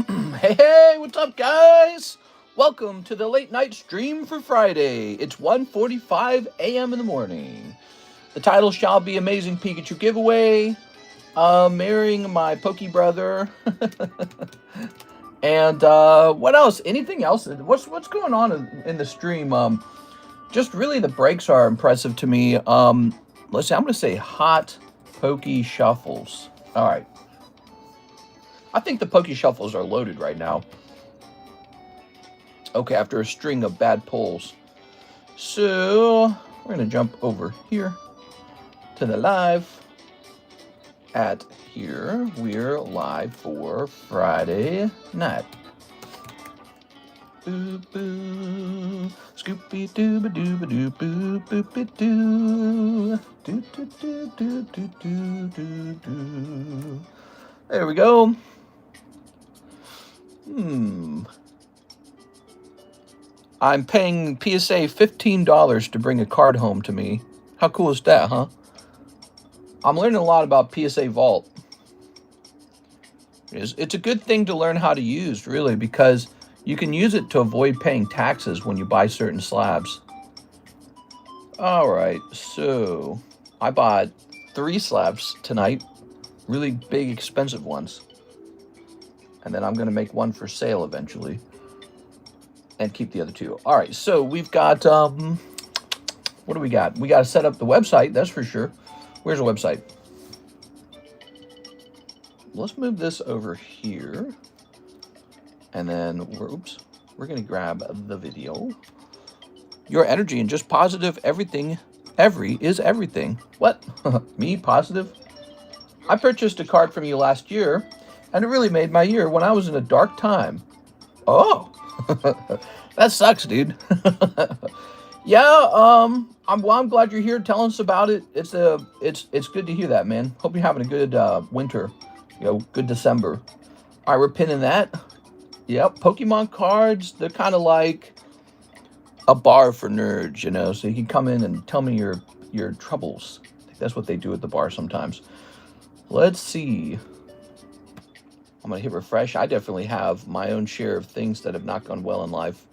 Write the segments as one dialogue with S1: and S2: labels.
S1: Hey, what's up, guys? Welcome to the late night stream for Friday. It's 1:45 a.m. in the morning. The title shall be Amazing Pikachu Giveaway, marrying my Poke brother, and what else? Anything else? What's going on in the stream? Just really the breaks are impressive to me. Let's see. I'm gonna say hot Poke Shuffles. All right. I think the Poke Shuffles are loaded right now. Okay, after a string of bad pulls. So, we're going to jump over here to the live. At here, we're live for Friday night. Boo boo, scoopy dooba dooba doo boo boopy doo. Doo doo doo doo doo doo doo doo. There we go. I'm paying PSA $15 to bring a card home to me. How cool is that, huh? I'm learning a lot about PSA Vault. It's a good thing to learn how to use, really, because you can use it to avoid paying taxes when you buy certain slabs. All right, so I bought 3 slabs tonight, really big, expensive ones. And then I'm going to make one for sale eventually. And keep the other 2. All right, so we've got, what do we got? We got to set up the website, that's for sure. Where's the website? Let's move this over here. And then, we're going to grab the video. Your energy and just positive everything. Every is everything. What? Me, positive? I purchased a card from you last year, and it really made my year when I was in a dark time. Oh, that sucks, dude. Yeah, I'm glad you're here telling us about it. It's good to hear that, man. Hope you're having a good winter, good December. All right, we're pinning that. Yep, Pokemon cards, they're kind of like a bar for nerds, so you can come in and tell me your troubles. I think that's what they do at the bar sometimes. Let's see. I'm going to hit refresh. I definitely have my own share of things that have not gone well in life.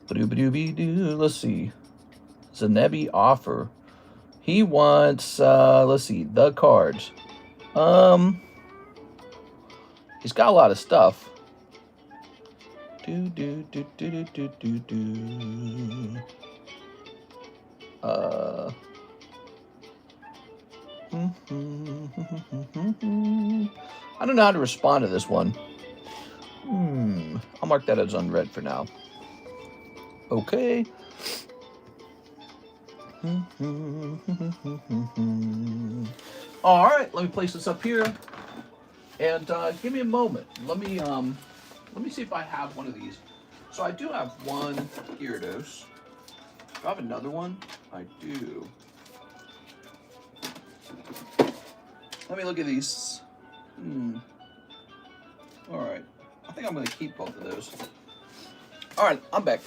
S1: Let's see. Zanebi offer. He wants, let's see, the cards. He's got a lot of stuff. I don't know how to respond to this one. I'll mark that as unread for now. Okay. All right, let me place this up here, and give me a moment. Let me see if I have one of these. So I do have one Gyarados. Do I have another one? I do. Let me look at these. All right. I think I'm going to keep both of those. All right, I'm back.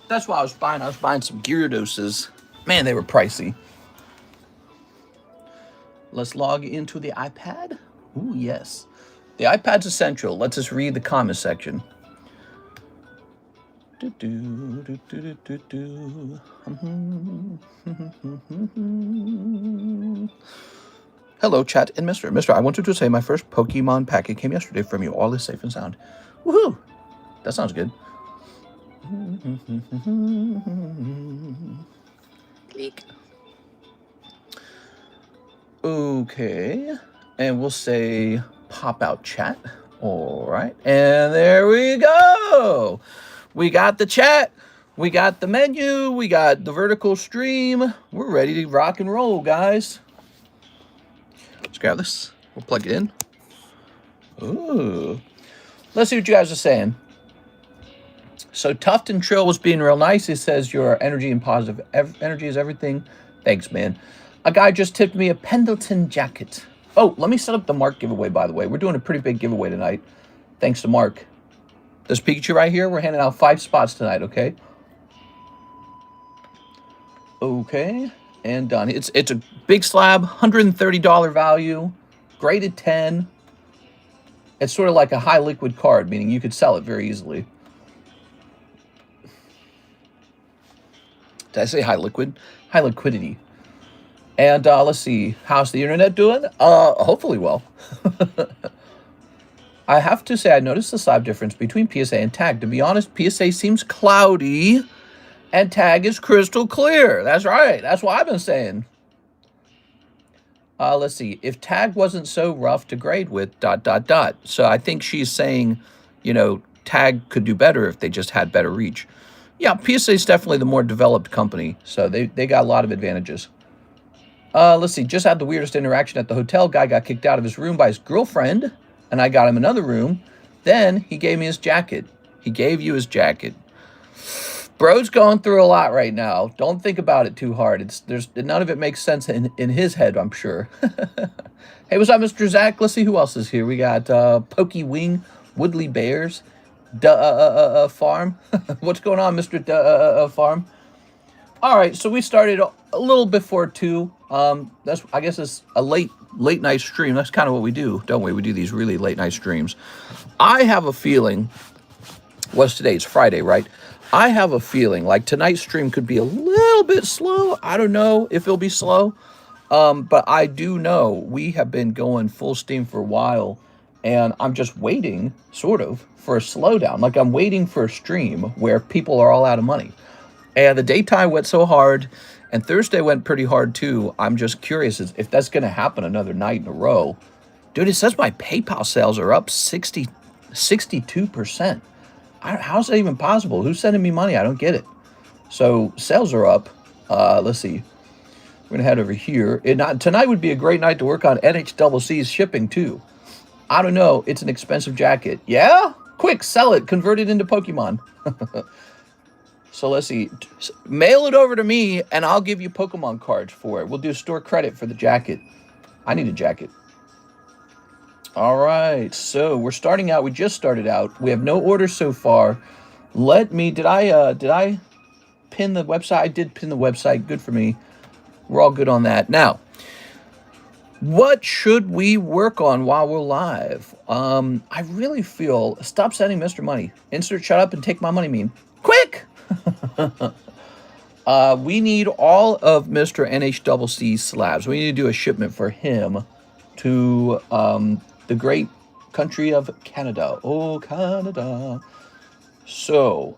S1: That's what I was buying. I was buying some Gyarados. Man, they were pricey. Let's log into the iPad. Ooh, yes. The iPad's essential. Let's just read the comment section. Hello, chat and Mister. I wanted to say my first Pokemon packet came yesterday from you. All is safe and sound. Woohoo! That sounds good. Click. Okay. And we'll say pop out chat. All right. And there we go. We got the chat. We got the menu. We got the vertical stream. We're ready to rock and roll, guys. Let's grab this. We'll plug it in. Ooh. Let's see what you guys are saying. So Tufton Trill was being real nice. He says your energy and positive energy is everything. Thanks, man. A guy just tipped me a Pendleton jacket. Oh, let me set up the Mark giveaway, by the way. We're doing a pretty big giveaway tonight. Thanks to Mark. This Pikachu right here, we're handing out 5 spots tonight, okay? Okay, and done. It's a big slab, $130 value, graded 10. It's sort of like a high liquid card, meaning you could sell it very easily. Did I say high liquid? High liquidity. And let's see, how's the internet doing? Hopefully well. I have to say I noticed the slab difference between PSA and tag. To be honest, PSA seems cloudy and tag is crystal clear. That's right. That's what I've been saying. Let's see. If tag wasn't so rough to grade with ... So I think she's saying, you know, tag could do better if they just had better reach. Yeah, PSA is definitely the more developed company, so they got a lot of advantages. Let's see. Just had the weirdest interaction at the hotel. Guy got kicked out of his room by his girlfriend, and I got him another room. Then he gave me his jacket. He gave you his jacket. Bro's going through a lot right now. Don't think about it too hard. There's none of it makes sense in his head, I'm sure. Hey, what's up, Mr. Zach? Let's see who else is here. We got Pokey Wing, Woodley Bears, Farm. What's going on, Mr. Farm? All right, so we started a little before 2. I guess it's a late night stream. That's kind of what we do, don't we? We do these really late night streams. I have a feeling. What's today? It's Friday, right? I have a feeling like tonight's stream could be a little bit slow. I don't know if it'll be slow. But I do know we have been going full steam for a while. And I'm just waiting, sort of, for a slowdown. Like I'm waiting for a stream where people are all out of money. And the daytime went so hard. And Thursday went pretty hard, too. I'm just curious if that's going to happen another night in a row. Dude, it says my PayPal sales are up 62%. How's that even possible? Who's sending me money? I don't get it. So sales are up. Let's see. We're going to head over here. Tonight would be a great night to work on NHCC's shipping, too. I don't know. It's an expensive jacket. Yeah? Quick, sell it. Convert it into Pokemon. So let's see. Mail it over to me, and I'll give you Pokemon cards for it. We'll do store credit for the jacket. I need a jacket. All right. So we're starting out. We just started out. We have no orders so far. Did I pin the website? I did pin the website. Good for me. We're all good on that. Now, what should we work on while we're live? I really feel, stop sending Mr. Money. Insert shut up and take my money meme. Quick! We need all of Mr. NHCC slabs. We need to do a shipment for him to the great country of Canada. Oh, Canada. So,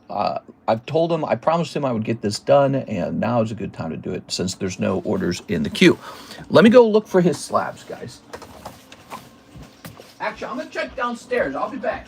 S1: I've told him, I promised him I would get this done, and now is a good time to do it since there's no orders in the queue. Let me go look for his slabs, guys. Actually, I'm going to check downstairs. I'll be back.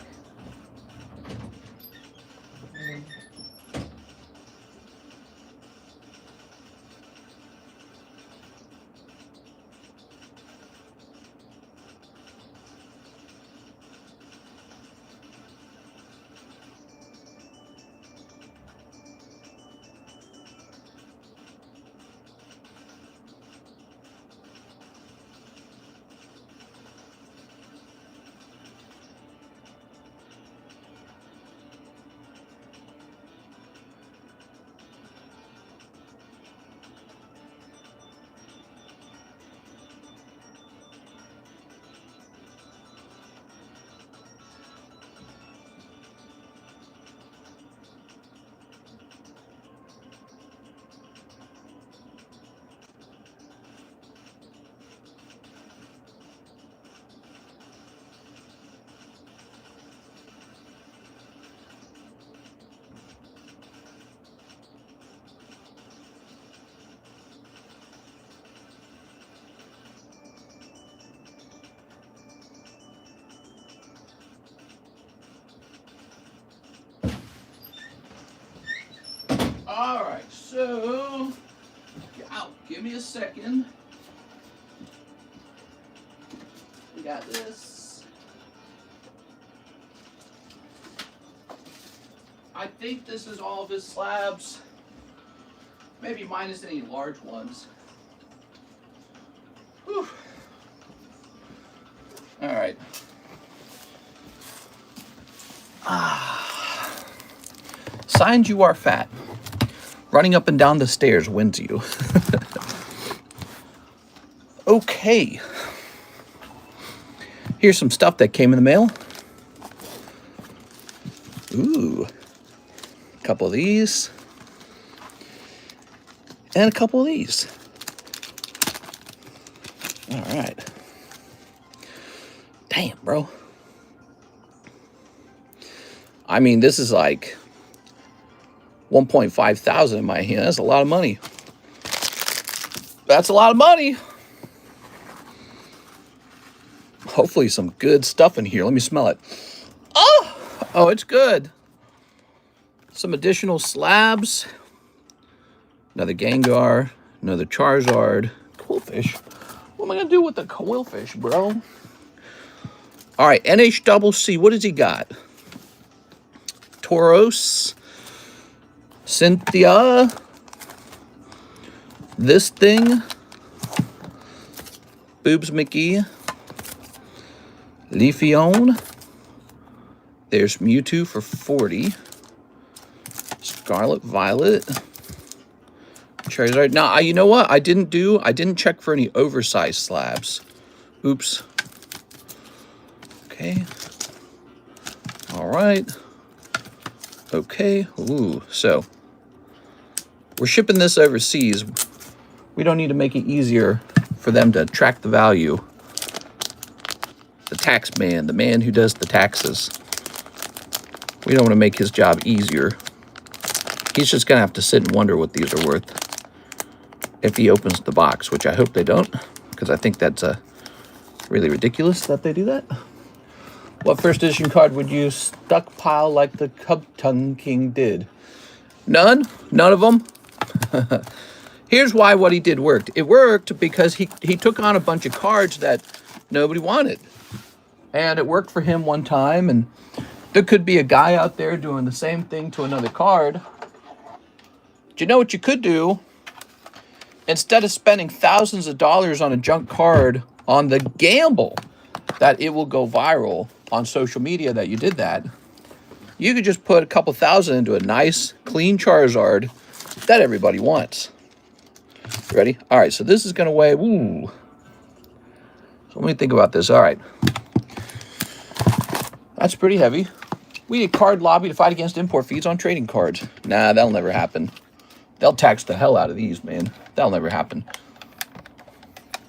S1: All right, so, give me a second. We got this. I think this is all of his slabs, maybe minus any large ones. Whew. All right. Signs you are fat. Running up and down the stairs wins you. Okay. Here's some stuff that came in the mail. Ooh. A couple of these. And a couple of these. All right. Damn, bro. I mean, this is like 1.5 thousand in my hand. That's a lot of money. That's a lot of money. Hopefully some good stuff in here. Let me smell it. Oh, it's good. Some additional slabs. Another Gengar. Another Charizard. Quillfish. What am I going to do with the Quillfish, bro? All right, NHCC. What does he got? Tauros. Cynthia. This thing. Boobs McGee. Leafeon. There's Mewtwo for 40. Scarlet Violet. Charizard. Now, you know what? I didn't check for any oversized slabs. Oops. Okay. All right. Okay. Ooh. So, we're shipping this overseas. We don't need to make it easier for them to track the value. The tax man, the man who does the taxes. We don't want to make his job easier. He's just going to have to sit and wonder what these are worth if he opens the box, which I hope they don't, because I think that's really ridiculous that they do that. What first edition card would you stockpile like the Cub Tongue King did? None? None of them? Here's why what he did worked. It worked because he took on a bunch of cards that nobody wanted. And it worked for him one time, and there could be a guy out there doing the same thing to another card. Do you know what you could do? Instead of spending thousands of dollars on a junk card on the gamble that it will go viral on social media that you did that, you could just put a couple thousand into a nice, clean Charizard that everybody wants. Ready? All right, so this is going to weigh, ooh. So let me think about this. All right. That's pretty heavy. We need card lobby to fight against import fees on trading cards. Nah, that'll never happen. They'll tax the hell out of these, man. That'll never happen.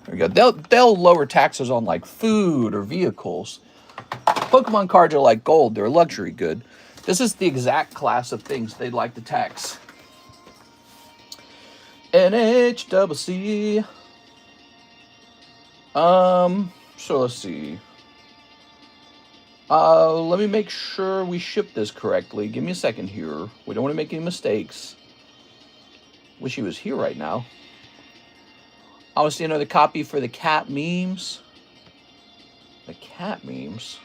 S1: There we go. They'll lower taxes on like food or vehicles. Pokemon cards are like gold. They're a luxury good. This is the exact class of things they'd like to tax. NHCC. So let's see. Let me make sure we ship this correctly. Give me a second here. We don't want to make any mistakes. Wish he was here right now. I want to see another copy for the cat memes. The cat memes.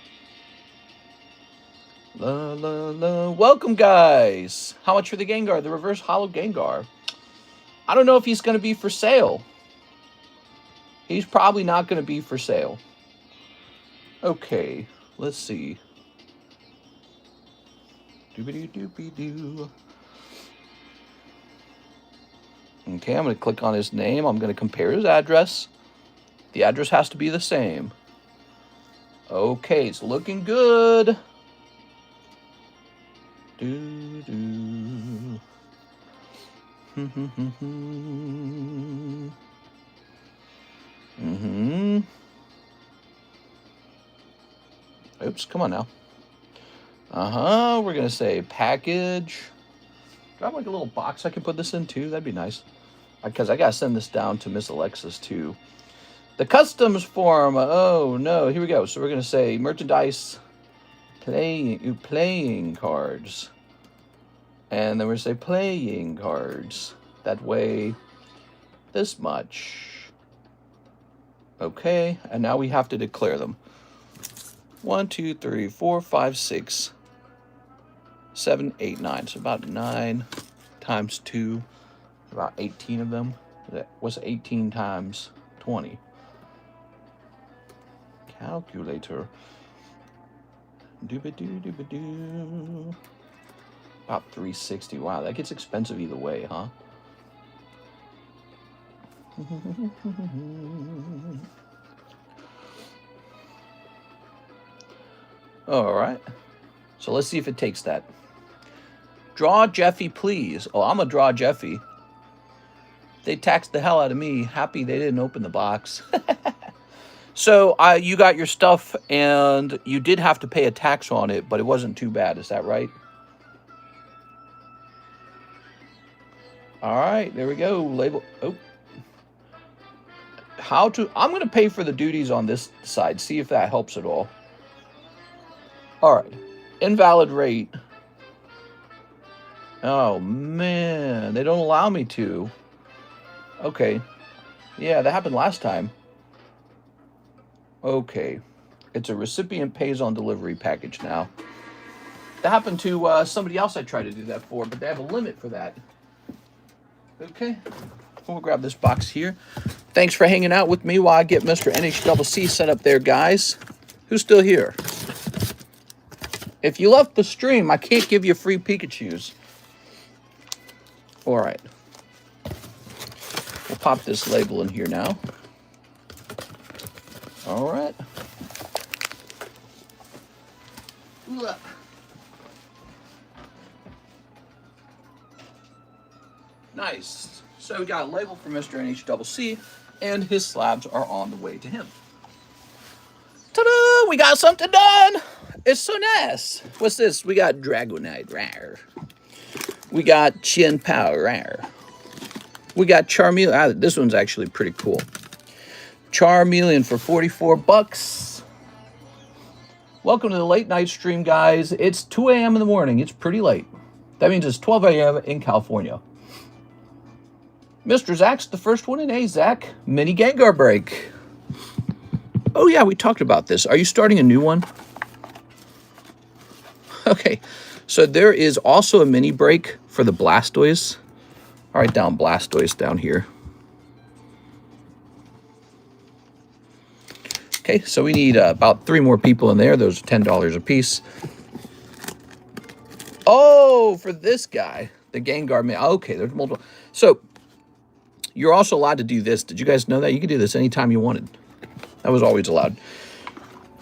S1: La la la. Welcome, guys. How much for the Gengar? The reverse hollow Gengar. I don't know if he's going to be for sale. He's probably not going to be for sale. Okay. Let's see. Doobity-doopy-doo. Okay, I'm going to click on his name. I'm going to compare his address. The address has to be the same. Okay, it's looking good. Doo-doo. Oops, come on now. We're going to say package. Do I have like a little box I can put this in too? That'd be nice. Because I got to send this down to Miss Alexis too. The customs form. Oh, no. Here we go. So we're going to say merchandise playing cards. And then we're going to say playing cards. That way, this much. Okay. And now we have to declare them. 1, 2, 3, 4, 5, 6, 7, 8, 9. So about 9 times 2. About 18 of them. What's 18 times 20? Calculator. Doobadoo. About 360. Wow, that gets expensive either way, huh? All right. So let's see if it takes that. Draw Jeffy, please. Oh, I'm going to draw Jeffy. They taxed the hell out of me. Happy they didn't open the box. So you got your stuff, and you did have to pay a tax on it, but it wasn't too bad. Is that right? All right, there we go. Label. Oh. I'm going to pay for the duties on this side. See if that helps at all. All right. Invalid rate. Oh, man. They don't allow me to. Okay. Yeah, that happened last time. Okay. It's a recipient pays on delivery package now. That happened to somebody else I tried to do that for, but they have a limit for that. Okay. We'll grab this box here. Thanks for hanging out with me while I get Mr. NHCC set up there, guys. Who's still here? If you left the stream, I can't give you free Pikachus. All right. We'll pop this label in here now. All right. Nice. So we got a label for Mr. NHCC, and his slabs are on the way to him. Ta-da! We got something done! It's so nice. What's this? We got Dragonite, rare. We got Chin Pow, rare. We got Charmeleon. This one's actually pretty cool. Charmeleon for 44 bucks. Welcome to the late night stream, guys. It's 2 a.m. in the morning. It's pretty late. That means it's 12 a.m. in California. Mr. Zach's the first one in. Hey, Zach. Mini Gengar break. Oh, yeah, we talked about this. Are you starting a new one? Okay. So there is also a mini break for the Blastoise. All right, down Blastoise down here. Okay, so we need about 3 more people in there. Those are $10 a piece. Oh, for this guy, the Gengar man. Okay, there's multiple. So you're also allowed to do this. Did you guys know that? You could do this anytime you wanted. That was always allowed.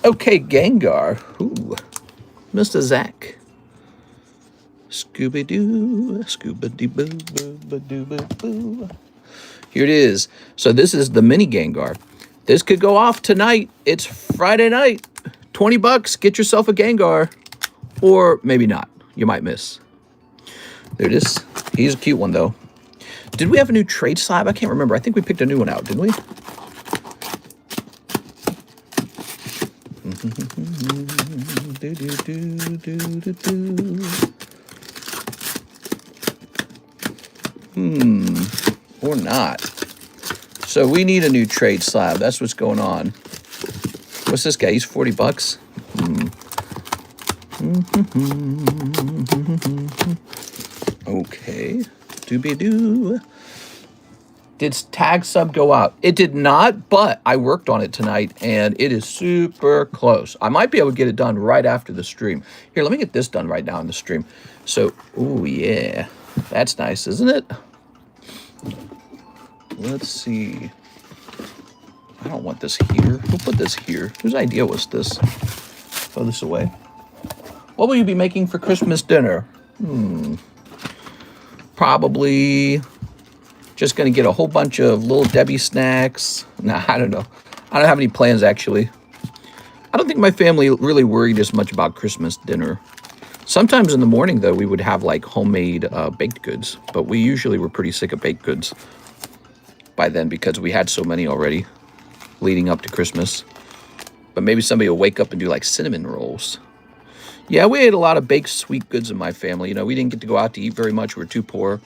S1: Okay, Gengar. Ooh, Mr. Zach. Scooby-Doo, Scooby-Doo-Boo-Boo-Boo-Boo. Here it is. So this is the mini Gengar. This could go off tonight. It's Friday night. 20 bucks. Get yourself a Gengar. Or maybe not. You might miss. There it is. He's a cute one, though. Did we have a new trade slab? I can't remember. I think we picked a new one out, didn't we? Or not. So we need a new trade slab. That's what's going on. What's this guy? He's 40 bucks. Okay. Doobie-doo. Did tag sub go out? It did not, but I worked on it tonight, and it is super close. I might be able to get it done right after the stream. Here, let me get this done right now in the stream. So, oh yeah. That's nice, isn't it? Let's see. I don't want this here. Who put this here? Whose idea was this? Throw this away. What will you be making for Christmas dinner? Probably just going to get a whole bunch of Little Debbie snacks. Nah, I don't know. I don't have any plans, actually. I don't think my family really worried as much about Christmas dinner. Sometimes in the morning, though, we would have, like, homemade baked goods. But we usually were pretty sick of baked goods by then because we had so many already leading up to Christmas. But maybe somebody will wake up and do, like, cinnamon rolls. Yeah, we ate a lot of baked sweet goods in my family. You know, we didn't get to go out to eat very much. We were too poor.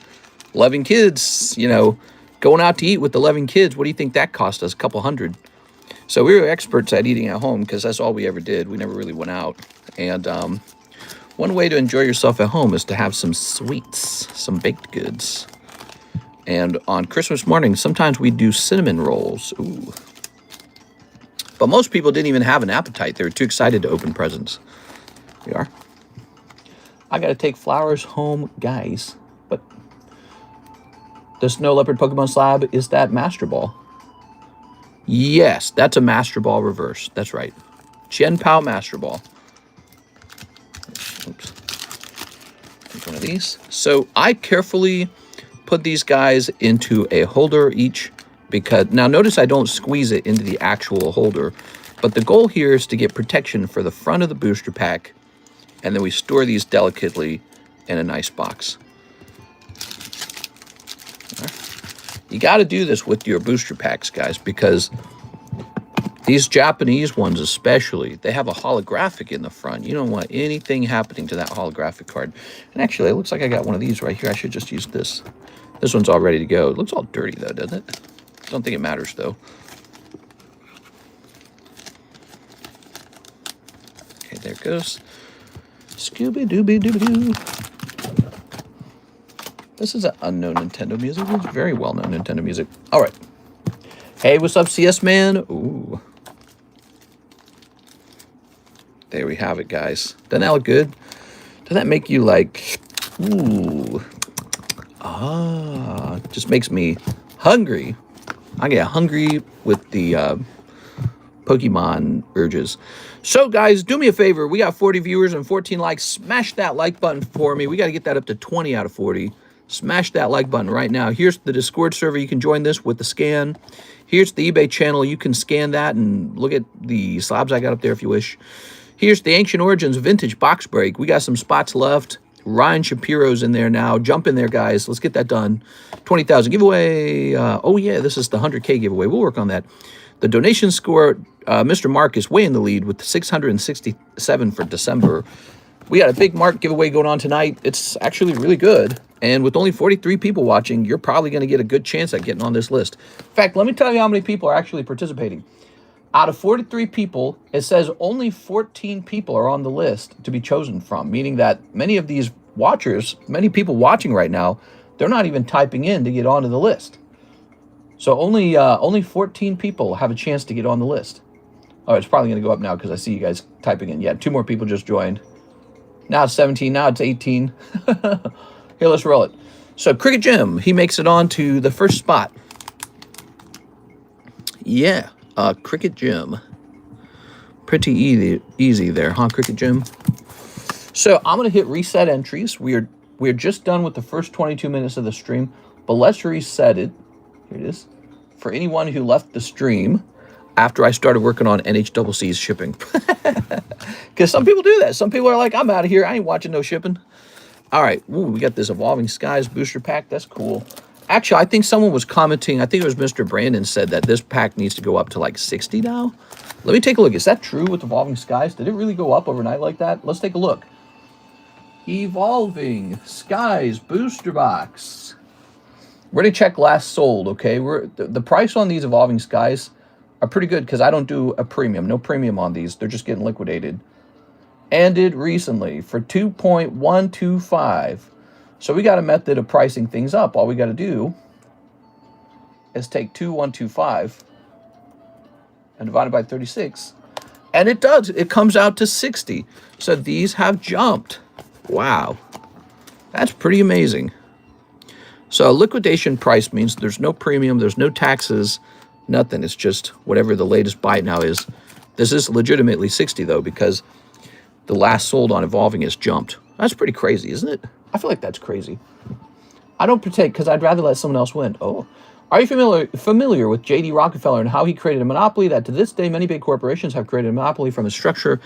S1: 11 kids, you know, going out to eat with 11 kids. What do you think that cost us? A couple hundred. So we were experts at eating at home because that's all we ever did. We never really went out. And one way to enjoy yourself at home is to have some sweets, some baked goods. And on Christmas morning, sometimes we do cinnamon rolls. Ooh. But most people didn't even have an appetite. They were too excited to open presents. We are. I got to take flowers home, guys. But the Snow Leopard Pokemon Slab, is that Master Ball? Yes, that's a Master Ball reverse. That's right. Chen Pao Master Ball. Oops. Take one of these. So I carefully put these guys into a holder each because now notice I don't squeeze it into the actual holder, but the goal here is to get protection for the front of the booster pack, and then we store these delicately in a nice box. You got to do this with your booster packs, guys, because these Japanese ones especially, they have a holographic in the front. You don't want anything happening to that holographic card. And actually, it looks like I got one of these right here. I should just use this. This one's all ready to go. It looks all dirty, though, doesn't it? Don't think it matters, though. Okay, there it goes. Scooby-Dooby-Dooby-Doo. This is an unknown Nintendo music. It's very well-known Nintendo music. All right. Hey, what's up, CS Man? Ooh. There we have it, guys. Doesn't that look good? Doesn't that make you like, ooh. Ah, just makes me hungry. I get hungry with the Pokemon urges. So, guys, do me a favor. We got 40 viewers and 14 likes. Smash that like button for me. We got to get that up to 20 out of 40. Smash that like button right now. Here's the Discord server. You can join this with the scan. Here's the eBay channel. You can scan that and look at the slabs I got up there if you wish. Here's the Ancient Origins Vintage Box Break. We got some spots left. Ryan Shapiro's in there now. Jump in there, guys. Let's get that done. 20,000 giveaway. Oh, yeah, this is the 100K giveaway. We'll work on that. The donation score, Mr. Mark is way in the lead with 667 for December. We got a big Mark giveaway going on tonight. It's actually really good. And with only 43 people watching, you're probably going to get a good chance at getting on this list. In fact, let me tell you how many people are actually participating. Out of 43 people, it says only 14 people are on the list to be chosen from, meaning that many of these watchers, many people watching right now, they're not even typing in to get onto the list. So only 14 people have a chance to get on the list. Oh, it's probably going to go up now because I see you guys typing in. Yeah, 2 more people just joined. Now it's 17. Now it's 18. Here, let's roll it. So Cricket Jim, he makes it on to the first spot. Yeah, Cricket Jim. Pretty easy there, huh, Cricket Jim? So I'm going to hit reset entries. We're just done with the first 22 minutes of the stream, but let's reset it. Here it is. For anyone who left the stream after I started working on NHCC's shipping. Because some people do that. Some people are like, I'm out of here. I ain't watching no shipping. All right. Ooh, we got this Evolving Skies booster pack. That's cool. Actually, I think someone was commenting. I think it was Mr. Brandon said that this pack needs to go up to like 60 now. Let me take a look. Is that true with Evolving Skies? Did it really go up overnight like that? Let's take a look. Evolving Skies booster box. We're going to check last sold, okay? The price on these Evolving Skies are pretty good because I don't do a premium. No premium on these. They're just getting liquidated. Ended recently for 2.125. So we got a method of pricing things up. All we got to do is take 2.125 and divide it by 36. And it does. It comes out to 60. So these have jumped. Wow. That's pretty amazing. So liquidation price means there's no premium, there's no taxes, nothing. It's just whatever the latest buy now is. This is legitimately 60 though, because the last sold on Evolving has jumped. That's pretty crazy, isn't it? I feel like that's crazy. I don't partake because I'd rather let someone else win. Oh, are you familiar with J.D. Rockefeller and how he created a monopoly that to this day many big corporations have created a monopoly from his structure?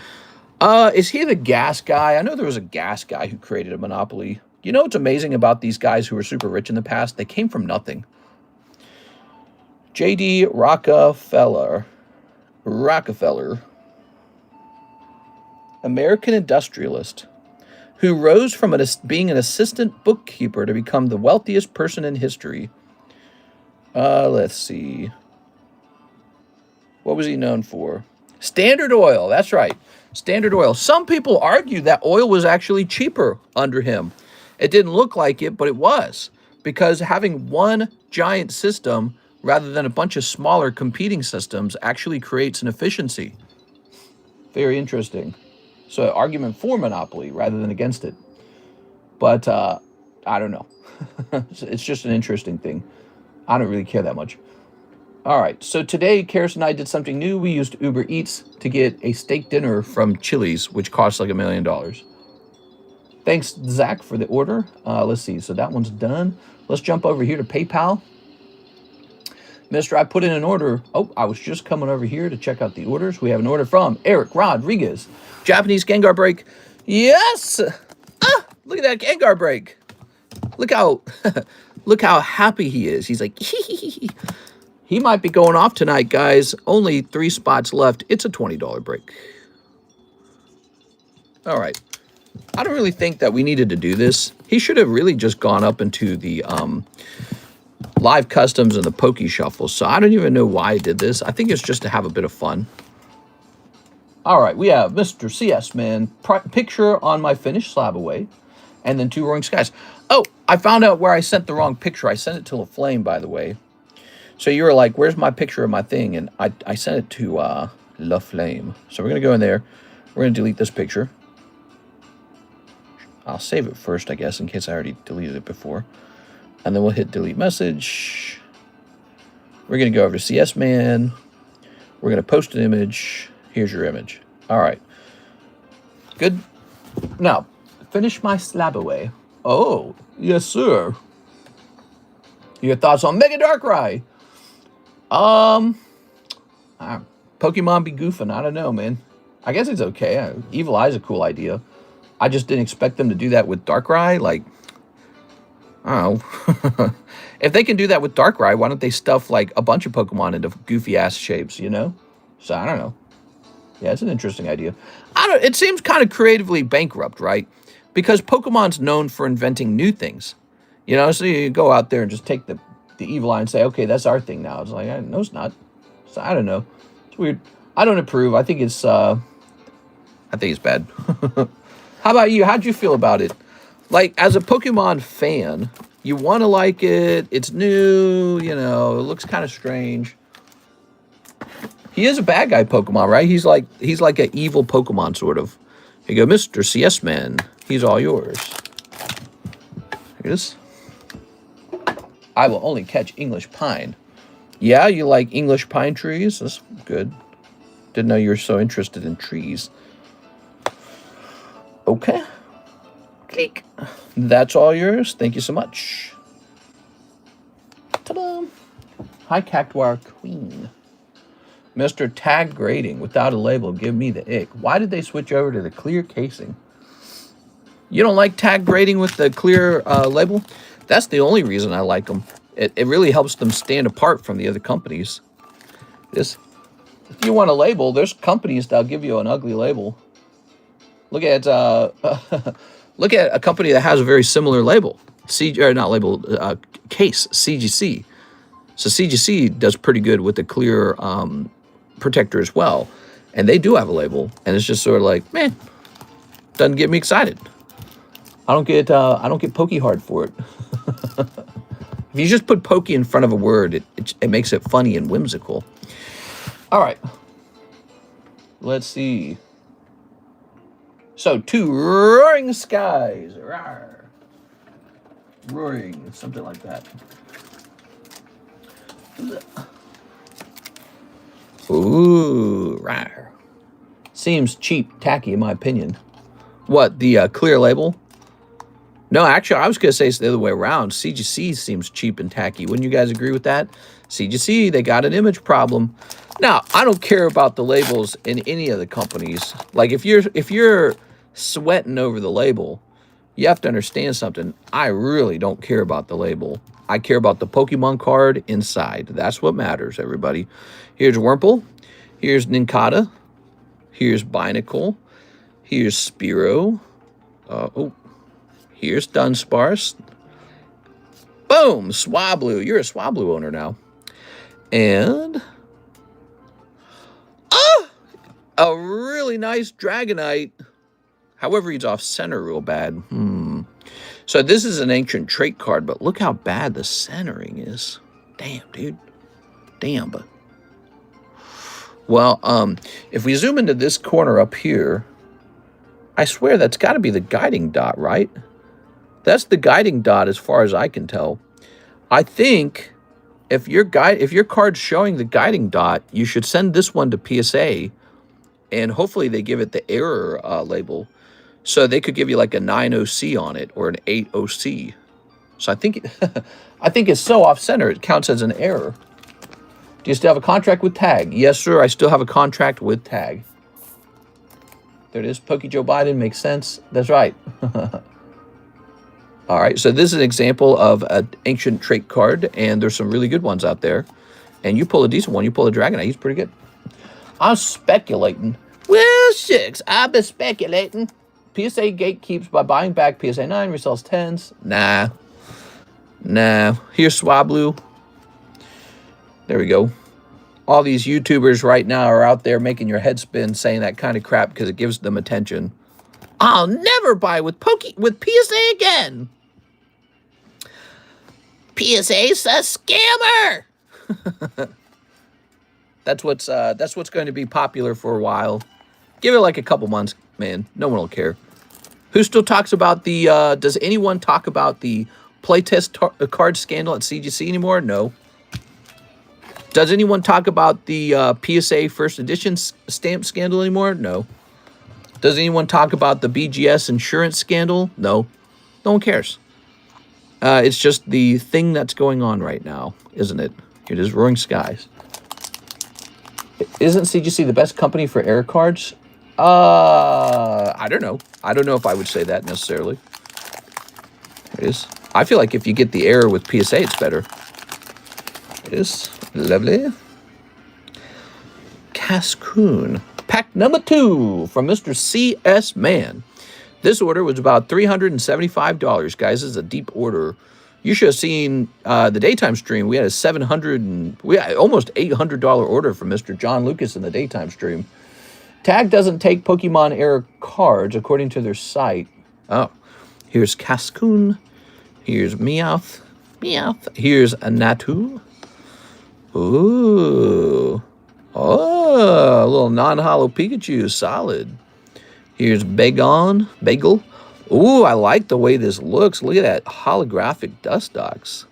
S1: Is he the gas guy? I know there was a gas guy who created a monopoly. You know what's amazing about these guys who were super rich in the past? They came from nothing. J.D. Rockefeller. American industrialist who rose from being an assistant bookkeeper to become the wealthiest person in history. Let's see. What was he known for? Standard Oil. That's right. Standard Oil. Some people argue that oil was actually cheaper under him. It didn't look like it, but it was. Because having one giant system rather than a bunch of smaller competing systems actually creates an efficiency. Very interesting. So argument for monopoly rather than against it. But I don't know. It's just an interesting thing. I don't really care that much. All right. So today, Karis and I did something new. We used Uber Eats to get a steak dinner from Chili's, which costs like $1 million. Thanks, Zach, for the order. Let's see. So that one's done. Let's jump over here to PayPal. Mister, I put in an order. Oh, I was just coming over here to check out the orders. We have an order from Eric Rodriguez. Japanese Gengar break. Yes! Ah, look at that Gengar break. Look how look how happy he is. He's like, he might be going off tonight, guys. Only 3 spots left. It's a $20 break. All right. I don't really think that we needed to do this. He should have really just gone up into the live customs and the Poke Shuffle. So I don't even know why I did this. I think it's just to have a bit of fun. All right, we have Mr. CS Man picture on my finished slab away, and then 2 Roaring Skies. Oh, I found out where I sent the wrong picture. I sent it to LaFlame, by the way. So you were like, "Where's my picture of my thing?" And I sent it to LaFlame. So we're gonna go in there. We're gonna delete this picture. I'll save it first, I guess, in case I already deleted it before. And then we'll hit delete message. We're going to go over to CS Man. We're going to post an image. Here's your image. All right. Good. Now, finish my slab away. Oh, yes, sir. Your thoughts on Mega Darkrai? Pokemon be goofing. I don't know, man. I guess it's okay. Evil Eye's a cool idea. I just didn't expect them to do that with Darkrai. Like, I don't know. If they can do that with Darkrai, why don't they stuff like a bunch of Pokemon into goofy ass shapes, you know? So I don't know. Yeah, it's an interesting idea. It seems kind of creatively bankrupt, right? Because Pokemon's known for inventing new things. You know, so you go out there and just take the Evil Eye and say, okay, that's our thing now. It's like, no, it's not. So I don't know. It's weird. I don't approve. I think it's bad. How about you? How'd you feel about it? Like, as a Pokemon fan, you want to like it. It's new, you know, it looks kind of strange. He is a bad guy Pokemon, right? He's like an evil Pokemon, sort of. Here you go, Mr. CS Man. He's all yours. Here it is. I will only catch English pine. Yeah, you like English pine trees? That's good. Didn't know you were so interested in trees. Okay. Click. That's all yours. Thank you so much. Ta-da! Hi, Cactuar Queen. Mr. Tag Grading without a label. Give me the ick. Why did they switch over to the clear casing? You don't like tag grading with the clear label? That's the only reason I like them. It really helps them stand apart from the other companies. If you want a label, there's companies that'll give you an ugly label. Look at look at a company that has a very similar label, case, CGC. So CGC does pretty good with the clear protector as well, and they do have a label, and it's just sort of like, man, doesn't get me excited. I don't get pokey hard for it. If you just put pokey in front of a word, it makes it funny and whimsical. All right, let's see. So 2 Roaring Skies. Rawr. Roaring, something like that. Ooh, rawr. Seems cheap, tacky, in my opinion. What, the clear label? No, actually, I was going to say it's the other way around. CGC seems cheap and tacky. Wouldn't you guys agree with that? CGC, they got an image problem. Now, I don't care about the labels in any of the companies. Like, if you're sweating over the label, you have to understand something. I really don't care about the label. I care about the Pokemon card inside. That's what matters, everybody. Here's Wurmple. Here's Nincada. Here's Binacle. Here's Spearow. Here's Dunsparce. Boom! Swablu. You're a Swablu owner now. And a really nice Dragonite. However, he's off center real bad. So this is an ancient trait card, but look how bad the centering is. Damn, dude. Damn. Well, if we zoom into this corner up here, I swear that's got to be the guiding dot, right? That's the guiding dot as far as I can tell. I think if your card's showing the guiding dot, you should send this one to PSA, and hopefully they give it the error label. So they could give you like a 9 OC on it or an 8 OC. So I think I think it's so off-center, it counts as an error. Do you still have a contract with Tag? Yes, sir, I still have a contract with Tag. There it is. Pokey Joe Biden makes sense. That's right. All right, so this is an example of an ancient trait card, and there's some really good ones out there. And you pull a decent one. You pull a Dragonite. He's pretty good. I'm speculating. Well, shucks, I've been speculating. PSA gatekeeps by buying back PSA 9, resells 10s. Nah. Nah. Here's Swablu. There we go. All these YouTubers right now are out there making your head spin saying that kind of crap because it gives them attention. I'll never buy with PSA again. PSA's a scammer. That's what's going to be popular for a while. Give it like a couple months, man. No one will care. Who still talks about the, does anyone talk about the playtest card scandal at CGC anymore? No. Does anyone talk about the PSA first edition stamp scandal anymore? No. Does anyone talk about the BGS insurance scandal? No. No one cares. It's just the thing that's going on right now, isn't it? It is Roaring Skies. Isn't CGC the best company for air cards? I don't know. I don't know if I would say that necessarily. It is. I feel like if you get the error with PSA, it's better. It is. Lovely. Cascoon. Pack number 2 from Mr. CS Man. This order was about $375, guys. This is a deep order. You should have seen the daytime stream. We had a almost $800 order from Mr. John Lucas in the daytime stream. Tag doesn't take Pokemon error cards according to their site. Oh, here's Cascoon. Here's Meowth. Meowth. Here's a Natu. Ooh. Oh, a little non-hollow Pikachu. Solid. Here's Bagel. Ooh, I like the way this looks. Look at that holographic Dustox.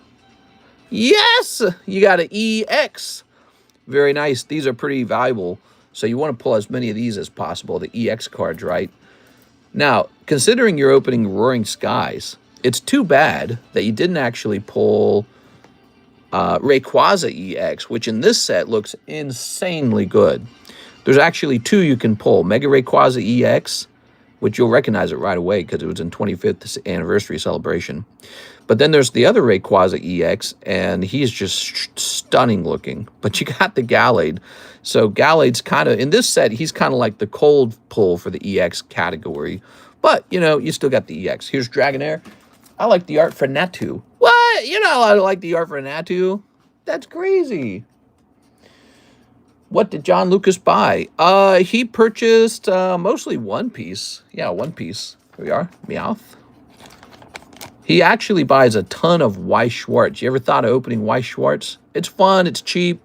S1: Yes! You got an EX. Very nice. These are pretty valuable. So you want to pull as many of these as possible, the EX cards, right? Now, considering you're opening Roaring Skies, it's too bad that you didn't actually pull Rayquaza EX, which in this set looks insanely good. There's actually 2 you can pull. Mega Rayquaza EX, which you'll recognize it right away because it was in 25th anniversary celebration. But then there's the other Rayquaza EX, and he's just stunning looking. But you got the Gallade. So Gallade's kind of, in this set, he's kind of like the cold pull for the EX category. But, you know, you still got the EX. Here's Dragonair. I like the art for Natu. What? You know, I like the art for Natu. That's crazy. What did John Lucas buy? He purchased mostly One Piece. Yeah, One Piece. Here we are. Meowth. He actually buys a ton of Weiss Schwarz. You ever thought of opening Weiss Schwarz? It's fun. It's cheap.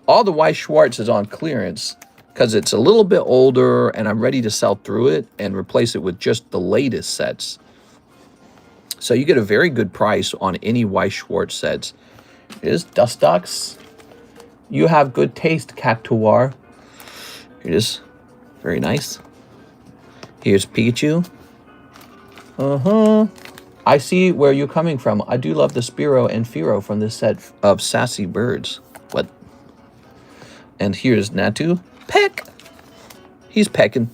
S1: All the Weiss Schwarz is on clearance because it's a little bit older, and I'm ready to sell through it and replace it with just the latest sets. So you get a very good price on any Weiss Schwarz sets. Here's Dustox. You have good taste, Cactuar. Here it is. Very nice. Here's Pikachu. I see where you're coming from. I do love the Spearow and Fearow from this set of sassy birds. What? And here's Natu. Peck! He's pecking.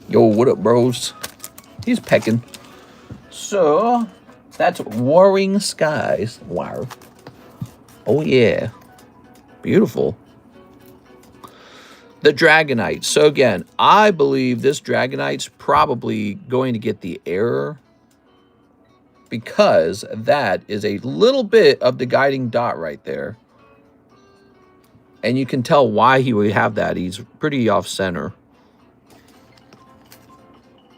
S1: Yo, what up, bros? He's pecking. So, that's Roaring Skies. Wow. Oh, yeah. Beautiful. The Dragonite. So, again, I believe this Dragonite's probably going to get the error because that is a little bit of the guiding dot right there. And you can tell why he would have that. He's pretty off-center.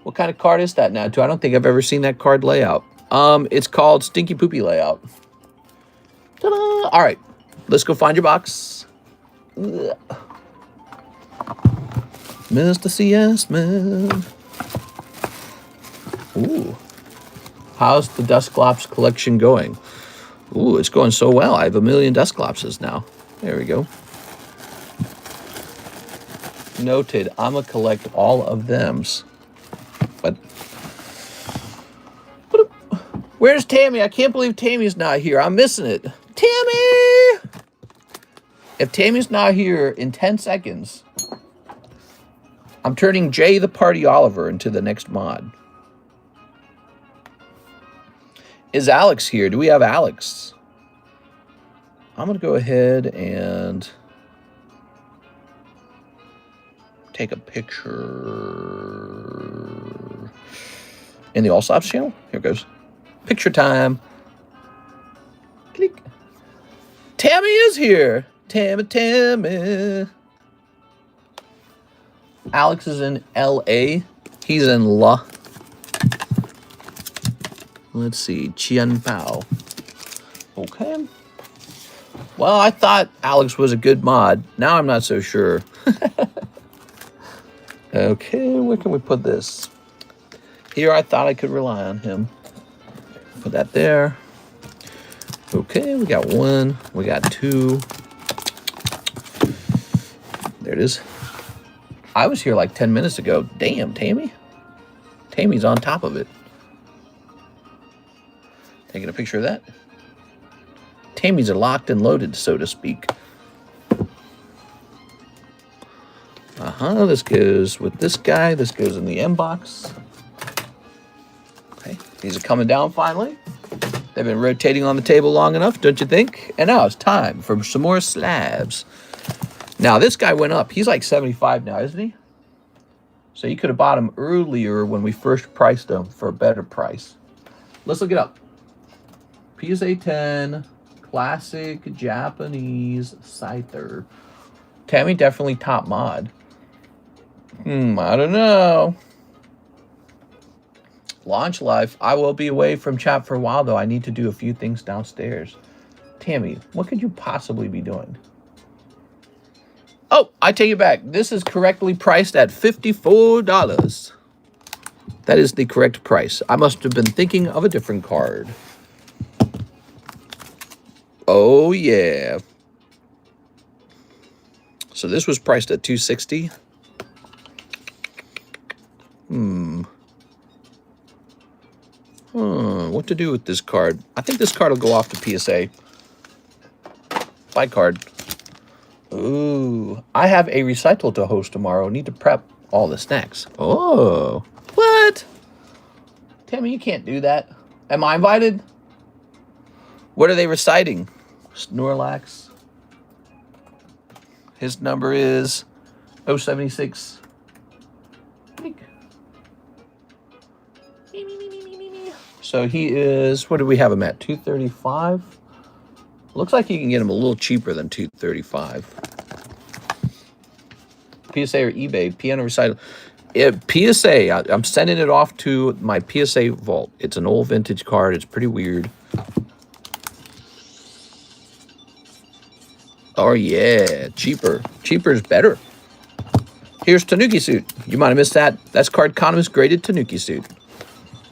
S1: What kind of card is that now, too? I don't think I've ever seen that card layout. It's called Stinky Poopy Layout. Ta-da! All right. Let's go find your box. Ugh. Mr. CS Man. Ooh. How's the Dusclops collection going? Ooh, it's going so well. I have 1 million Dusclopses now. There we go. Noted. I'm going to collect all of them. Where's Tammy? I can't believe Tammy's not here. I'm missing it. Tammy! If Tammy's not here in 10 seconds, I'm turning Jay the Party Oliver into the next mod. Is Alex here? Do we have Alex? I'm going to go ahead and take a picture in the All Slaps channel. Here it goes. Picture time. Click. Tammy is here. Tammy. Alex is in LA. He's in La. Let's see. Qian Pao. Okay. Well, I thought Alex was a good mod. Now I'm not so sure. Okay, where can we put this? Here, I thought I could rely on him. Put that there. Okay, we got 1. We got 2. There it is. I was here like 10 minutes ago. Damn, Tammy. Tammy's on top of it. Taking a picture of that. Tammy's are locked and loaded, so to speak. This goes with this guy. This goes in the inbox. Okay, these are coming down finally. They've been rotating on the table long enough, don't you think? And now it's time for some more slabs. Now, this guy went up. He's like 75 now, isn't he? So you could have bought him earlier when we first priced him for a better price. Let's look it up. PSA 10, classic Japanese Scyther. Tammy definitely top mod. I don't know. Launch life. I will be away from chat for a while, though. I need to do a few things downstairs. Tammy, what could you possibly be doing? Oh, I take it back. This is correctly priced at $54. That is the correct price. I must have been thinking of a different card. Oh, yeah. So this was priced at $260. What to do with this card? I think this card will go off to PSA. Buy card. Ooh. I have a recital to host tomorrow. Need to prep all the snacks. Oh. What? Tammy, you can't do that. Am I invited? What are they reciting? Snorlax. His number is 076. So he is, what do we have him at? 235? Looks like you can get him a little cheaper than 235. PSA or eBay, piano recital. PSA, I'm sending it off to my PSA vault. It's an old vintage card. It's pretty weird. Oh, yeah, cheaper. Cheaper is better. Here's Tanuki Suit. You might have missed that. That's TheCardconomist graded Tanuki Suit.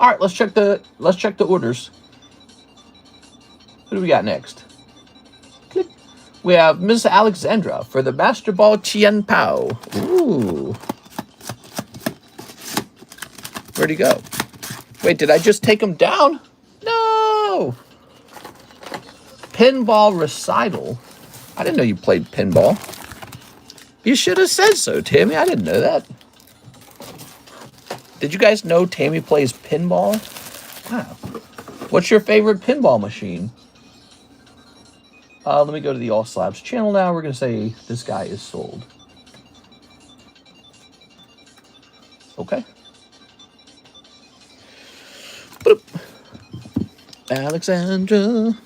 S1: All right, let's check the orders. Who do we got next? Click. We have Ms. Alexandra for the Master Ball Qian Pao. Ooh. Where'd he go? Wait, did I just take him down? No. Pinball Recital. I didn't know you played pinball. You should have said so, Tammy. I didn't know that. Did you guys know Tammy plays pinball? Wow. What's your favorite pinball machine? Let me go to the All Slabs channel now. We're going to say this guy is sold. Okay. Boop. Alexandra.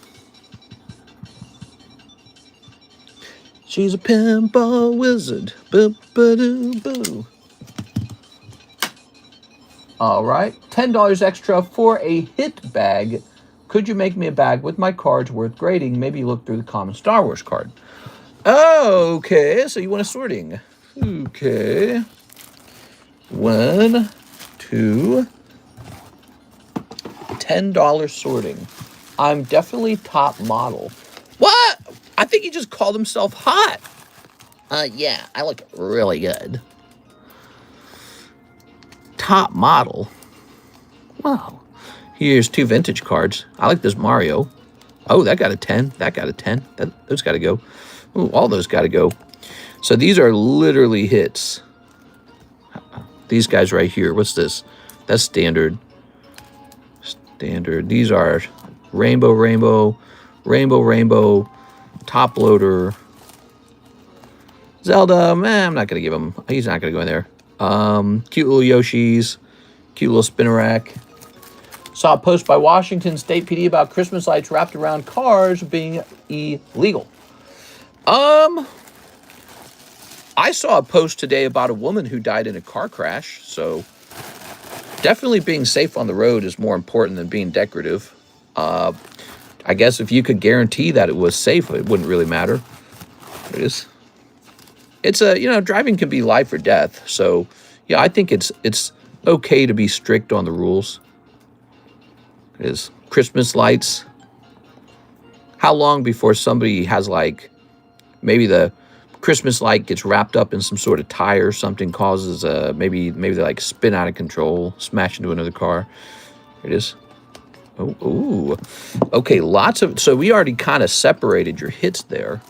S1: She's a pinball wizard. Boo-ba-doo-boo. All right. $10 extra for a hit bag. Could you make me a bag with my cards worth grading? Maybe look through the common Star Wars card. Okay. So you want a sorting. Okay. 1, 2. $10 sorting. I'm definitely top model. What? I think he just called himself hot. Yeah, I look really good. Top model. Wow. Here's 2 vintage cards. I like this Mario. Oh, that got a 10. That got a 10. Those got to go. Ooh, all those got to go. So these are literally hits. These guys right here. What's this? That's standard. Standard. These are rainbow, rainbow, rainbow, rainbow, top loader. Zelda, man, I'm not going to give him. He's not going to go in there. Cute little Yoshis. Cute little Spinnerack. Saw a post by Washington State PD about Christmas lights wrapped around cars being illegal. I saw a post today about a woman who died in a car crash, so definitely being safe on the road is more important than being decorative. I guess if you could guarantee that it was safe, it wouldn't really matter. It is. It's a, you know, driving can be life or death, so yeah, I think it's okay to be strict on the rules. It is. Christmas lights. How long before somebody has, like, maybe the Christmas light gets wrapped up in some sort of tire or something, causes maybe they like spin out of control, smash into another car. Here it is. Oh, ooh. Okay, lots of, so we already kind of separated your hits there.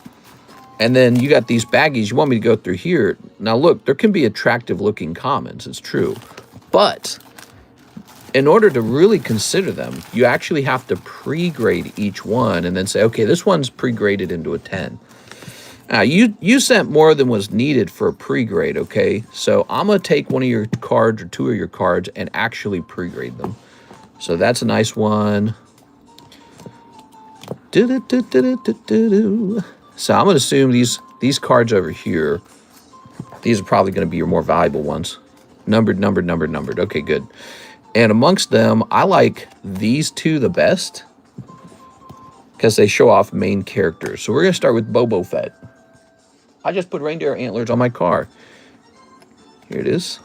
S1: And then you got these baggies. You want me to go through here. Now look, there can be attractive looking commons, it's true. But in order to really consider them, you actually have to pre-grade each one and then say, okay, this one's pre-graded into a 10. You sent more than was needed for a pre-grade, okay? So I'm going to take one of your cards or 2 of your cards and actually pre-grade them. So that's a nice one. So I'm going to assume these cards over here, these are probably going to be your more valuable ones. Numbered. Okay, good. And amongst them, I like these 2 the best because they show off main characters. So we're going to start with Boba Fett. I just put reindeer antlers on my car. Here it is.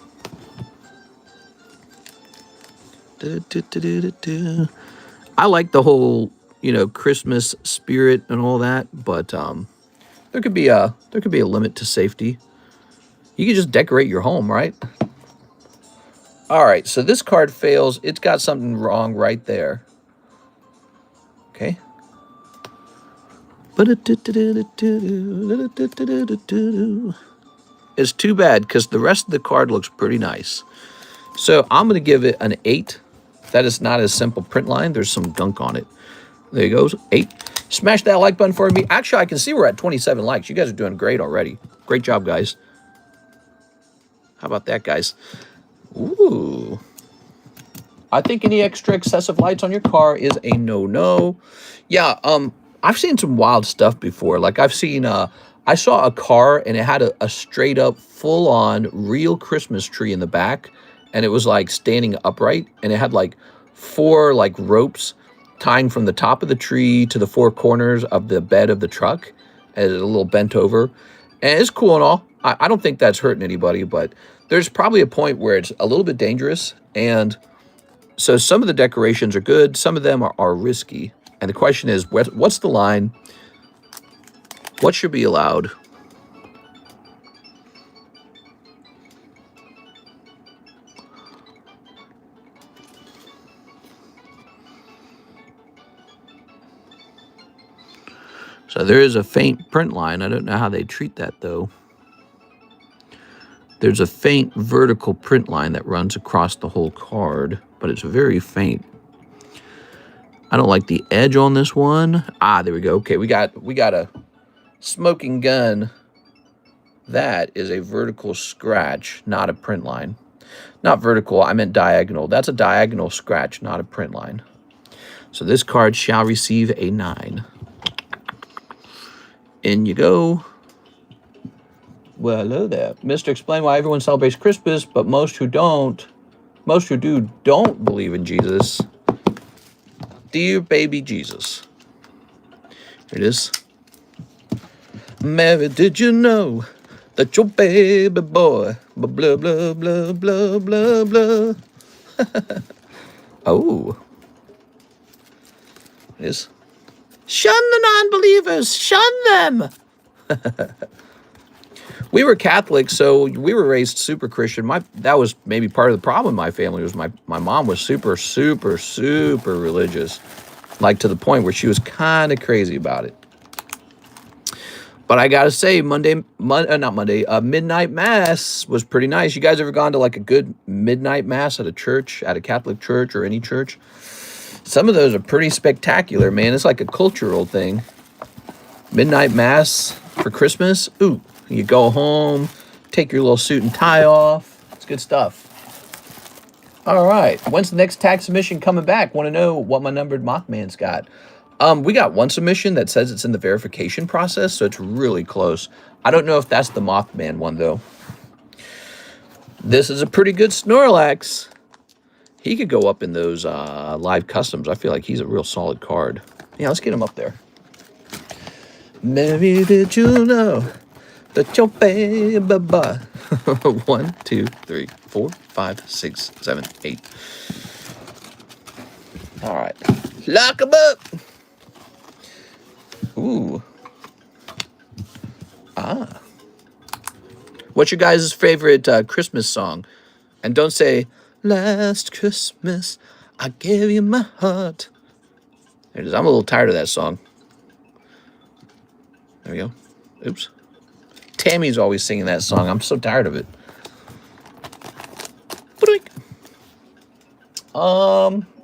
S1: I like the whole, you know, Christmas spirit and all that, but there could be a limit to safety. You can just decorate your home, right? All right, so this card fails. It's got something wrong right there. Okay. It's too bad because the rest of the card looks pretty nice. So I'm going to give it an 8. That is not a simple print line. There's some gunk on it. There you go, 8. Smash that like button for me. Actually, I can see we're at 27 likes. You guys are doing great already. Great job, guys. How about that, guys? Ooh. I think any extra excessive lights on your car is a no-no. Yeah, I've seen some wild stuff before. Like I've seen, I saw a car and it had a straight up full on real Christmas tree in the back. And it was like standing upright and it had like 4 like ropes tying from the top of the tree to the 4 corners of the bed of the truck. And it's a little bent over. And it's cool and all. I don't think that's hurting anybody, but there's probably a point where it's a little bit dangerous. And so some of the decorations are good. Some of them are risky. And the question is, what's the line? What should be allowed? So there is a faint print line. I don't know how they treat that, though. There's a faint vertical print line that runs across the whole card, but it's very faint. I don't like the edge on this one. Ah, there we go. Okay, we got a smoking gun. That is a vertical scratch, not a print line. Not vertical, I meant diagonal. That's a diagonal scratch, not a print line. So this card shall receive a 9. In you go. Well, hello there. Mr. Explain why everyone celebrates Christmas, but most who do don't believe in Jesus. Dear baby Jesus. Here it is. Mary, did you know that your baby boy, blah, blah, blah, blah, blah, blah. Oh. It is. Shun the non-believers. Shun them. We were Catholic, so we were raised super Christian. That was maybe part of the problem in my family was my mom was super, super, super religious. Like to the point where she was kind of crazy about it. But I gotta say, midnight mass was pretty nice. You guys ever gone to like a good midnight mass at a church, at a Catholic church or any church? Some of those are pretty spectacular, man. It's like a cultural thing. Midnight mass for Christmas. Ooh, you go home, take your little suit and tie off. It's good stuff. All right. When's the next tag submission coming back? Want to know what my numbered Mothman's got? We got one submission that says it's in the verification process, so it's really close. I don't know if that's the Mothman one, though. This is a pretty good Snorlax. He could go up in those live customs. I feel like he's a real solid card. Yeah, let's get him up there. Maybe did you know that your baby... 1, 2, 3, 4, 5, 6, 7, 8. All right. Lock him up. Ooh. Ah. What's your guys' favorite Christmas song? And don't say, last Christmas, I gave you my heart. There it is. I'm a little tired of that song. There we go. Oops. Tammy's always singing that song. I'm so tired of it.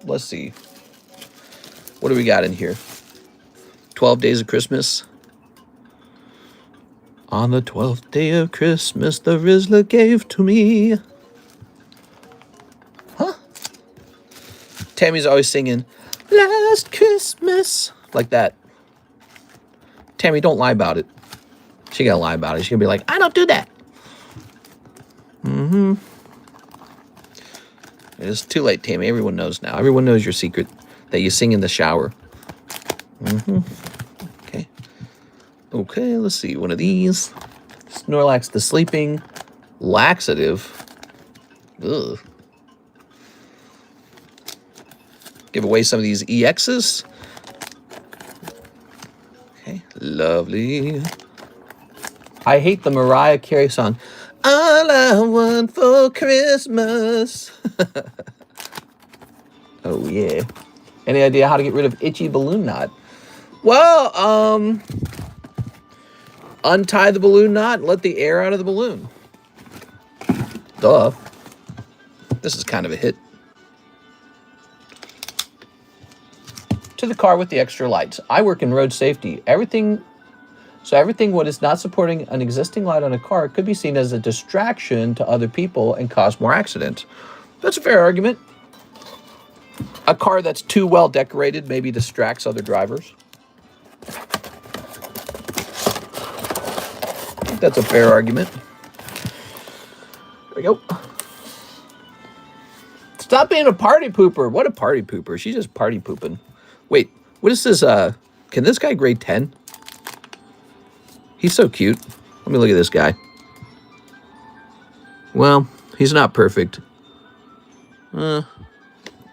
S1: Let's see. What do we got in here? 12 Days of Christmas. On the 12th day of Christmas, the Rizzler gave to me. Huh? Tammy's always singing, last Christmas. Like that. Tammy, don't lie about it. She gotta lie about it. She's gonna be like, I don't do that. Mm-hmm. It's too late, Tammy. Everyone knows now. Everyone knows your secret that you sing in the shower. Mm-hmm. Okay. Okay, let's see. One of these. Snorlax the Sleeping Laxative. Ugh. Give away some of these EXs. Okay, lovely. I hate the Mariah Carey song. All I want for Christmas. Oh, yeah. Any idea how to get rid of itchy balloon knot? Well, untie the balloon knot and let the air out of the balloon. Duh. This is kind of a hit. To the car with the extra lights. I work in road safety. Everything what is not supporting an existing light on a car could be seen as a distraction to other people and cause more accidents. That's a fair argument. A car that's too well decorated maybe distracts other drivers. I think that's a fair argument. There we go. Stop being a party pooper. What a party pooper. She's just party pooping. Wait, what is this? Can this guy grade 10? He's so cute. Let me look at this guy. Well, he's not perfect.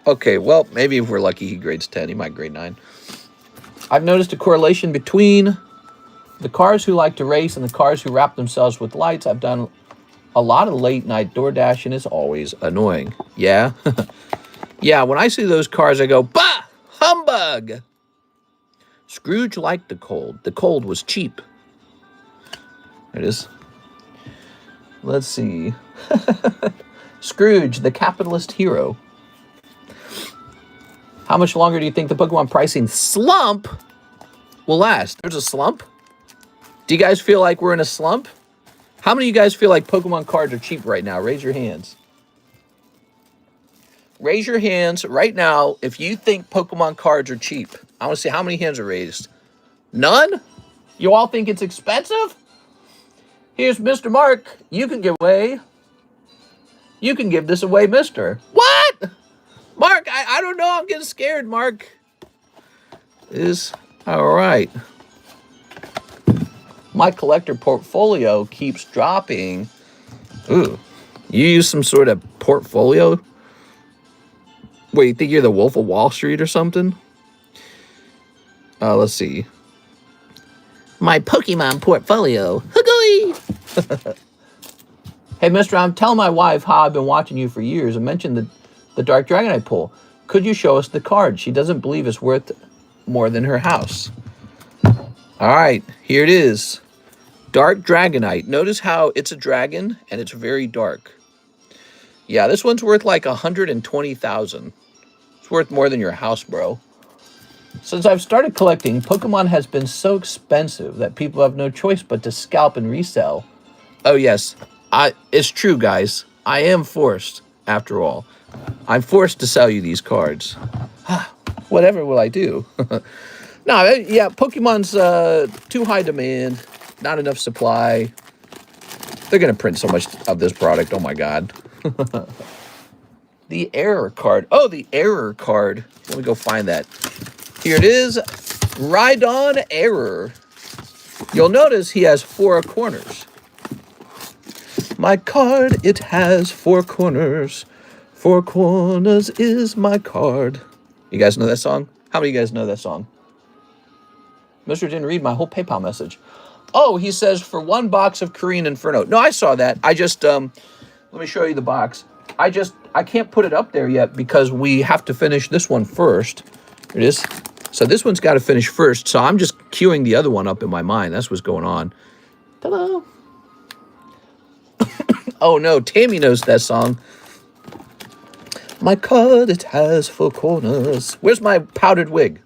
S1: Okay, well, maybe if we're lucky, he grades 10. He might grade 9. I've noticed a correlation between the cars who like to race and the cars who wrap themselves with lights. I've done a lot of late-night DoorDash, and it's always annoying. Yeah? Yeah, when I see those cars, I go, bah! Humbug! Scrooge liked the cold. The cold was cheap. There it is. Let's see. Scrooge, the capitalist hero. How much longer do you think the Pokemon pricing slump will last? There's a slump? Do you guys feel like we're in a slump? How many of you guys feel like Pokemon cards are cheap right now? Raise your hands. Raise your hands right now if you think Pokemon cards are cheap. I want to see how many hands are raised. None? You all think it's expensive? Here's Mr. Mark. You can give away. You can give this away, mister. What? Mark, I don't know. I'm getting scared, Mark. Is all right. My collector portfolio keeps dropping. Ooh. You use some sort of portfolio? Wait, you think you're the Wolf of Wall Street or something? Let's see. My Pokemon portfolio. Huggy! Hey, mister, I'm telling my wife how I've been watching you for years and mentioned the Dark Dragonite pull. Could you show us the card? She doesn't believe it's worth more than her house. All right, here it is. Dark Dragonite. Notice how it's a dragon and it's very dark. Yeah, this one's worth like 120,000. It's worth more than your house, bro. Since I've started collecting, Pokemon has been so expensive that people have no choice but to scalp and resell. Oh, yes. It's true, guys. I am forced, after all. I'm forced to sell you these cards. Whatever will I do? No, yeah, Pokemon's too high demand, not enough supply. They're going to print so much of this product. Oh, my God. The error card. Oh, the error card. Let me go find that. Here it is. Rhydon Error. You'll notice he has 4 corners. My card, it has 4 corners. 4 corners is my card. You guys know that song? How many of you guys know that song? Mr. didn't read my whole PayPal message. Oh, he says for 1 box of Korean Inferno. No, I saw that. I just, let me show you the box. I can't put it up there yet because we have to finish this one first. Here it is. So this one's got to finish first. So I'm just queuing the other one up in my mind. That's what's going on. Ta-da! Oh, no. Tammy knows that song. My card, it has 4 corners. Where's my powdered wig?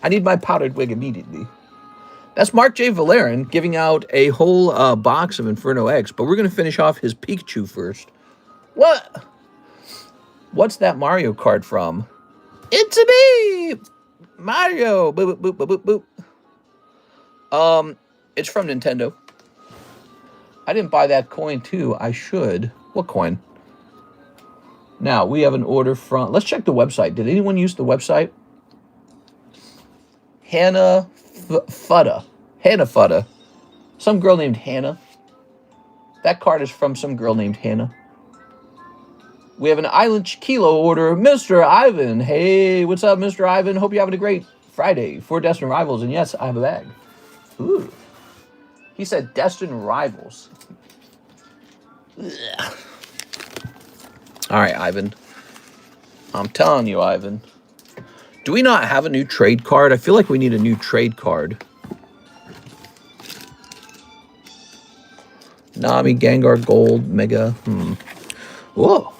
S1: I need my powdered wig immediately. That's Mark J. Valerian giving out a whole box of Inferno X. But we're going to finish off his Pikachu first. What? What's that Mario card from? It's a me! Mario! Boop, boop, boop, boop, boop. It's from Nintendo. I didn't buy that coin, too. I should. What coin? Now, we have an order from... Let's check the website. Did anyone use the website? Hannah Futta. Hannah Futta. Some girl named Hannah. That card is from some girl named Hannah. We have an Island Kilo order. Mr. Ivan. Hey, what's up, Mr. Ivan? Hope you're having a great Friday. 4 Destined Rivals. And yes, I have a bag. Ooh. He said Destined Rivals. Ugh. All right, Ivan. I'm telling you, Ivan. Do we not have a new trade card? I feel like we need a new trade card. Nami, Gengar, Gold, Mega. Whoa.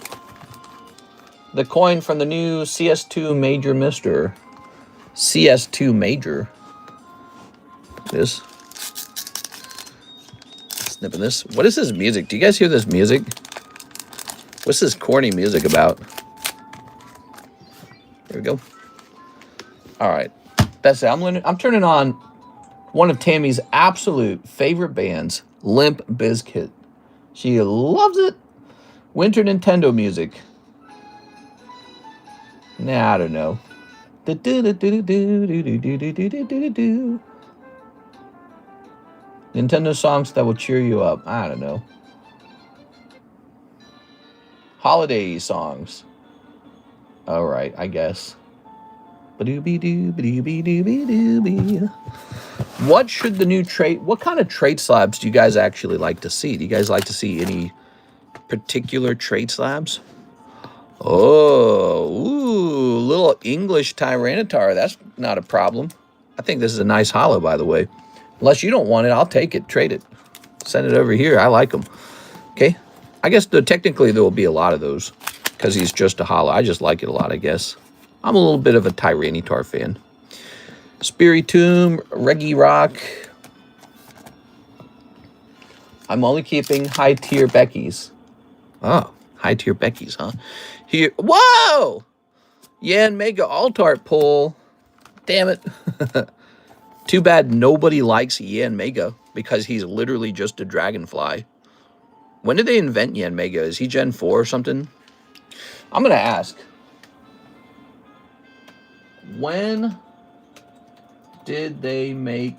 S1: The coin from the new CS2 Major Mister. CS2 Major. This. Snipping this. What is this music? Do you guys hear this music? What's this corny music about? There we go. All right. That's it. I'm turning on one of Tammy's absolute favorite bands, Limp Bizkit. She loves it. Winter Nintendo music. Nah, I don't know. Nintendo songs that will cheer you up. I don't know. Holiday songs. All right, I guess. What should the new trade... What kind of trade slabs do you guys actually like to see? Do you guys like to see any particular trade slabs? Oh, ooh, little English Tyranitar. That's not a problem. I think this is a nice holo, by the way. Unless you don't want it, I'll take it. Trade it. Send it over here. I like them. Okay. I guess technically there will be a lot of those because he's just a holo. I just like it a lot, I guess. I'm a little bit of a Tyranitar fan. Spiritomb, Regirock. I'm only keeping high-tier Becky's. Oh, high-tier Becky's, huh? Here. Whoa! Yan Mega Altart pull. Damn it. Too bad nobody likes Yan Mega because he's literally just a dragonfly. When did they invent Yan Mega? Is he Gen 4 or something? I'm going to ask. When did they make...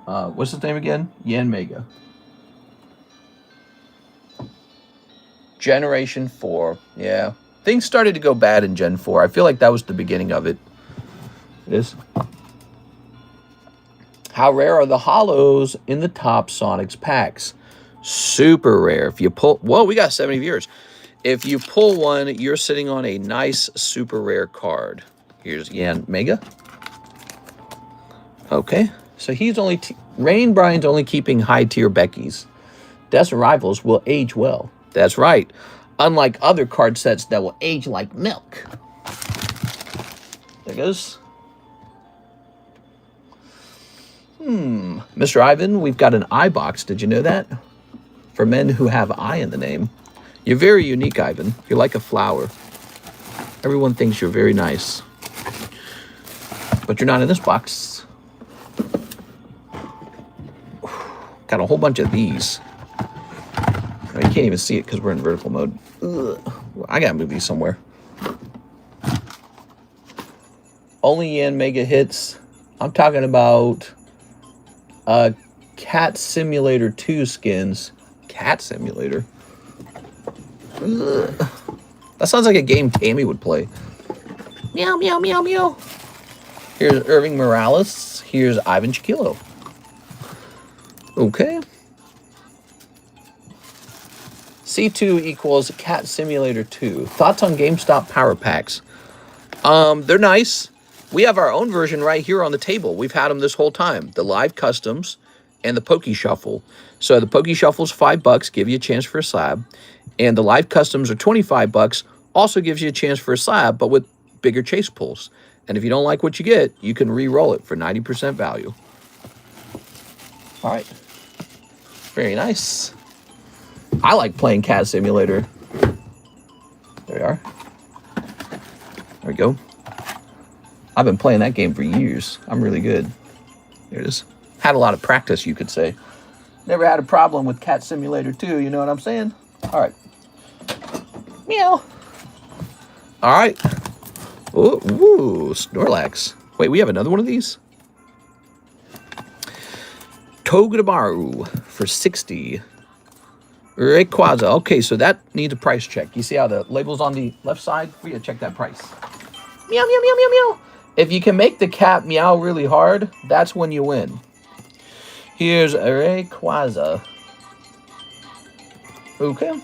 S1: what's his name again? Yan Mega. Generation 4. Yeah. Things started to go bad in Gen 4. I feel like that was the beginning of it. It is. How rare are the hollows in the top Sonics packs? Super rare. If you pull, whoa, we got 70 viewers. If you pull one, you're sitting on a nice super rare card. Here's Yan Mega. Okay, so he's only, Rain Brian's only keeping high tier Becky's. Desert Rivals will age well. That's right. Unlike other card sets that will age like milk. There goes. Mr. Ivan, we've got an I box. Did you know that? For men who have I in the name. You're very unique, Ivan. You're like a flower. Everyone thinks you're very nice. But you're not in this box. Got a whole bunch of these. You can't even see it because we're in vertical mode. Ugh. I gotta move these somewhere. Only Yan Mega hits. I'm talking about Cat Simulator 2 skins. Cat Simulator? Ugh. That sounds like a game Tammy would play. Meow, meow, meow, meow. Here's Irving Morales. Here's Ivan Chiquillo. Okay. C2 equals Cat Simulator 2. Thoughts on GameStop Power Packs? They're nice. We have our own version right here on the table. We've had them this whole time. The Live Customs and the Poke Shuffle. So the Poke Shuffle's $5, give you a chance for a slab. And the Live Customs are $25, also gives you a chance for a slab, but with bigger chase pulls. And if you don't like what you get, you can re-roll it for 90% value. All right. Very nice. I like playing Cat Simulator. There we are. There we go. I've been playing that game for years. I'm really good. There it is. Had a lot of practice, you could say. Never had a problem with Cat Simulator 2, you know what I'm saying? All right. Meow. All right. Ooh, Snorlax. Wait, we have another one of these? Togedemaru for 60. Rayquaza. Okay, so that needs a price check. You see how the label's on the left side? We gotta check that price. Meow, meow, meow, meow, meow. If you can make the cat meow really hard, that's when you win. Here's Rayquaza. Okay.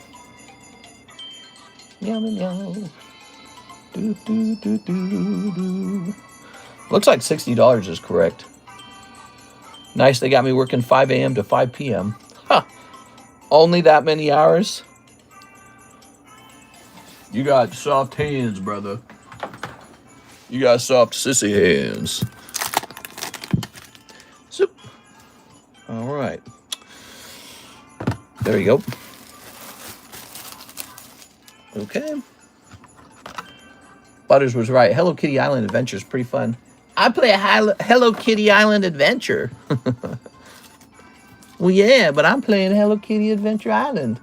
S1: Meow, meow, meow. Do, do, do, do, do. Looks like $60 is correct. Nice, they got me working 5 a.m. to 5 p.m. Huh. Only that many hours? You got soft hands, brother. You got soft sissy hands. Zoop. All right. There you go. Okay. Butters was right. Hello Kitty Island Adventure is pretty fun. I play a Hello Kitty Island Adventure. Well, yeah, but I'm playing Hello Kitty Adventure Island.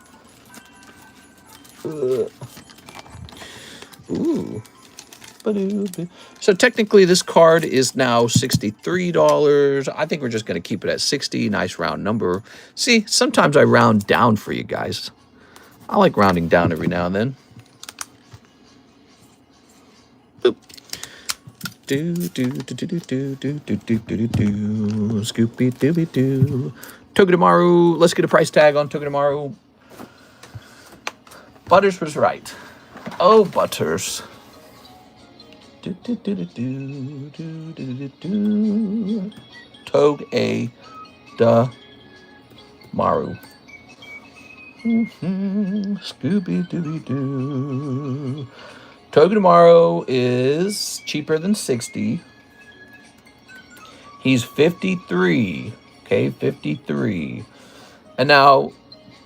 S1: Ooh. So technically this card is now $63. I think we're just going to keep it at 60. Nice round number. See, sometimes I round down for you guys. I like rounding down every now and then. Boop. Scoopy dooby doo. Togedemaru. Let's get a price tag on Togedemaru. Butters was right. Oh, Butters. Togedemaru. Scooby Dooby Doo. Togedemaru is cheaper than 60. He's 53. Okay, 53. And now,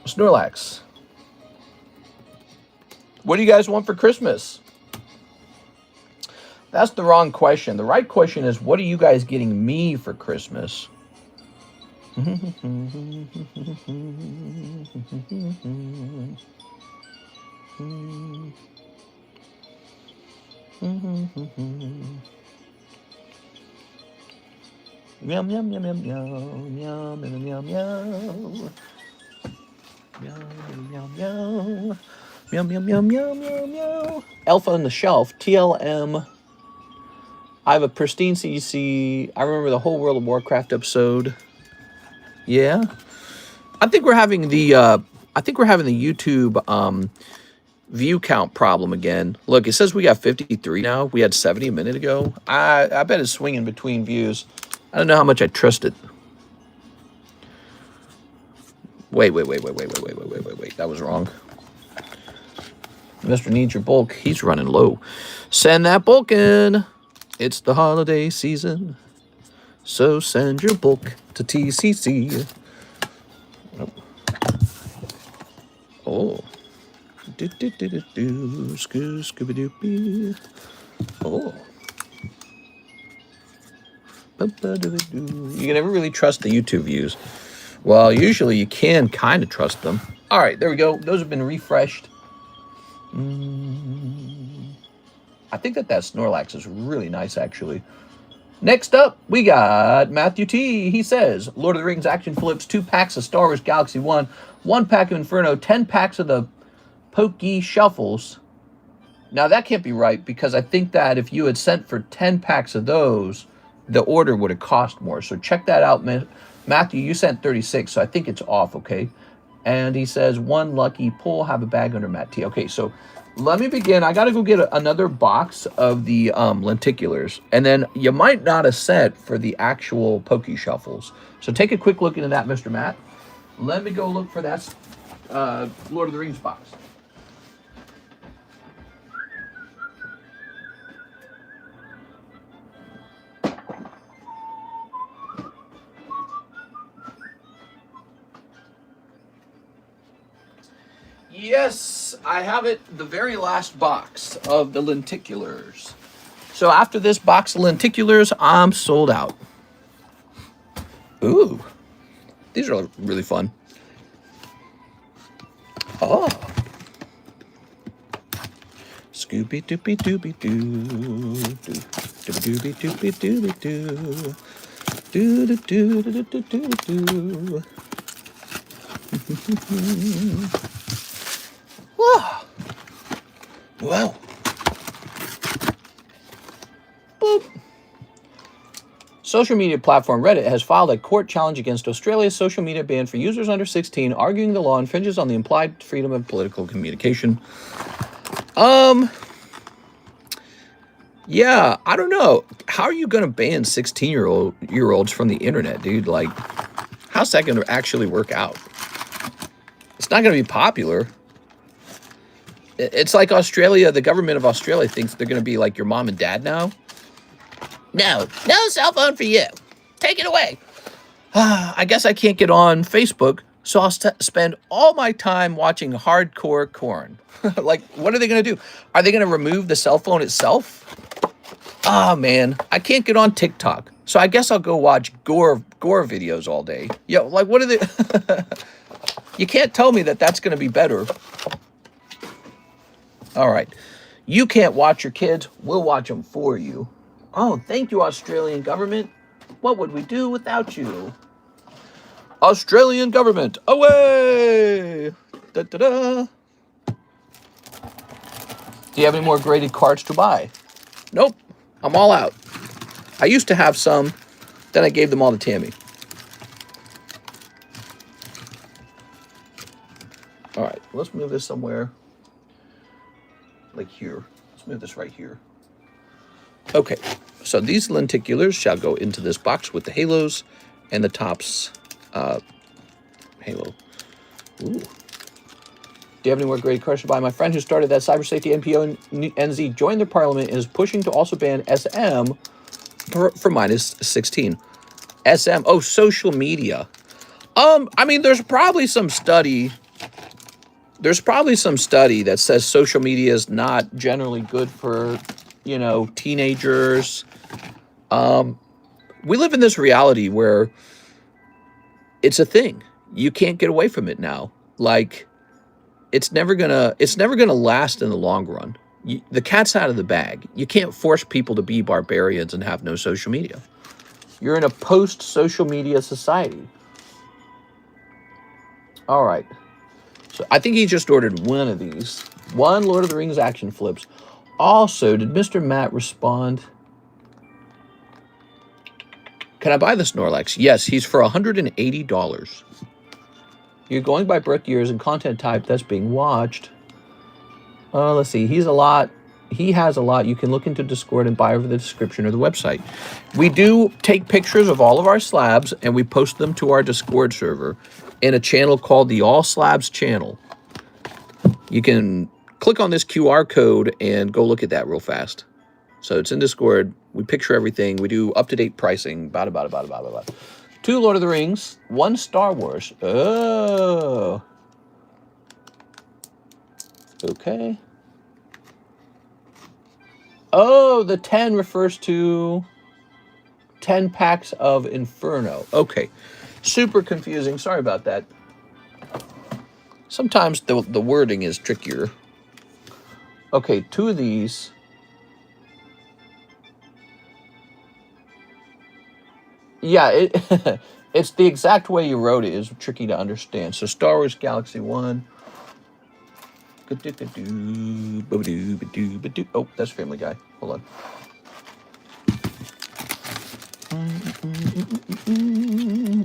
S1: Snorlax. What do you guys want for Christmas? That's the wrong question. The right question is, what are you guys getting me for Christmas? Meow, meow, meow, meow, meow, meow, meow, meow, meow. Meow, meow, meow. Meow, meow, meow, meow, meow, meow. Elf on the Shelf, TLM I have a pristine CEC. I remember the whole World of Warcraft episode. Yeah. I think we're having the YouTube view count problem again. Look, it says we got 53 now. We had 70 a minute ago. I bet it's swinging between views. I don't know how much I trust it. Wait. That was wrong. Mr. Needs Your Bulk. He's running low. Send that bulk in. It's the holiday season. So send your bulk to TCC. Nope. Oh. Scooby-Dooby. Oh. You can never really trust the YouTube views. Well, usually you can kind of trust them. All right, there we go. Those have been refreshed. I think that Snorlax is really nice, actually. Next up, we got Matthew T. He says, Lord of the Rings Action Flips, 2 packs of Star Wars Galaxy 1, 1 pack of Inferno, 10 packs of the Pokey Shuffles. Now, that can't be right, because I think that if you had sent for 10 packs of those, the order would have cost more. So check that out, Matthew. You sent 36, so I think it's off, okay? And he says, 1 lucky pull, have a bag under Matt T. Okay, so let me begin. I got to go get another box of the lenticulars. And then you might not have sent for the actual Pokey Shuffles. So take a quick look into that, Mr. Matt. Let me go look for that Lord of the Rings box. Yes, I have it, the very last box of the lenticulars. So after this box of lenticulars, I'm sold out. Ooh, these are really fun. Oh. Scooby Dooby Dooby Doo. Dooby Dooby Dooby Doo. Doo doo doo doo doo doo doo. Wow. Boop. Social media platform Reddit has filed a court challenge against Australia's social media ban for users under 16, arguing the law infringes on the implied freedom of political communication. Yeah, I don't know. How are you going to ban 16-year-olds from the internet, dude? Like, how's that going to actually work out? It's not going to be popular. It's like Australia, the government of Australia thinks they're going to be like your mom and dad now. No cell phone for you. Take it away. I guess I can't get on Facebook, so I'll spend all my time watching hardcore corn. Like, what are they going to do? Are they going to remove the cell phone itself? Oh, man, I can't get on TikTok, so I guess I'll go watch gore videos all day. Yo, like, what are they... You can't tell me that that's going to be better. All right. You can't watch your kids. We'll watch them for you. Oh, thank you, Australian government. What would we do without you? Australian government, away! Da-da-da. Do you have any more graded cards to buy? Nope. I'm all out. I used to have some. Then I gave them all to Tammy. All right. Let's move this somewhere. Like here. Let's move this right here. Okay, so these lenticulars shall go into this box with the halos and the tops halo. Ooh. Do you have any more graded cards to buy? My friend who started that cyber safety NPO NZ joined the parliament and is pushing to also ban SM for minus 16. SM, oh, social media. I mean, there's probably some study that says social media is not generally good for, you know, teenagers. We live in this reality where it's a thing. You can't get away from it now. Like, it's never gonna last in the long run. The cat's out of the bag. You can't force people to be barbarians and have no social media. You're in a post-social media society. All right. So I think he just ordered one of these. One Lord of the Rings action flips. Also, did Mr. Matt respond? Can I buy the Snorlax? Yes, he's for $180. You're going by birth years and content type that's being watched. Let's see. He has a lot. You can look into Discord and buy over the description of the website. We do take pictures of all of our slabs and we post them to our Discord server in a channel called the All Slabs channel. You can click on this QR code and go look at that real fast. So it's in Discord. We picture everything. We do up-to-date pricing. 2 Lord of the Rings, 1 Star Wars. Oh. Okay. Oh, the 10 refers to 10 packs of Inferno. Okay. Super confusing. Sorry about that. Sometimes the wording is trickier. Okay, 2 of these. Yeah, it's the exact way you wrote it is tricky to understand. So Star Wars Galaxy 1. Oh, that's Family Guy. Hold on.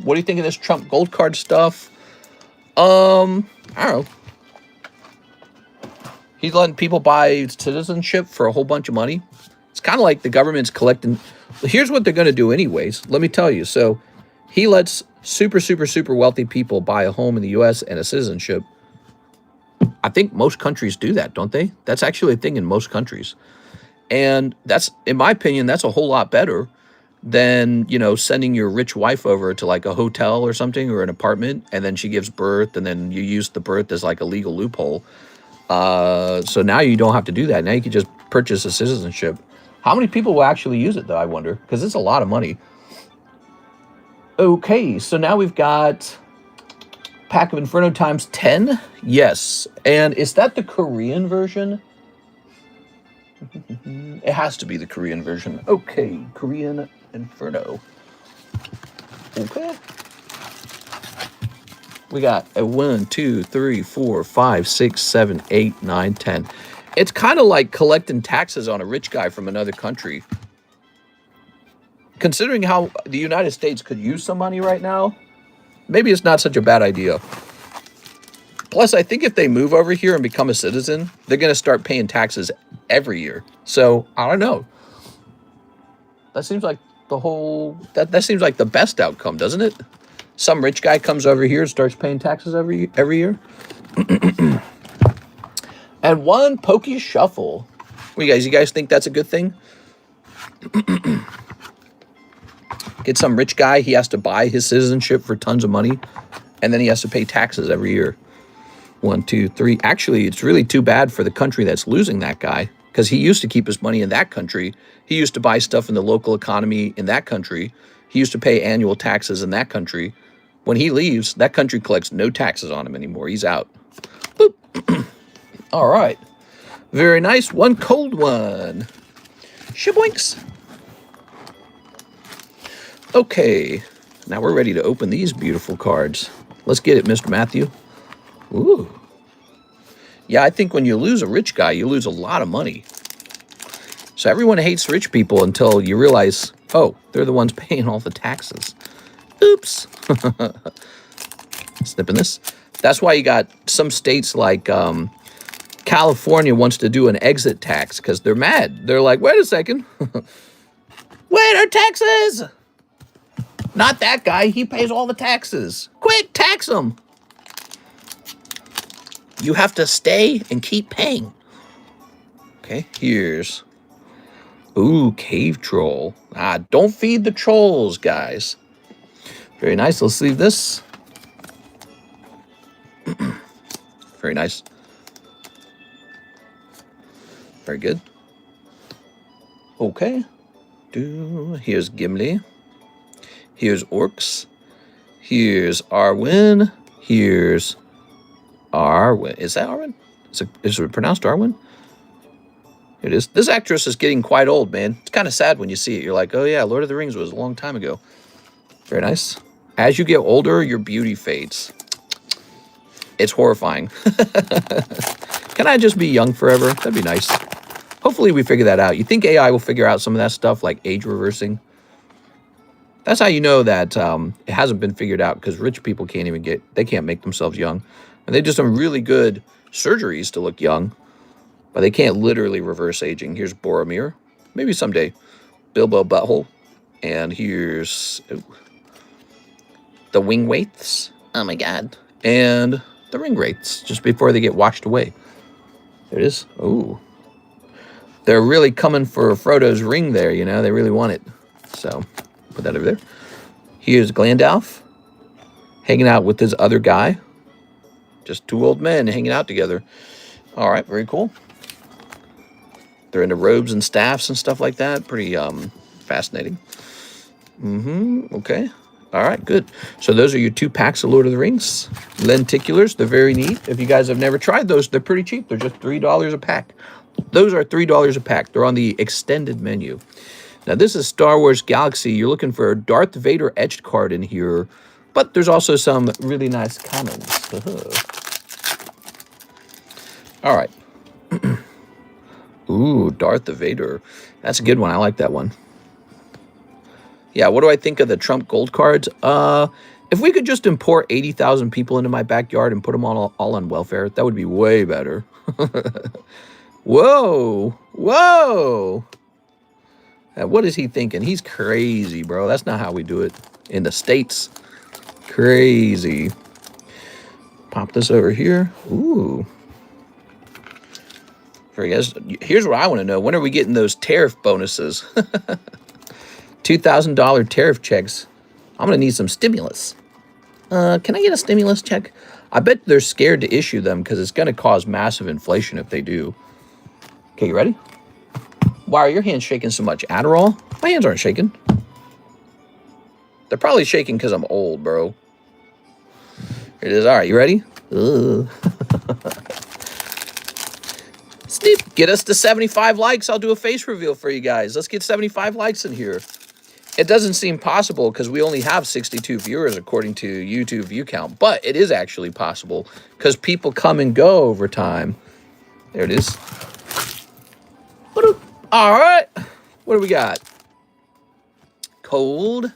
S1: What do you think of this Trump gold card stuff? I don't know. He's letting people buy citizenship for a whole bunch of money. It's kind of like the government's collecting. Here's what they're going to do anyways. Let me tell you. So he lets super, super, super wealthy people buy a home in the U.S. and a citizenship. I think most countries do that, don't they? That's actually a thing in most countries. And that's, in my opinion, that's a whole lot better than, you know, sending your rich wife over to like a hotel or something or an apartment, and then she gives birth, and then you use the birth as like a legal loophole. So now you don't have to do that. Now you can just purchase a citizenship. How many people will actually use it, though, I wonder? Because it's a lot of money. Okay, so now we've got pack of Inferno times 10. Yes. And is that the Korean version? It has to be the Korean version. Okay, Korean Inferno. Okay. We got a 1, 2, 3, 4, 5, 6, 7, 8, 9, 10. It's kind of like collecting taxes on a rich guy from another country. Considering how the United States could use some money right now, maybe it's not such a bad idea. Plus, I think if they move over here and become a citizen, they're going to start paying taxes every year. So, I don't know. That seems like the whole... That seems like the best outcome, doesn't it? Some rich guy comes over here and starts paying taxes every year. And 1 Pokey Shuffle. What you guys think that's a good thing? Get some rich guy, he has to buy his citizenship for tons of money, and then he has to pay taxes every year. 1, 2, 3. Actually, it's really too bad for the country that's losing that guy, because he used to keep his money in that country. He used to buy stuff in the local economy in that country. He used to pay annual taxes in that country. When he leaves, that country collects no taxes on him anymore. He's out. Boop. All right. Very nice. 1 cold one. Shaboinks. Okay. Now we're ready to open these beautiful cards. Let's get it, Mr. Matthew. Ooh. Yeah, I think when you lose a rich guy, you lose a lot of money. So everyone hates rich people until you realize, oh, they're the ones paying all the taxes. Oops. Snipping this. That's why you got some states like California wants to do an exit tax because they're mad. They're like, wait a second. Wait, our taxes! Not that guy. He pays all the taxes. Quick, tax him. You have to stay and keep paying. Okay, here's... Ooh, Cave Troll. Don't feed the trolls, guys. Very nice. Let's leave this. Very nice. Very good. Okay. Here's Gimli. Here's Orcs. Here's Arwen. Here's Arwen. Is that Arwen? Is it pronounced Arwen? It is. This actress is getting quite old, man. It's kind of sad when you see it. You're like, oh yeah, Lord of the Rings was a long time ago. Very nice. As you get older, your beauty fades. It's horrifying. Can I just be young forever? That'd be nice. Hopefully we figure that out. You think AI will figure out some of that stuff, like age reversing? That's how you know that it hasn't been figured out, because rich people they can't make themselves young. And they do some really good surgeries to look young, but they can't literally reverse aging. Here's Boromir. Maybe someday. Bilbo Butthole. And here's the Wing Wraiths. Oh my god. And the Ring Wraiths, just before they get washed away. There it is. Ooh. They're really coming for Frodo's ring there, you know. They really want it. So, put that over there. Here's Glandalf, hanging out with his other guy. Just two old men hanging out together. All right, very cool. They're into robes and staffs and stuff like that. Pretty fascinating. Okay. All right, good. So those are your 2 packs of Lord of the Rings. Lenticulars, they're very neat. If you guys have never tried those, they're pretty cheap. They're just $3 a pack. Those are $3 a pack. They're on the extended menu. Now, this is Star Wars Galaxy. You're looking for a Darth Vader etched card in here, but there's also some really nice commons. All right. Ooh, Darth Vader. That's a good one. I like that one. Yeah, what do I think of the Trump gold cards? If we could just import 80,000 people into my backyard and put them all on welfare, that would be way better. Whoa. Whoa. What is he thinking? He's crazy, bro. That's not how we do it in the States. Crazy. Pop this over here. Ooh. For you guys, here's what I want to know. When are we getting those tariff bonuses? $2,000 tariff checks. I'm going to need some stimulus. Can I get a stimulus check? I bet they're scared to issue them because it's going to cause massive inflation if they do. Okay, you ready? Why are your hands shaking so much? Adderall? My hands aren't shaking. They're probably shaking because I'm old, bro. Here it is. All right, you ready? Steve, get us to 75 likes. I'll do a face reveal for you guys. Let's get 75 likes in here. It doesn't seem possible because we only have 62 viewers according to YouTube view count, but it is actually possible because people come and go over time. There it is. All right. What do we got? Cold.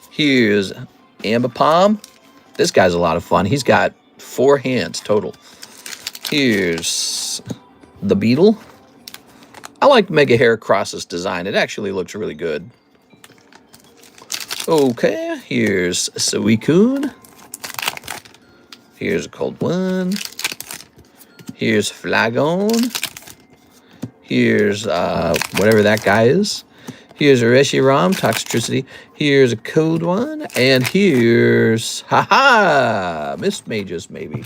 S1: Here's Ambipom. This guy's a lot of fun. He's got 4 hands total. Here's the Beetle. I like Mega Heracross's design. It actually looks really good. Okay, here's Suicune. Here's a cold one. Here's Flagon. Here's whatever that guy is. Here's a Reshiram, Toxicity. Here's a cold one. And here's, haha, Mist Mages, maybe.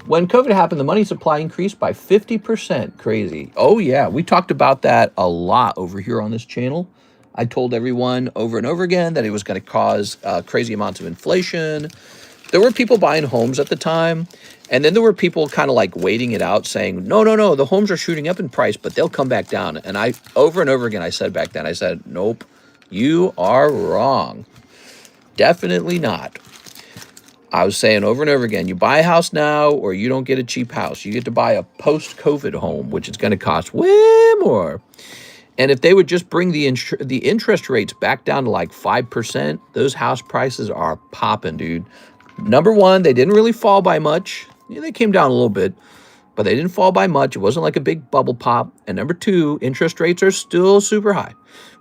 S1: When COVID happened, the money supply increased by 50%. Crazy. Oh, yeah. We talked about that a lot over here on this channel. I told everyone over and over again that it was going to cause crazy amounts of inflation. There were people buying homes at the time. And then there were people kind of like waiting it out saying, no, no, no, the homes are shooting up in price, but they'll come back down. And I, over and over again, I said back then, I said, nope, you are wrong. Definitely not. I was saying over and over again, you buy a house now or you don't get a cheap house. You get to buy a post-COVID home, which is going to cost way more. And if they would just bring the interest rates back down to like 5%, those house prices are popping, dude. Number one, they didn't really fall by much. Yeah, they came down a little bit, but they didn't fall by much. It wasn't like a big bubble pop. And number two, interest rates are still super high.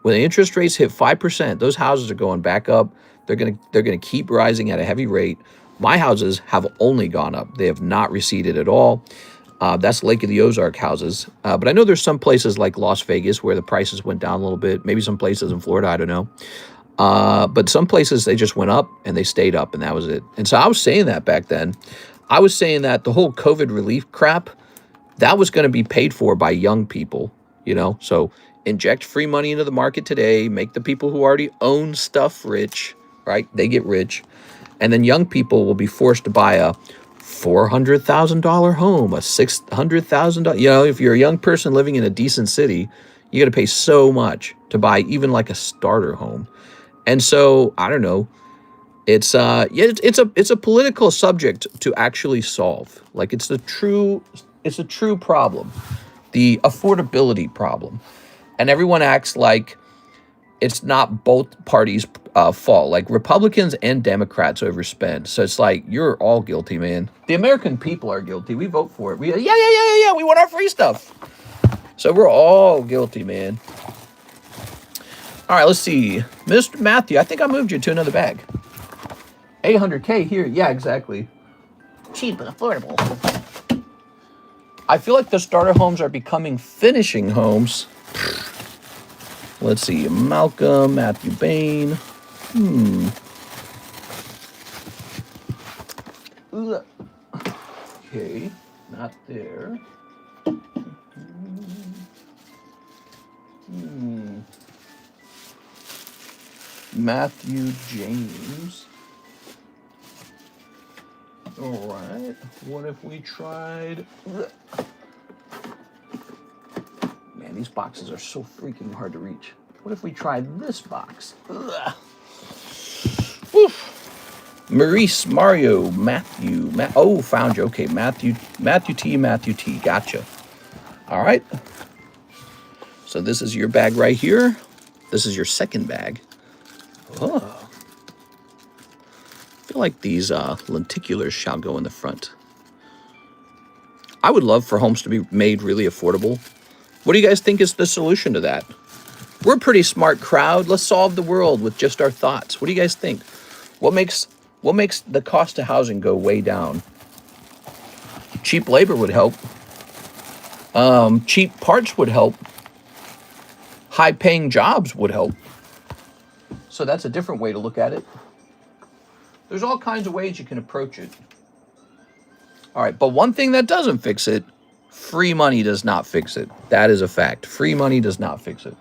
S1: When the interest rates hit 5%, those houses are going back up. They're gonna keep rising at a heavy rate. My houses have only gone up. They have not receded at all. That's Lake of the Ozark houses. But I know there's some places like Las Vegas where the prices went down a little bit. Maybe some places in Florida, I don't know. But some places they just went up and they stayed up and that was it. And so I was saying that back then. I was saying that the whole COVID relief crap, that was going to be paid for by young people, you know? So inject free money into the market today, make the people who already own stuff rich, right? They get rich. And then young people will be forced to buy a $400,000 home, a $600,000. You know, if you're a young person living in a decent city, you got to pay so much to buy even like a starter home. And so, I don't know, it's a political subject to actually solve. Like it's a true problem, the affordability problem. And everyone acts like it's not both parties' fault. Like Republicans and Democrats overspend. So it's like, you're all guilty, man. The American people are guilty. We vote for it. Yeah. We want our free stuff. So we're all guilty, man. All right, let's see. Mr. Matthew, I think I moved you to another bag. 800K here. Yeah, exactly. Cheap and affordable. I feel like the starter homes are becoming finishing homes. Let's see. Malcolm, Matthew Bain. Okay, not there. Matthew James. All right. What if we tried? Man, these boxes are so freaking hard to reach. What if we tried this box? Maurice, Mario, Matthew. Oh, found you. Okay, Matthew T. Gotcha. All right. So this is your bag right here. This is your second bag. Oh. I feel like these lenticulars shall go in the front. I would love for homes to be made really affordable. What do you guys think is the solution to that? We're a pretty smart crowd. Let's solve the world with just our thoughts. What do you guys think? What makes the cost of housing go way down? Cheap labor would help. Cheap parts would help. High-paying jobs would help. So that's a different way to look at it. There's all kinds of ways you can approach it. All right, but one thing that doesn't fix it, free money does not fix it. That is a fact. Free money does not fix it.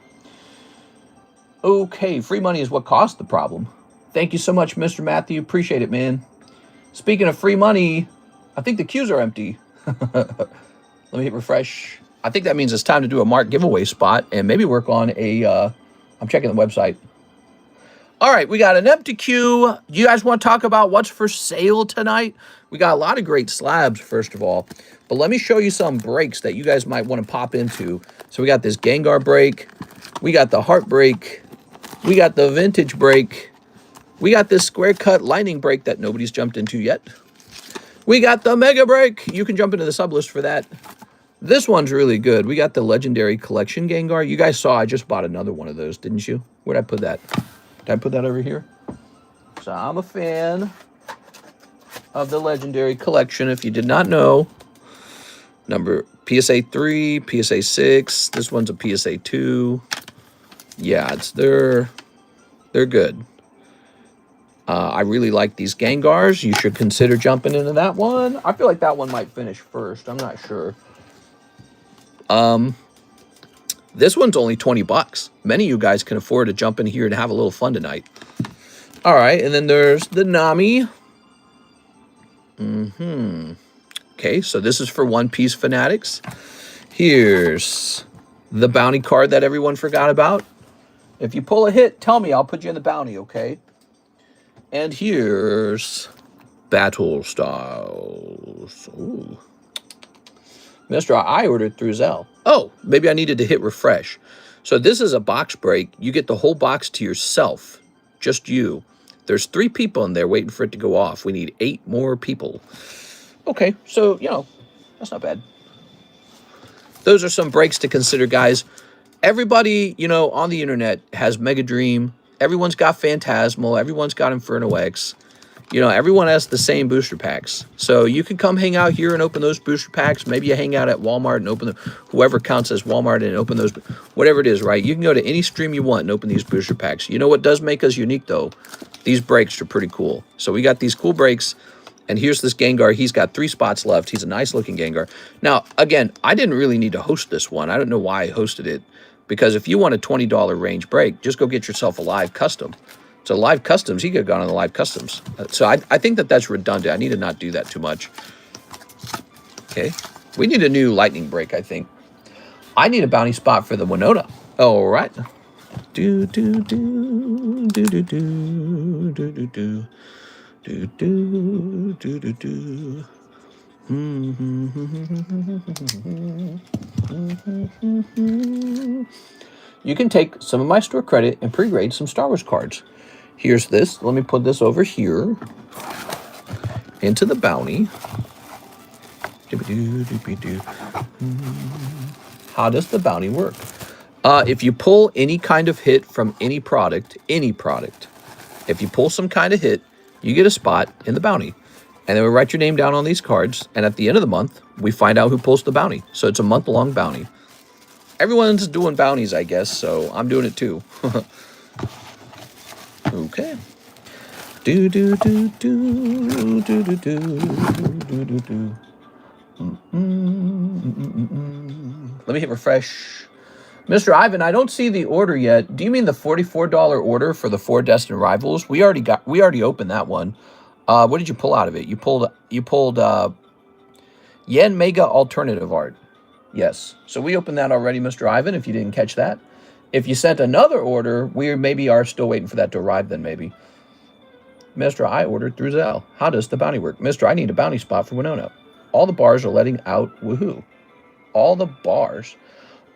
S1: Okay, free money is what caused the problem. Thank you so much, Mr. Matthew. Appreciate it, man. Speaking of free money, I think the queues are empty. Let me hit refresh. I think that means it's time to do a Mark giveaway spot and maybe work on a, I'm checking the website. All right, we got an empty queue. You guys want to talk about what's for sale tonight? We got a lot of great slabs, first of all. But let me show you some breaks that you guys might want to pop into. So we got this Gengar break. We got the Heart break. We got the Vintage break. We got this Square Cut Lightning break that nobody's jumped into yet. We got the Mega break. You can jump into the sub list for that. This one's really good. We got the Legendary Collection Gengar. You guys saw I just bought another one of those, didn't you? Where'd I put that? Did I put that over here? So I'm a fan of the Legendary Collection. If you did not know, number PSA 3, PSA 6. This one's a PSA 2. Yeah, they're good. I really like these Gengars. You should consider jumping into that one. I feel like that one might finish first. I'm not sure. This one's only 20 bucks. Many of you guys can afford to jump in here and have a little fun tonight. All right, and then there's the Nami. Okay, so this is for One Piece fanatics. Here's the bounty card that everyone forgot about. If you pull a hit, tell me. I'll put you in the bounty, okay? And here's Battle Styles. Ooh. Mr. I ordered through ZELLE. Oh, maybe I needed to hit refresh. So this is a box break. You get the whole box to yourself. Just you. There's 3 people in there waiting for it to go off. We need 8 more people. Okay, so, you know, that's not bad. Those are some breaks to consider, guys. Everybody, you know, on the internet has Mega Dream. Everyone's got Phantasmal. Everyone's got Inferno X. You know, everyone has the same booster packs. So you can come hang out here and open those booster packs. Maybe you hang out at Walmart and open them. Whoever counts as Walmart and open those. Whatever it is, right? You can go to any stream you want and open these booster packs. You know what does make us unique, though? These breaks are pretty cool. So we got these cool breaks. And here's this Gengar. He's got 3 spots left. He's a nice-looking Gengar. Now, again, I didn't really need to host this one. I don't know why I hosted it. Because if you want a $20 range break, just go get yourself a live custom. So live customs, he could have gone on the live customs. So I think that that's redundant. I need to not do that too much. Okay. We need a new lightning break, I think. I need a bounty spot for the Winota. All right. Do, do, do, do, do, do, do, do, do. Do, do, do, do, do. you can take some of my store credit and pre-grade some Star Wars cards. Here's this. Let me put this over here into the bounty. How does the bounty work? If you pull any kind of hit from any product, if you pull some kind of hit, you get a spot in the bounty. And then we write your name down on these cards, and at the end of the month, we find out who pulls the bounty. So it's a month-long bounty. Everyone's doing bounties, I guess, so I'm doing it too. Okay. Let me hit refresh. Mr. Ivan, I don't see the order yet. Do you mean the $44 order for the 4 Destined Rivals? We already opened that one. What did you pull out of it? You pulled Yen Mega Alternative Art. Yes. So we opened that already, Mr. Ivan, if you didn't catch that. If you sent another order, we maybe are still waiting for that to arrive then maybe. Mr. I ordered through ZELLE. How does the bounty work? Mr. I need a bounty spot for Winona. All the bars are letting out woohoo. All the bars.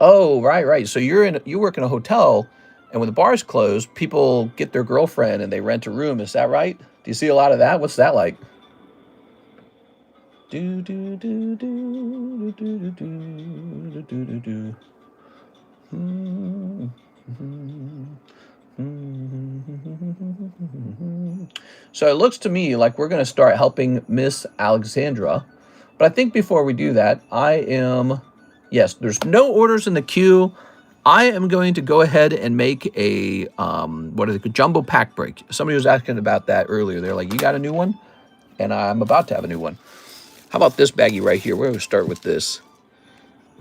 S1: Oh, right. So you work in a hotel, and when the bars close, people get their girlfriend and they rent a room. Is that right? Do you see a lot of that? What's that like? So it looks to me like we're going to start helping Miss Alexandra. But I think before we do that, yes, there's no orders in the queue. I am going to go ahead and make a, jumbo pack break. Somebody was asking about that earlier. They're like, you got a new one? And I'm about to have a new one. How about this baggie right here? We're going to start with this.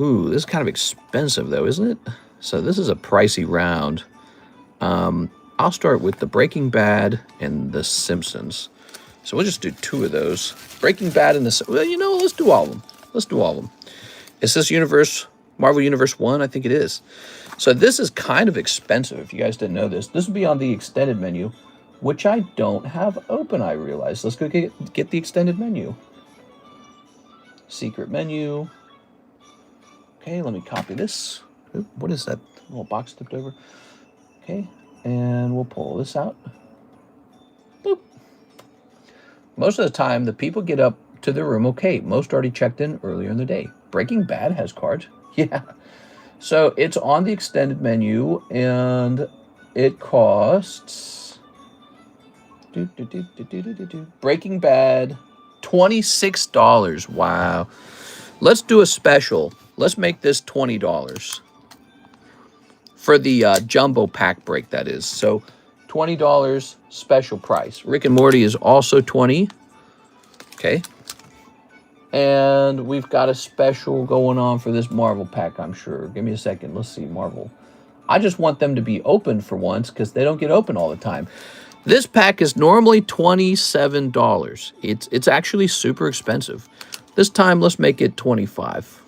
S1: Ooh, this is kind of expensive though, isn't it? So this is a pricey round. I'll start with the Breaking Bad and the Simpsons. So we'll just do 2 of those. Breaking Bad and the... Well, let's do all of them. Is this Marvel Universe 1? I think it is. So this is kind of expensive, if you guys didn't know this. This would be on the extended menu, which I don't have open, I realize. Let's go get the extended menu. Secret menu. Okay, let me copy this. Oop, what is that little box tipped over? Okay, and we'll pull this out. Boop. Most of the time, the people get up to their room okay. Most already checked in earlier in the day. Breaking Bad has cards. Yeah. So it's on the extended menu, and it costs... Breaking Bad, $26. Wow. Let's do a special. Let's make this $20. For the jumbo pack break, that is. So $20 special price. Rick and Morty is also $20. Okay. And we've got a special going on for this Marvel pack, I'm sure. Give me a second. Let's see, Marvel. I just want them to be open for once because they don't get open all the time. This pack is normally $27. It's actually super expensive. This time, let's make it $25.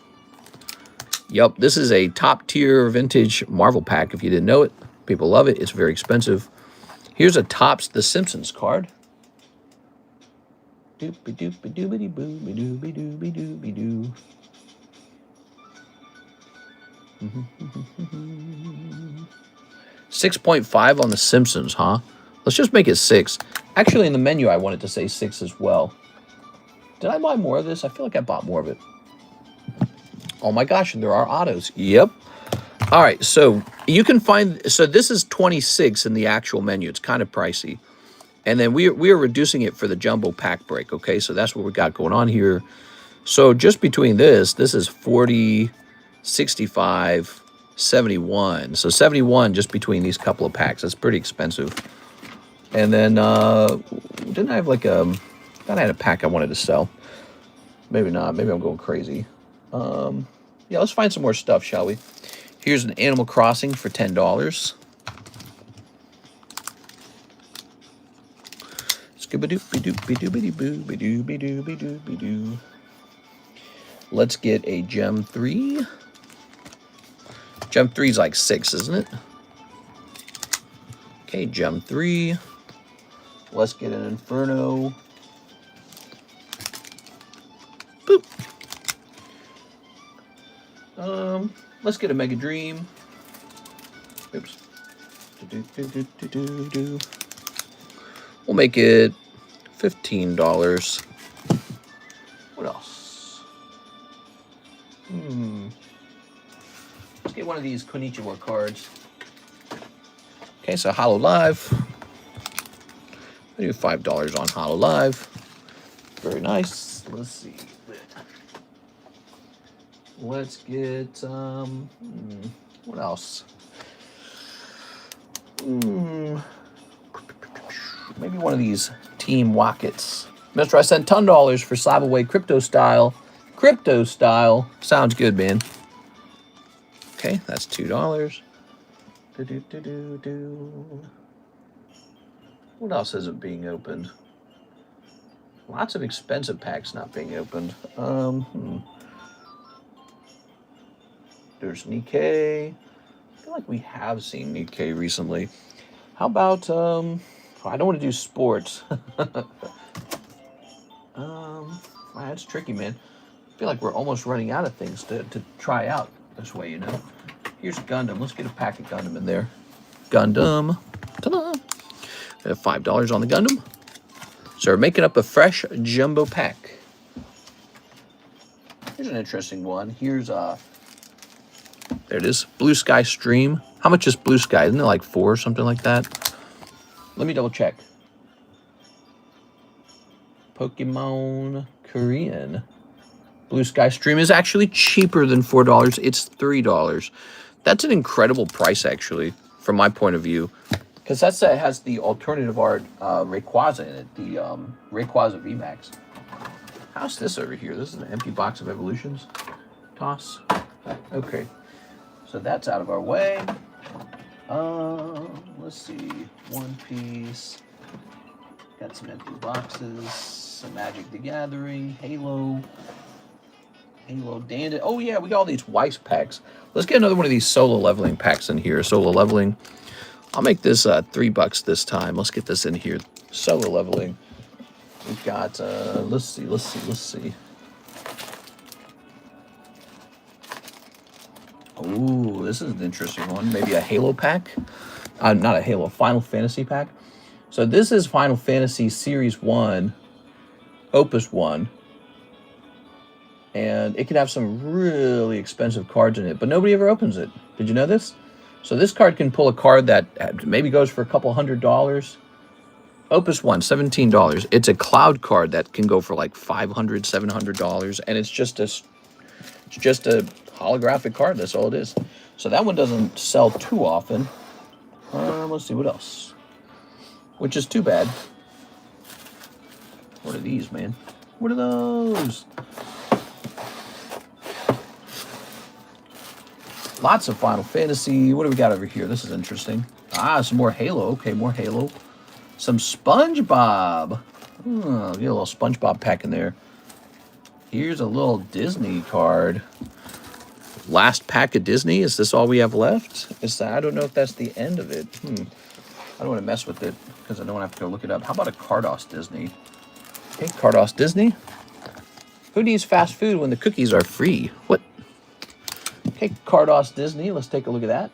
S1: Yep, this is a top-tier vintage Marvel pack. If you didn't know it, people love it. It's very expensive. Here's a Topps The Simpsons card. Doopy-doopy-doobity-boo-be-doobie-doobie-doobie-doo. 6.5 on The Simpsons, huh? Let's just make it 6. Actually, in the menu, I wanted to say 6 as well. Did I buy more of this? I feel like I bought more of it. Oh my gosh, and there are autos. Yep. All right, so you can find... So this is 26 in the actual menu. It's kind of pricey. And then we are reducing it for the jumbo pack break, okay? So that's what we got going on here. So just between this is 40, 65, 71. So 71 just between these couple of packs. That's pretty expensive. And then, didn't I have like a... I thought I had a pack I wanted to sell. Maybe not. Maybe I'm going crazy. Yeah, let's find some more stuff, shall we? Here's an Animal Crossing for $10. Skibba-doopy-doopy-doobity-boo-be-doobie-doobie-doobie-doo. Let's get a Gem 3. Gem 3 is like 6, isn't it? Okay, Gem 3. Let's get an Inferno. Boop. Let's get a Mega Dream. Oops. We'll make it $15. What else? Let's get one of these Konnichiwa cards. Okay, so Holo Live. I do $5 on Holo Live. Very nice. Let's see. Let's get what else? Maybe one of these Team Rockets. Mister, I sent $10 for Slab Away Crypto Style. Crypto Style. Sounds good, man. Okay, that's $2. What else isn't being opened? Lots of expensive packs not being opened. There's Nikkei. I feel like we have seen Nikkei recently. How about, I don't want to do sports. That's tricky, man. I feel like we're almost running out of things to try out this way, you know. Here's Gundam. Let's get a pack of Gundam in there. Gundam. Ta-da! We have $5 on the Gundam. So we're making up a fresh jumbo pack. Here's an interesting one. Here's, there it is. Blue Sky Stream. How much is Blue Sky? Isn't it like 4 or something like that? Let me double check. Pokemon Korean. Blue Sky Stream is actually cheaper than $4. It's $3. That's an incredible price, actually, from my point of view. Because that set has the alternative art Rayquaza in it, the Rayquaza VMAX. How's this over here? This is an empty box of evolutions. Toss. Okay. So that's out of our way. Let's see. One Piece. Got some empty boxes. Some Magic the Gathering. Halo. Halo Dandit. Oh, yeah, we got all these Weiss packs. Let's get another one of these solo leveling packs in here. Solo leveling. I'll make this $3 this time. Let's get this in here. Solo leveling. We've got, let's see. Ooh, this is an interesting one. Maybe a Halo pack. Not a Halo, Final Fantasy pack. So this is Final Fantasy Series 1, Opus 1. And it can have some really expensive cards in it, but nobody ever opens it. Did you know this? So this card can pull a card that maybe goes for a couple $100. Opus 1, $17. It's a cloud card that can go for like $500, $700, and it's just a holographic card. That's all it is. So that one doesn't sell too often. Let's see what else. Which is too bad. What are these, man? What are those? Lots of Final Fantasy. What do we got over here? This is interesting. Some more Halo. Okay, more Halo. Some SpongeBob. Oh, get a little SpongeBob pack in there. Here's a little Disney card. Last pack of Disney. Is this all we have left? I don't know if that's the end of it. I don't want to mess with it because I don't have to go look it up. How about a Cardos Disney? Okay, Cardos Disney. Who needs fast food when the cookies are free? What? Okay, Cardos Disney. Let's take a look at that.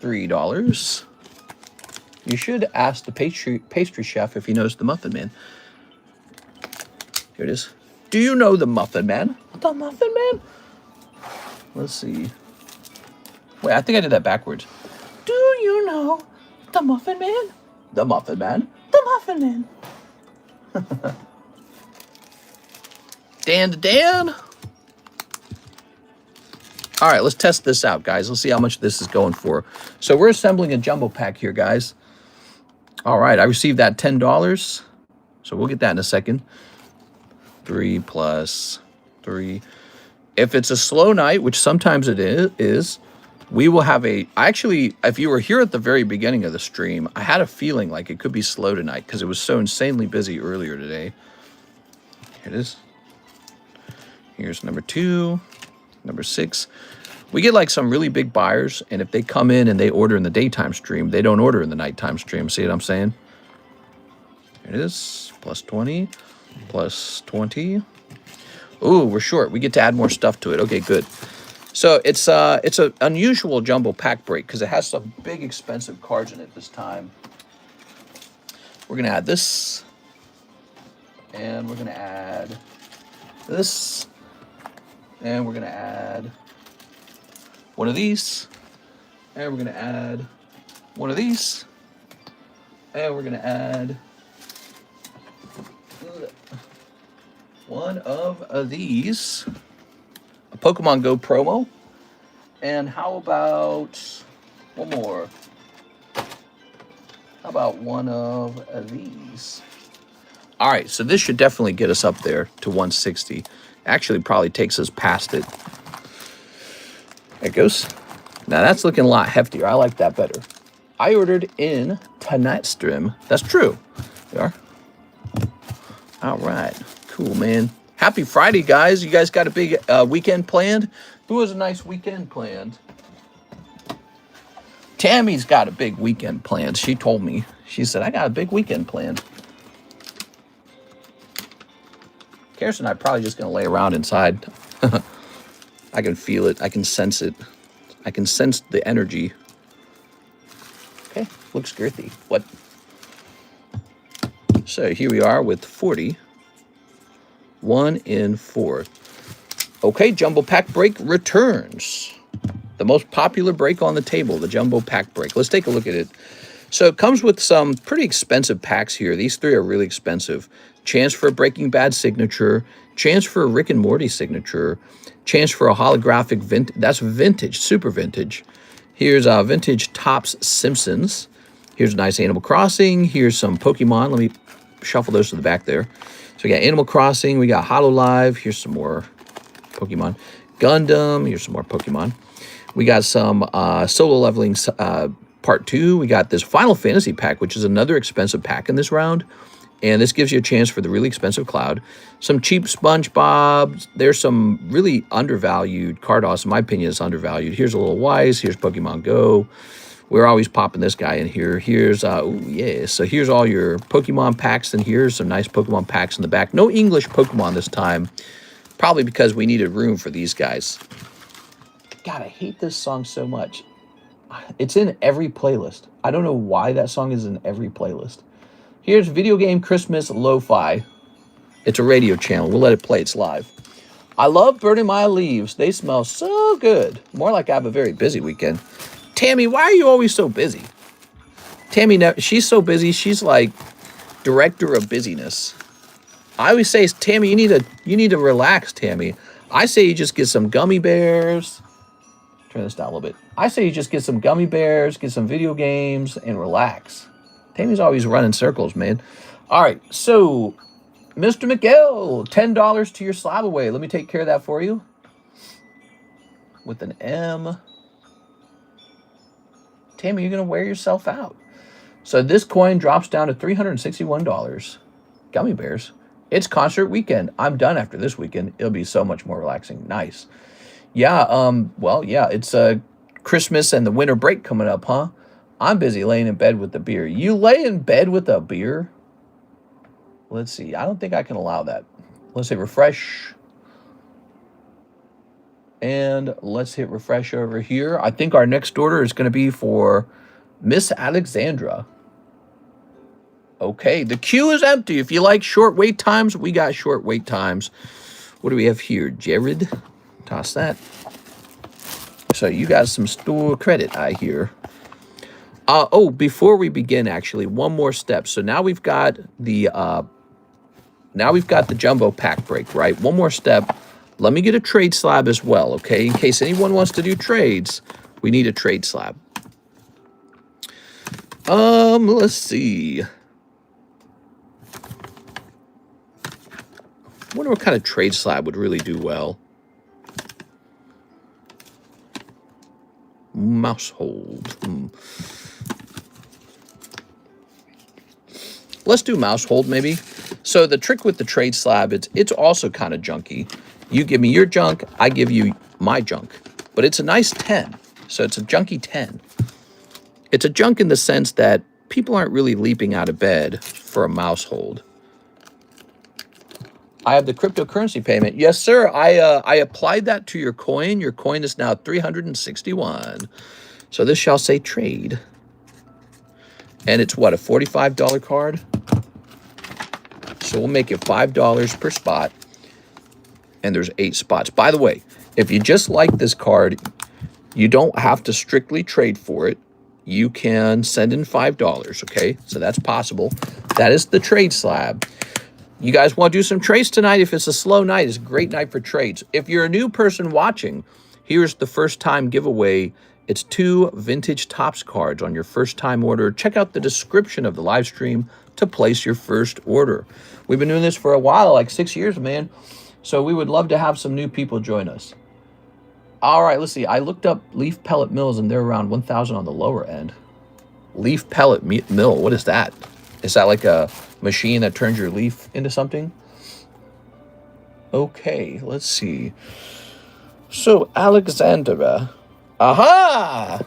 S1: $3. You should ask the pastry chef if he knows the Muffin Man. Here it is. Do you know the Muffin Man? The Muffin Man? Let's see. Wait, I think I did that backwards. Do you know the Muffin Man? The Muffin Man. The Muffin Man. Dan. All right, let's test this out, guys. Let's see how much this is going for. So we're assembling a jumbo pack here, guys. All right, I received that $10. So we'll get that in a second. 3 plus 3. If it's a slow night, which sometimes it is, we will have a... Actually, if you were here at the very beginning of the stream, I had a feeling like it could be slow tonight because it was so insanely busy earlier today. Here it is. Here's number 2, number 6. We get like some really big buyers, and if they come in and they order in the daytime stream, they don't order in the nighttime stream. See what I'm saying? Here it is. Plus 20. Plus 20. Ooh, we're short. We get to add more stuff to it. Okay, good. So it's an unusual jumbo pack break because it has some big expensive cards in it this time. We're gonna add this, and we're gonna add this, and we're gonna add one of these, and we're gonna add one of these, and we're gonna add one of these. A Pokemon Go promo. And how about one more? How about one of these? All right, so this should definitely get us up there to 160. Actually, probably takes us past it. There it goes. Now that's looking a lot heftier. I like that better. I ordered in tonight's stream. That's true. They are. All right, cool, man. Happy Friday, guys. You guys got a big weekend planned? Who has a nice weekend planned? Tammy's got a big weekend planned. She told me. She said, I got a big weekend planned. Kirsten and I probably just going to lay around inside. I can feel it. I can sense it. I can sense the energy. Okay, looks girthy. What? So here we are with 40. 1 in 4. Okay, Jumbo Pack Break returns. The most popular break on the table, the Jumbo Pack Break. Let's take a look at it. So it comes with some pretty expensive packs here. These 3 are really expensive. Chance for a Breaking Bad signature. Chance for a Rick and Morty signature. Chance for a holographic vintage. That's vintage, super vintage. Here's vintage Topps Simpsons. Here's a nice Animal Crossing. Here's some Pokemon. Let me shuffle those to the back there. So we got Animal Crossing. We got HoloLive. Here's some more Pokemon. Gundam. Here's some more Pokemon. We got some Solo Leveling Part 2. We got this Final Fantasy pack, which is another expensive pack in this round. And this gives you a chance for the really expensive Cloud. Some cheap SpongeBob. There's some really undervalued Cardos. In my opinion, it's undervalued. Here's a little Wise. Here's Pokemon Go. We're always popping this guy in here. Here's, oh yeah, so here's all your Pokemon packs, and here's some nice Pokemon packs in the back. No English Pokemon this time, probably because we needed room for these guys. God, I hate this song so much. It's in every playlist. I don't know why that song is in every playlist. Here's Video Game Christmas Lo-Fi. It's a radio channel. We'll let it play. It's live. I love burning my leaves. They smell so good. More like I have a very busy weekend. Tammy, why are you always so busy? Tammy, she's so busy. She's like director of busyness. I always say, Tammy, you need to relax, Tammy. I say you just get some gummy bears. Turn this down a little bit. I say you just get some gummy bears, get some video games, and relax. Tammy's always running circles, man. All right, so Mr. Miguel, $10 to your slab away. Let me take care of that for you. With an M. Tammy, you're going to wear yourself out. So this coin drops down to $361. Gummy bears. It's concert weekend. I'm done after this weekend. It'll be so much more relaxing. Nice. Yeah, well, yeah, it's Christmas and the winter break coming up, huh? I'm busy laying in bed with the beer. You lay in bed with a beer? Let's see. I don't think I can allow that. Let's say refresh. And let's hit refresh over here. I think our next order is going to be for Miss Alexandra. Okay, the queue is empty. If you like short wait times, we got short wait times. What do we have here? Jared. Toss that. So you got some store credit, I hear. Oh, before we begin, actually, one more step. So now we've got the jumbo pack break, right? One more step. Let me get a trade slab as well, okay? In case anyone wants to do trades, we need a trade slab. Let's see. I wonder what kind of trade slab would really do well. Mouse hold. Let's do mouse hold, maybe. So the trick with the trade slab, it's also kind of junky. You give me your junk, I give you my junk. But it's a nice 10. So it's a junky 10. It's a junk in the sense that people aren't really leaping out of bed for a mouse hold. I have the cryptocurrency payment. Yes, sir. I applied that to your coin. Your coin is now 361. So this shall say trade. And it's what, a $45 card? So we'll make it $5 per spot. And there's 8 spots. By the way, if you just like this card, you don't have to strictly trade for it. You can send in $5, okay? So that's possible. That is the trade slab. You guys want to do some trades tonight? If it's a slow night, it's a great night for trades. If you're a new person watching, here's the first time giveaway. It's 2 vintage Topps cards on your first time order. Check out the description of the live stream to place your first order. We've been doing this for a while, like 6 years, man. So we would love to have some new people join us. All right, let's see. I looked up leaf pellet mills, and they're around 1,000 on the lower end. Leaf pellet mill, what is that? Is that like a machine that turns your leaf into something? Okay, let's see. So, Alexandra. Aha!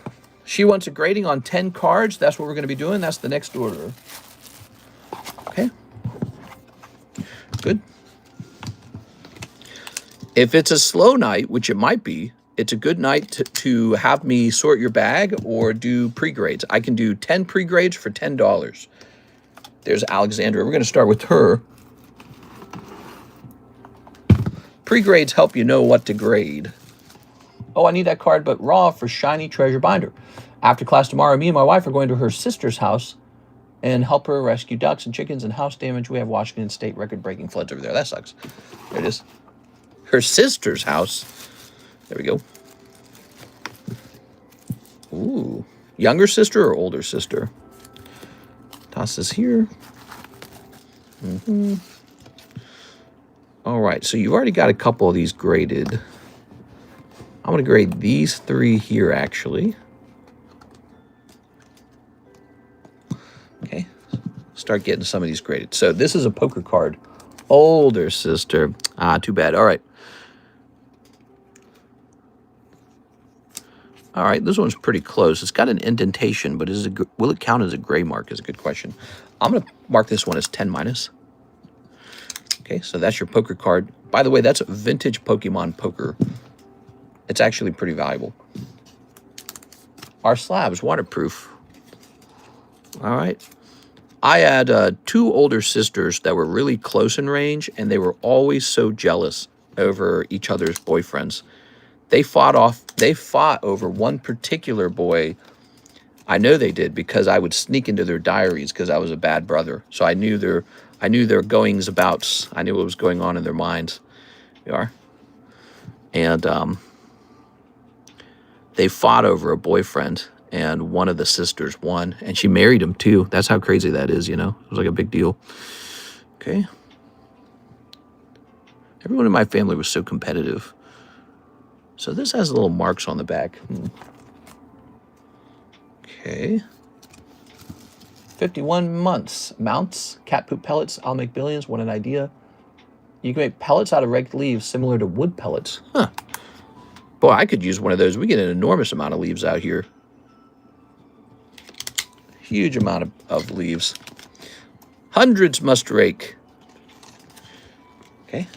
S1: She wants a grading on 10 cards. That's what we're going to be doing. That's the next order. Okay. Good. If it's a slow night, which it might be, it's a good night to have me sort your bag or do pre-grades. I can do 10 pre-grades for $10. There's Alexandra. We're going to start with her. Pre-grades help you know what to grade. Oh, I need that card, but raw for shiny treasure binder. After class tomorrow, me and my wife are going to her sister's house and help her rescue ducks and chickens and house damage. We have Washington State record-breaking floods over there. That sucks. There it is. Her sister's house. There we go. Ooh. Younger sister or older sister? Toss this here. All right, so you've already got a couple of these graded. I'm going to grade these 3 here, actually. Okay. Start getting some of these graded. So this is a poker card. Older sister. Ah, too bad. All right. All right, this one's pretty close. It's got an indentation, but will it count as a gray mark is a good question. I'm going to mark this one as 10 minus. Okay, so that's your poker card. By the way, that's a vintage Pokemon poker. It's actually pretty valuable. Our slab's waterproof. All right. I had 2 older sisters that were really close in range, and they were always so jealous over each other's boyfriends. They fought over one particular boy. I know they did because I would sneak into their diaries because I was a bad brother. So I knew their goings abouts. I knew what was going on in their minds. You are. And they fought over a boyfriend, and one of the sisters won, and she married him too. That's how crazy that is, you know? It was like a big deal. Okay. Everyone in my family was so competitive. So this has little marks on the back. Okay. 51 months. Mounts, cat poop pellets, I'll make billions. What an idea. You can make pellets out of raked leaves similar to wood pellets. Huh. Boy, I could use one of those. We get an enormous amount of leaves out here. Huge amount of leaves. Hundreds must rake. Okay.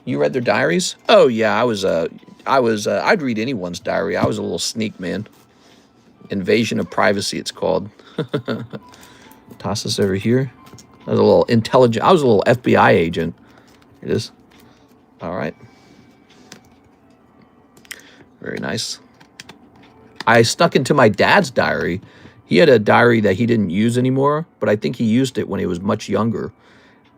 S1: You read their diaries? Oh yeah, I'd read anyone's diary. I was a little sneak, man. Invasion of privacy, it's called. Toss this over here. I was a little intelligent. I was a little FBI agent. It is. All right. Very nice. I snuck into my dad's diary. He had a diary that he didn't use anymore, but I think he used it when he was much younger.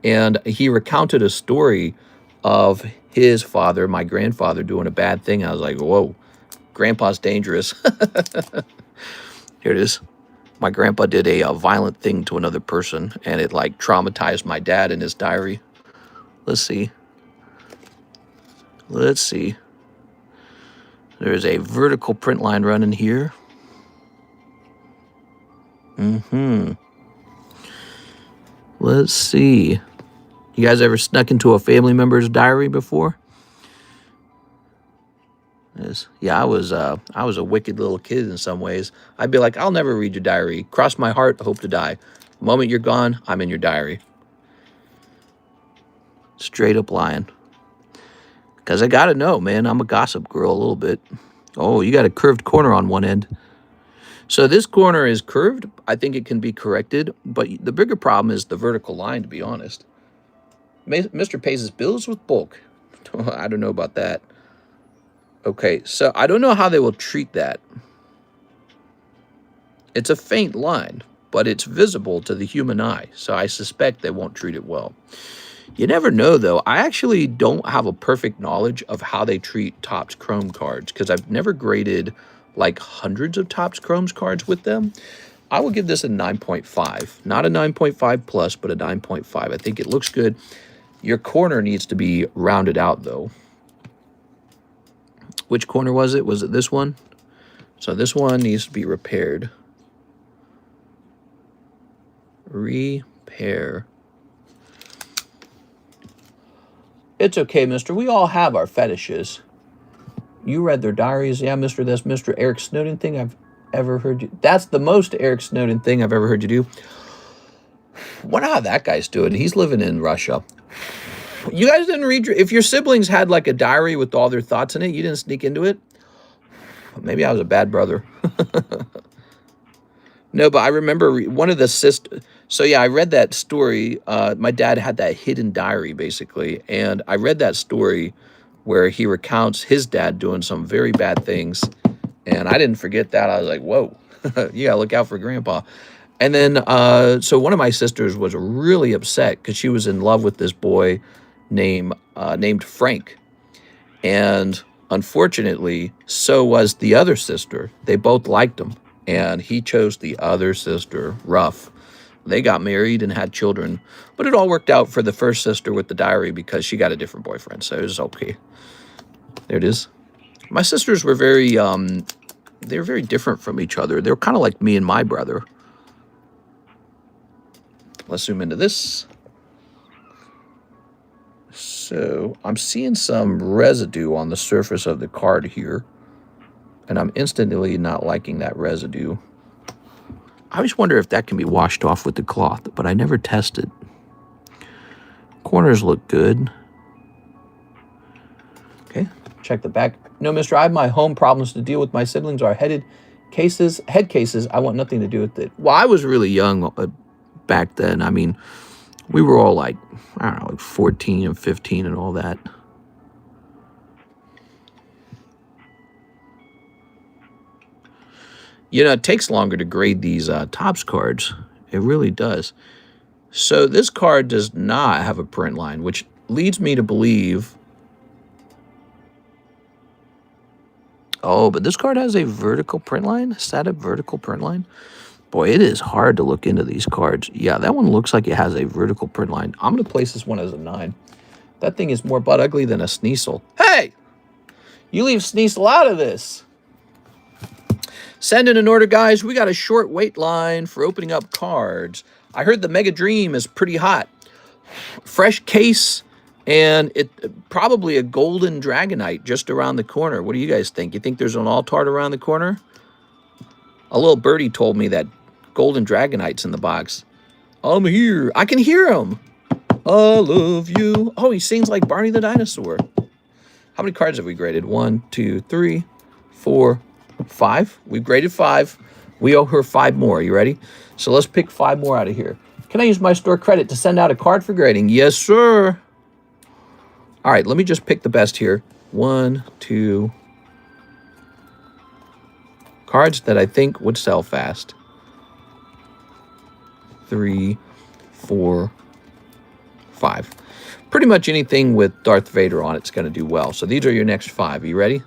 S1: And he recounted a story of his father, my grandfather, doing a bad thing. I was like, whoa, grandpa's dangerous. Here it is. My grandpa did a violent thing to another person, and it like traumatized my dad in his diary. Let's see. Let's see. There's a vertical print line running here. Let's see. You guys ever snuck into a family member's diary before? Yes. Yeah, I was a wicked little kid in some ways. I'd be like, I'll never read your diary. Cross my heart, hope to die. The moment you're gone, I'm in your diary. Straight up lying. Because I got to know, man. I'm a gossip girl a little bit. Oh, you got a curved corner on one end. So this corner is curved. I think it can be corrected. But the bigger problem is the vertical line, to be honest. Mr. pays his bills with bulk. I don't know about that. Okay, so I don't know how they will treat that. It's a faint line, but it's visible to the human eye. So I suspect they won't treat it well. You never know, though. I actually don't have a perfect knowledge of how they treat Topps Chrome cards because I've never graded like hundreds of Topps Chrome cards with them. I will give this a 9.5. Not a 9.5 plus, but a 9.5. I think it looks good. Your corner needs to be rounded out, though. Which corner was it? Was it this one? So this one needs to be repaired. Repair. It's okay, mister. We all have our fetishes. You read their diaries. Yeah, mister, that's Mr. Eric Snowden thing I've ever heard you. That's the most Eric Snowden thing I've ever heard you do. Wonder how that guy's doing. He's living in Russia. You guys didn't read if your siblings had like a diary with all their thoughts in it, you didn't sneak into it? Maybe I was a bad brother. No, but I remember one of the sisters. So yeah, I read that story. My dad had that hidden diary basically. And I read that story where he recounts his dad doing some very bad things. And I didn't forget that. I was like, whoa, you gotta look out for grandpa. And then, so one of my sisters was really upset because she was in love with this boy named Frank. And unfortunately, so was the other sister. They both liked him. And he chose the other sister, rough. They got married and had children. But it all worked out for the first sister with the diary because she got a different boyfriend. So it was okay. There it is. My sisters were very, they were very different from each other. They were kind of like me and my brother. Let's zoom into this. So I'm seeing some residue on the surface of the card here. And I'm instantly not liking that residue. I always wonder if that can be washed off with the cloth, but I never tested. Corners look good. Okay, check the back. No, mister, I have my home problems to deal with. My siblings are head cases. I want nothing to do with it. Well, I was really young back then. I mean, we were all like, I don't know, like 14 and 15 and all that. You know, it takes longer to grade these Topps cards. It really does. So this card does not have a print line, which leads me to believe... Oh, but this card has a vertical print line? Is that a vertical print line? Boy, it is hard to look into these cards. Yeah, that one looks like it has a vertical print line. I'm going to place this one as a 9. That thing is more butt ugly than a Sneasel. Hey! You leave Sneasel out of this. Send in an order, guys. We got a short wait line for opening up cards. I heard the Mega Dream is pretty hot. Fresh case, and it probably a golden Dragonite just around the corner. What do you guys think? You think there's an Altart around the corner? A little birdie told me that golden Dragonite's in the box. I'm here. I can hear him. I love you. Oh, he sings like Barney the Dinosaur. How many cards have we graded? 1, 2, 3, 4, 5. We've graded 5. We owe her 5 more. You ready? So let's pick 5 more out of here. Can I use my store credit to send out a card for grading? Yes, sir. All right, let me just pick the best here. 1, 2. Cards that I think would sell fast. 3, 4, 5. Pretty much anything with Darth Vader on it's going to do well. So these are your next 5. Are you ready?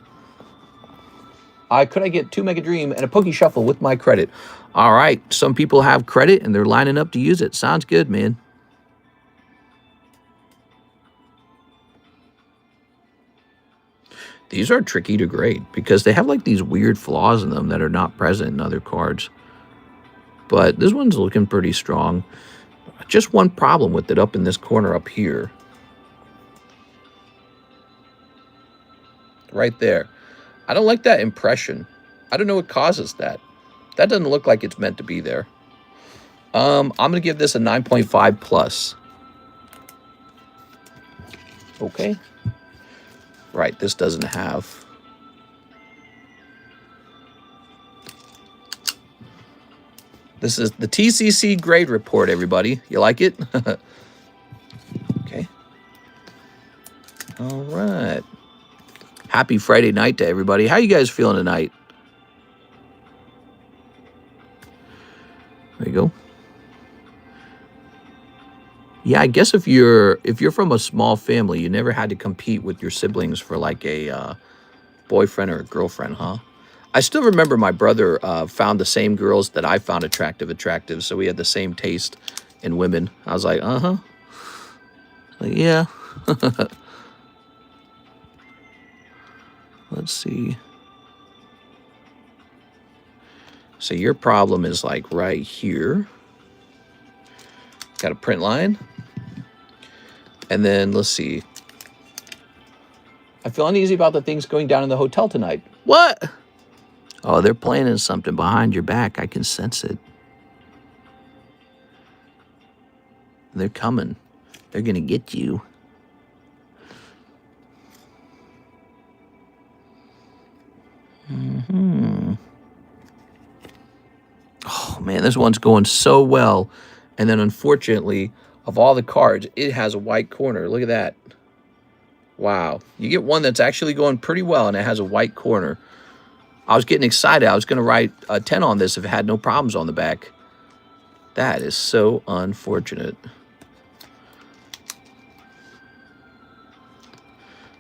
S1: Could I get 2 Mega Dream and a Poke Shuffle with my credit? All right. Some people have credit and they're lining up to use it. Sounds good, man. These are tricky to grade because they have like these weird flaws in them that are not present in other cards. But this one's looking pretty strong. Just one problem with it up in this corner up here. Right there. I don't like that impression. I don't know what causes that. That doesn't look like it's meant to be there. I'm going to give this a 9.5 plus. Okay. Right, this doesn't have. This is the TCC grade report, everybody. You like it? Okay. All right. Happy Friday night to everybody. How you guys feeling tonight? There you go. Yeah, I guess if you're from a small family, you never had to compete with your siblings for like a boyfriend or a girlfriend, huh? I still remember my brother found the same girls that I found attractive, so we had the same taste in women. I was like, uh-huh. Like, yeah. Let's see. So your problem is like right here. Got a print line. And then let's see. I feel uneasy about the things going down in the hotel tonight. What? Oh, they're planning something behind your back. I can sense it. They're coming. They're going to get you. Oh, man, this one's going so well. And then, unfortunately, of all the cards, it has a white corner. Look at that. Wow. You get one that's actually going pretty well, and it has a white corner. I was getting excited. I was going to write a 10 on this if it had no problems on the back. That is so unfortunate.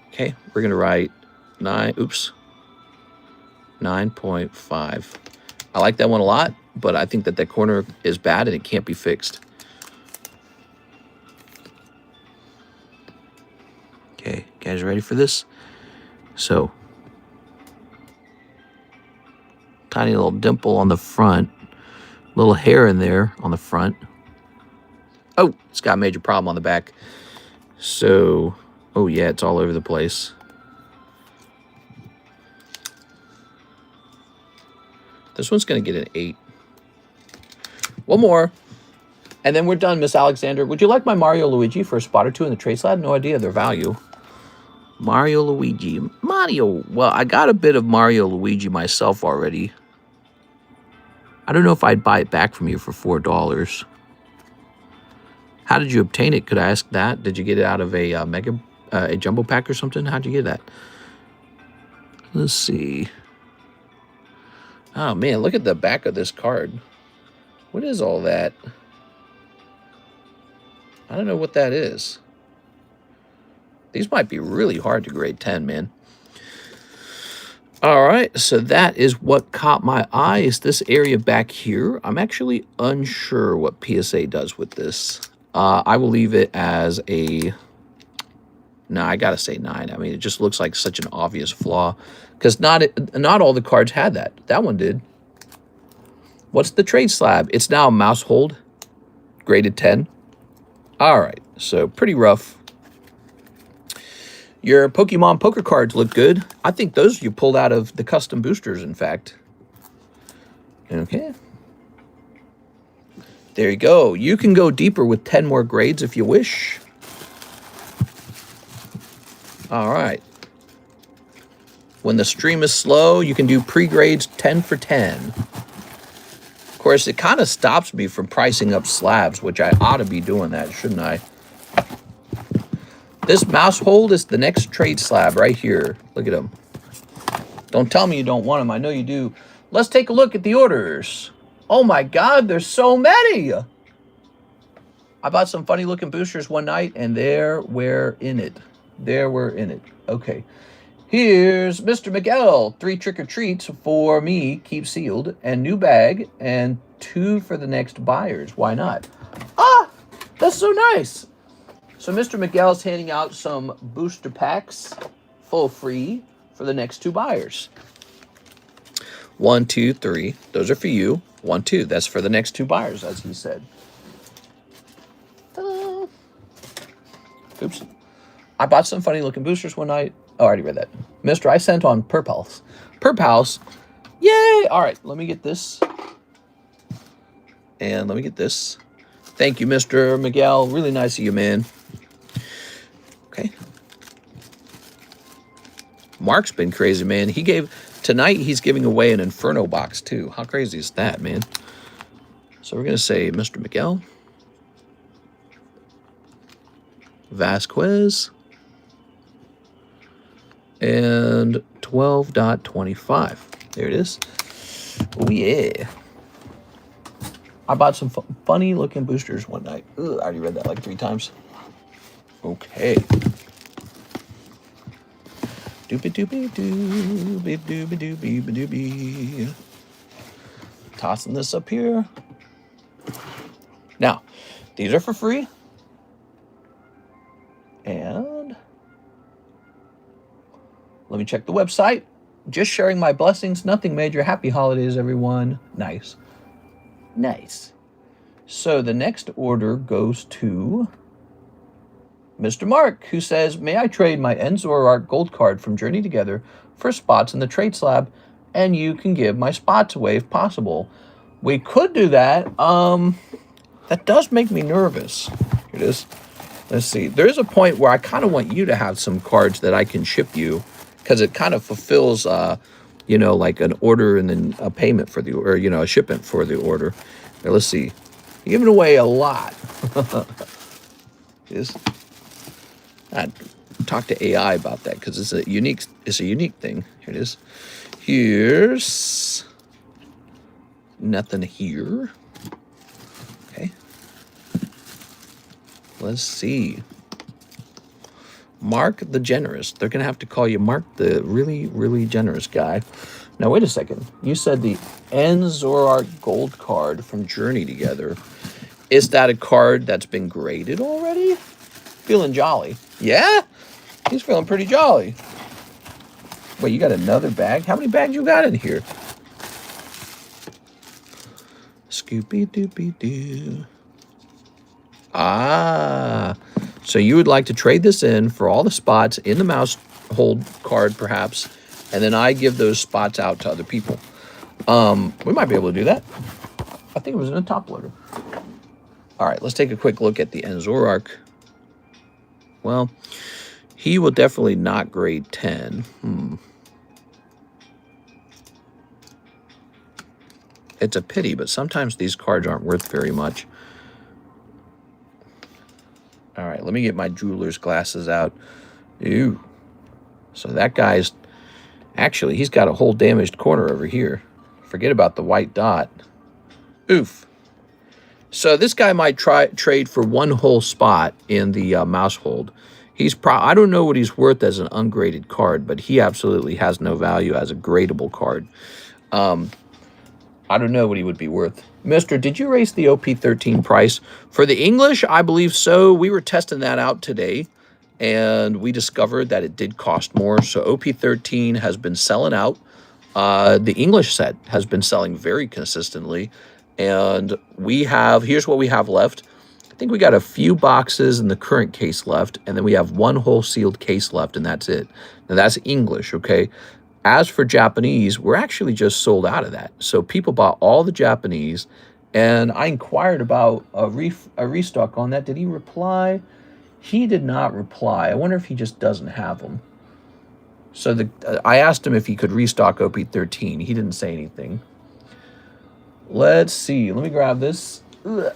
S1: Okay, we're going to write 9.5. I like that one a lot, but I think that that corner is bad and it can't be fixed. Okay, guys ready for this? So, tiny little dimple on the front, little hair in there on the front. Oh, it's got a major problem on the back. So, oh yeah, it's all over the place. This one's going to get an 8. One more. And then we're done, Miss Alexander. Would you like my Mario Luigi for a spot or two in the trade slab? No idea their value. Mario Luigi. Mario. Well, I got a bit of Mario Luigi myself already. I don't know if I'd buy it back from you for $4. How did you obtain it? Could I ask that? Did you get it out of a a jumbo pack or something? How'd you get that? Let's see. Oh, man, look at the back of this card. What is all that? I don't know what that is. These might be really hard to grade 10, man. All right, so that is what caught my eye, is this area back here. I'm actually unsure what PSA does with this. I will leave it as a... No, I got to say 9. I mean, it just looks like such an obvious flaw. Because not all the cards had that. That one did. What's the trade slab? It's now a mouse hold. Graded 10. All right, so pretty rough. Your Pokemon poker cards look good. I think those you pulled out of the custom boosters, in fact. Okay. There you go. You can go deeper with 10 more grades if you wish. All right. When the stream is slow, you can do pre-grades 10 for 10. Of course, it kind of stops me from pricing up slabs, which I ought to be doing that, shouldn't I? This mouse hold is the next trade slab right here. Look at them. Don't tell me you don't want them. I know you do. Let's take a look at the orders. Oh my God, there's so many. I bought some funny looking boosters one night and there we're in it. There we're in it. Okay. Here's Mr. Miguel. 3 trick-or-treats for me, keep sealed, and new bag, and 2 for the next buyers. Why not? Ah, that's so nice. So Mr. Miguel's handing out some booster packs full free for the next 2 buyers. 1, 2, 3. Those are for you. 1, 2. That's for the next 2 buyers, as he said. Ta-da. Oops. I bought some funny looking boosters one night. Oh, I already read that. Mister, I sent on Perpulse. Perpulse. Yay! All right, let me get this. And let me get this. Thank you, Mr. Miguel. Really nice of you, man. Okay. Mark's been crazy, man. Tonight he's giving away an Inferno box too. How crazy is that, man? So we're gonna say Mr. Miguel, Vasquez, and 12.25. There it is. Oh yeah. I bought some funny looking boosters one night. Ugh, I already read that like 3 times. Okay. Doopy doopy doopy doopy doopy doopy. Tossing this up here. Now, these are for free. And let me check the website. Just sharing my blessings. Nothing major. Happy holidays, everyone. Nice. Nice. So the next order goes to Mr. Mark, who says, may I trade my Enzorark gold card from Journey Together for spots in the trade slab, and you can give my spots away if possible. We could do that. That does make me nervous. Here it is. Let's see. There is a point where I kind of want you to have some cards that I can ship you, because it kind of fulfills, you know, like an order and then a payment for the, or, you know, a shipment for the order. Now, let's see. You're giving away a lot. I talk to AI about that because it's a unique thing. Here it is. Here's nothing here. Okay. Let's see. Mark the Generous. They're going to have to call you Mark the really, really generous guy. Now, wait a second. You said the Enzorark gold card from Journey Together. Is that a card that's been graded already? Feeling jolly. Yeah? He's feeling pretty jolly. Wait, you got another bag? How many bags you got in here? Scoopy-doopy-doo. Ah. So you would like to trade this in for all the spots in the mouse hold card, perhaps, and then I give those spots out to other people. We might be able to do that. I think it was in a top loader. All right, let's take a quick look at the Enzorark. Well, he will definitely not grade 10. It's a pity, but sometimes these cards aren't worth very much. All right, let me get my jeweler's glasses out. Ew. So that guy's... Actually, he's got a whole damaged corner over here. Forget about the white dot. Oof. So this guy might trade for one whole spot in the mouse hold. I don't know what he's worth as an ungraded card, but he absolutely has no value as a gradable card. I don't know what he would be worth. Mister, did you raise the OP13 price? For the English, I believe so. We were testing that out today, and we discovered that it did cost more. So OP13 has been selling out. The English set has been selling very consistently. And here's what we have left. I think we got a few boxes in the current case left, and then we have one whole sealed case left, and that's it. Now, that's English, okay? As for Japanese, we're actually just sold out of that. So people bought all the Japanese, and I inquired about a restock on that. Did he reply? He did not reply. I wonder if he just doesn't have them. So I asked him if he could restock OP13. He didn't say anything. Let's see. Let me grab this. Ugh.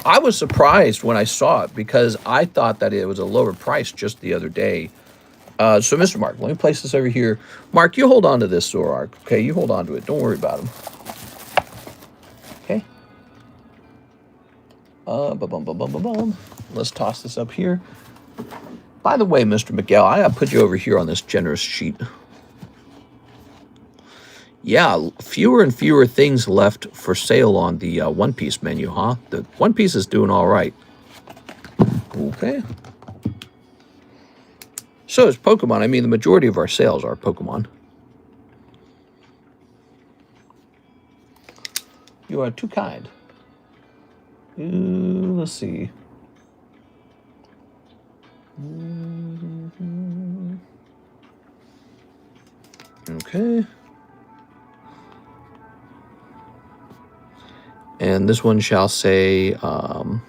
S1: I was surprised when I saw it because I thought that it was a lower price just the other day. So, Mr. Mark, let me place this over here. Mark, you hold on to this Zoroark, okay? You hold on to it. Don't worry about him. Okay. Let's toss this up here. By the way, Mr. Miguel, I gotta put you over here on this generous sheet. Yeah, fewer and fewer things left for sale on the One Piece menu, huh? The One Piece is doing all right. Okay. So is Pokemon. I mean, the majority of our sales are Pokemon. You are too kind. Let's see. Okay. And this one shall say 4.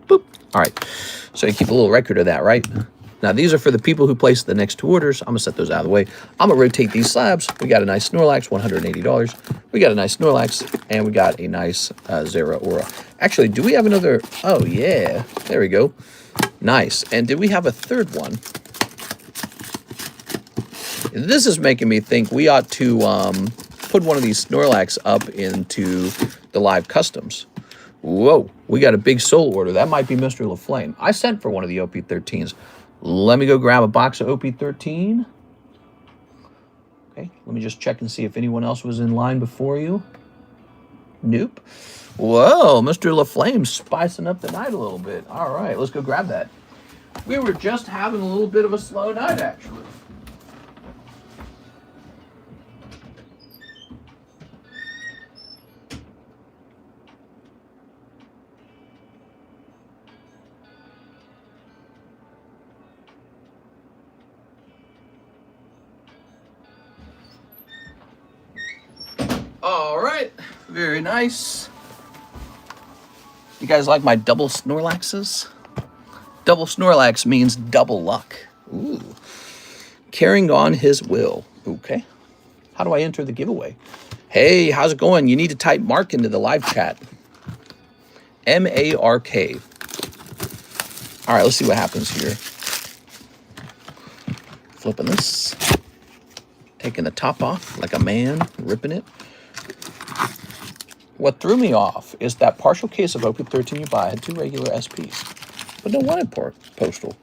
S1: Boop. All right, so you keep a little record of that, right? Now, these are for the people who placed the next 2 orders. I'm going to set those out of the way. I'm going to rotate these slabs. We got a nice Snorlax, $180. We got a nice Snorlax, and we got a nice Zeraora. Actually, do we have another? Oh, yeah. There we go. Nice. And did we have a third one? This is making me think we ought to put one of these Snorlax up into the live customs. Whoa, we got a big soul order. That might be Mr. LaFlame. I sent for one of the OP13s. Let me go grab a box of OP13. Okay, let me just check and see if anyone else was in line before you. Nope. Whoa, Mr. LaFlame spicing up the night a little bit. All right, let's go grab that. We were just having a little bit of a slow night, actually. All right, very nice. You guys like my double Snorlaxes? Double Snorlax means double luck. Ooh. Carrying on his will. Okay. How do I enter the giveaway? Hey, how's it going? You need to type Mark into the live chat. M-A-R-K. All right, let's see what happens here. Flipping this. Taking the top off like a man, ripping it. What threw me off is that partial case of OP13 you buy had 2 regular SPs, but no one postal.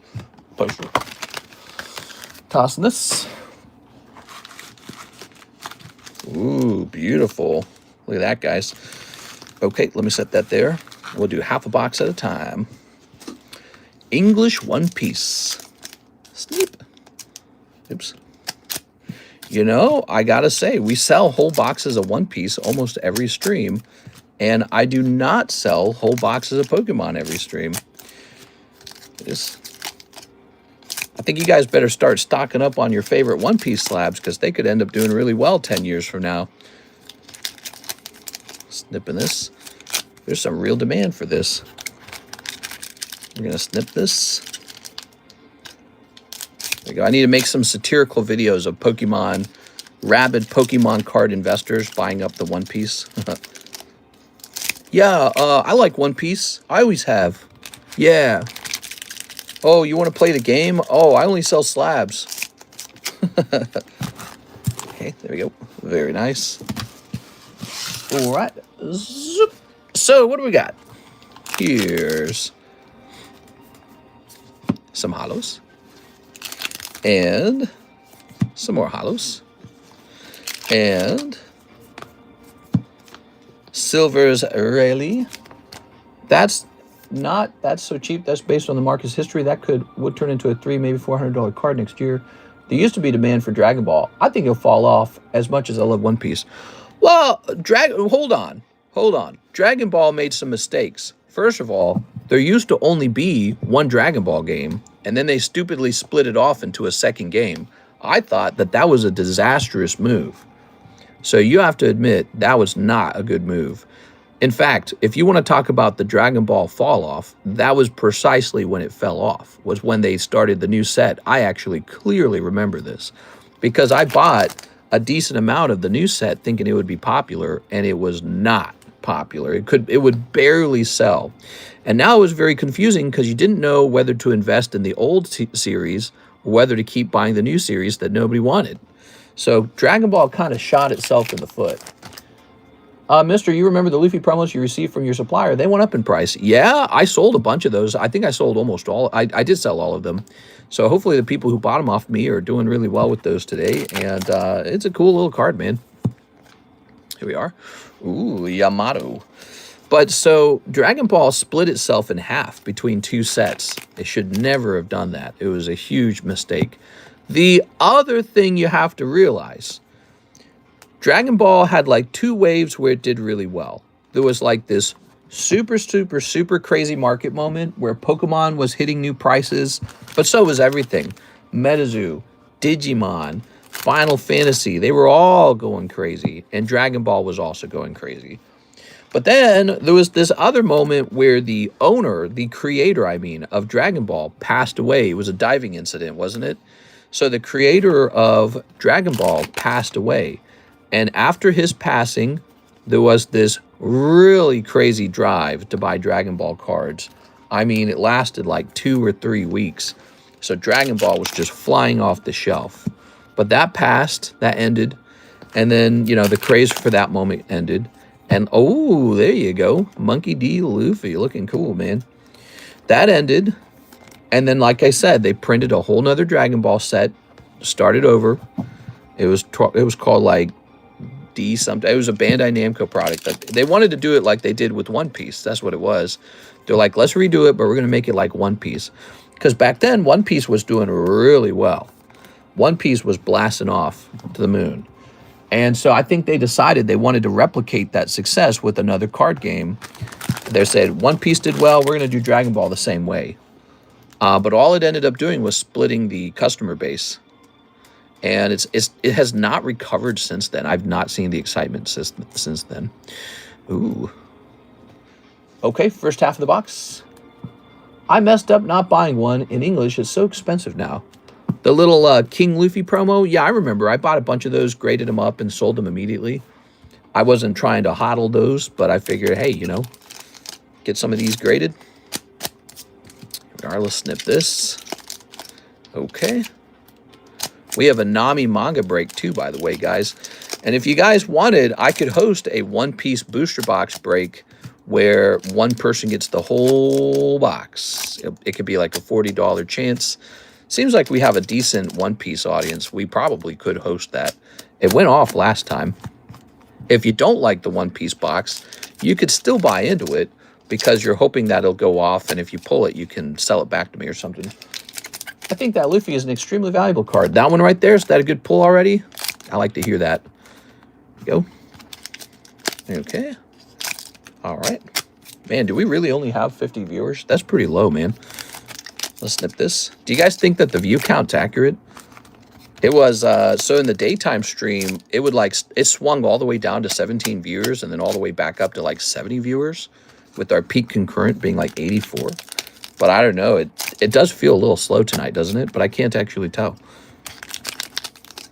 S1: Tossing this. Ooh, beautiful. Look at that, guys. Okay, let me set that there. We'll do half a box at a time. English One Piece. Snip. Oops. You know, I gotta say, we sell whole boxes of One Piece almost every stream, and I do not sell whole boxes of Pokemon every stream. I think you guys better start stocking up on your favorite One Piece slabs, because they could end up doing really well 10 years from now. Snipping this. There's some real demand for this. We're gonna snip this. There we go. I need to make some satirical videos of Pokemon, rabid Pokemon card investors buying up the One Piece. Yeah, I like One Piece. I always have. Yeah. Oh, you want to play the game? Oh, I only sell slabs. Okay, there we go. Very nice. All right. Zoop. So, what do we got? Here's some hollows. And some more hollows. And Silver's Rayleigh. That's so cheap. That's based on the market's history. That would turn into a $300, maybe $400 card next year. There used to be demand for Dragon Ball. I think it'll fall off as much as I love One Piece. Well, hold on. Dragon Ball made some mistakes. First of all, there used to only be one Dragon Ball game, and then they stupidly split it off into a second game. I thought that was a disastrous move. So you have to admit that was not a good move. In fact, if you want to talk about the Dragon Ball fall off, that was precisely when it fell off, was when they started the new set. I actually clearly remember this because I bought a decent amount of the new set thinking it would be popular, and it was not popular. It would barely sell. And now it was very confusing because you didn't know whether to invest in the old series or whether to keep buying the new series that nobody wanted. So Dragon Ball kind of shot itself in the foot. Mister, you remember the Luffy promos you received from your supplier? They went up in price. Yeah, I sold a bunch of those. I think I sold almost all. I did sell all of them. So hopefully the people who bought them off me are doing really well with those today. And it's a cool little card, man. Here we are. Ooh, Yamato. But so Dragon Ball split itself in half between 2 sets. They should never have done that. It was a huge mistake. The other thing you have to realize, Dragon Ball had like 2 waves where it did really well. There was like this super crazy market moment where Pokemon was hitting new prices, but so was everything. MetaZoo, Digimon, Final Fantasy, they were all going crazy, and Dragon Ball was also going crazy. But then there was this other moment where the owner, the creator, I mean, of Dragon Ball passed away. It was a diving incident, wasn't it? So the creator of Dragon Ball passed away. And after his passing, there was this really crazy drive to buy Dragon Ball cards. I mean, it lasted like 2 or 3 weeks. So Dragon Ball was just flying off the shelf. But that passed, that ended. And then, you know, the craze for that moment ended. And, oh, there you go. Monkey D. Luffy, looking cool, man. That ended. And then, like I said, they printed a whole nother Dragon Ball set, started over. It was called, like, D something. It was a Bandai Namco product. They wanted to do it like they did with One Piece. That's what it was. They're like, let's redo it, but we're going to make it like One Piece. Because back then, One Piece was doing really well. One Piece was blasting off to the moon. And so I think they decided they wanted to replicate that success with another card game. They said, One Piece did well, we're going to do Dragon Ball the same way. But all it ended up doing was splitting the customer base. And it has not recovered since then. I've not seen the excitement since then. Ooh. Okay, first half of the box. I messed up not buying one. In English, it's so expensive now. The little King Luffy promo, yeah, I remember. I bought a bunch of those, graded them up, and sold them immediately. I wasn't trying to hodl those, but I figured, hey, you know, get some of these graded. Regardless, snip this. Okay. We have a Nami manga break, too, by the way, guys. And if you guys wanted, I could host a One Piece booster box break where one person gets the whole box. It could be like a $40 chance. Seems like we have a decent One Piece audience. We probably could host that. It went off last time. If you don't like the One Piece box, you could still buy into it because you're hoping that it'll go off, and if you pull it, you can sell it back to me or something. I think that Luffy is an extremely valuable card. That one right there, is that a good pull already? I like to hear that. Go. Okay. All right. Man, do we really only have 50 viewers? That's pretty low, man. Let's snip this. Do you guys think that the view count's accurate? It was, so in the daytime stream, it would like, it swung all the way down to 17 viewers and then all the way back up to like 70 viewers with our peak concurrent being like 84. But I don't know. It does feel a little slow tonight, doesn't it? But I can't actually tell.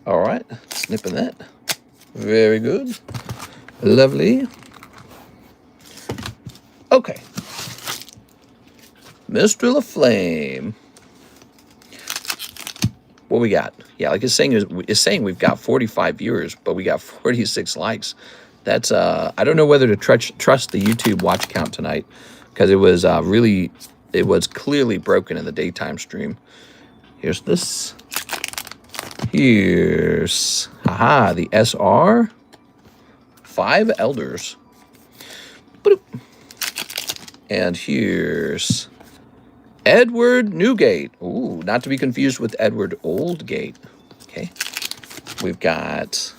S1: All right. Snipping that. Very good. Lovely. Okay. Mr. LaFlame. What we got? Yeah, like it's saying we've got 45 viewers, but we got 46 likes. That's I don't know whether to trust the YouTube watch count tonight because it was clearly broken in the daytime stream. Here's this. Here's the SR 5 Elders. Boop. And here's Edward Newgate. Ooh, not to be confused with Edward Oldgate. Okay. We've got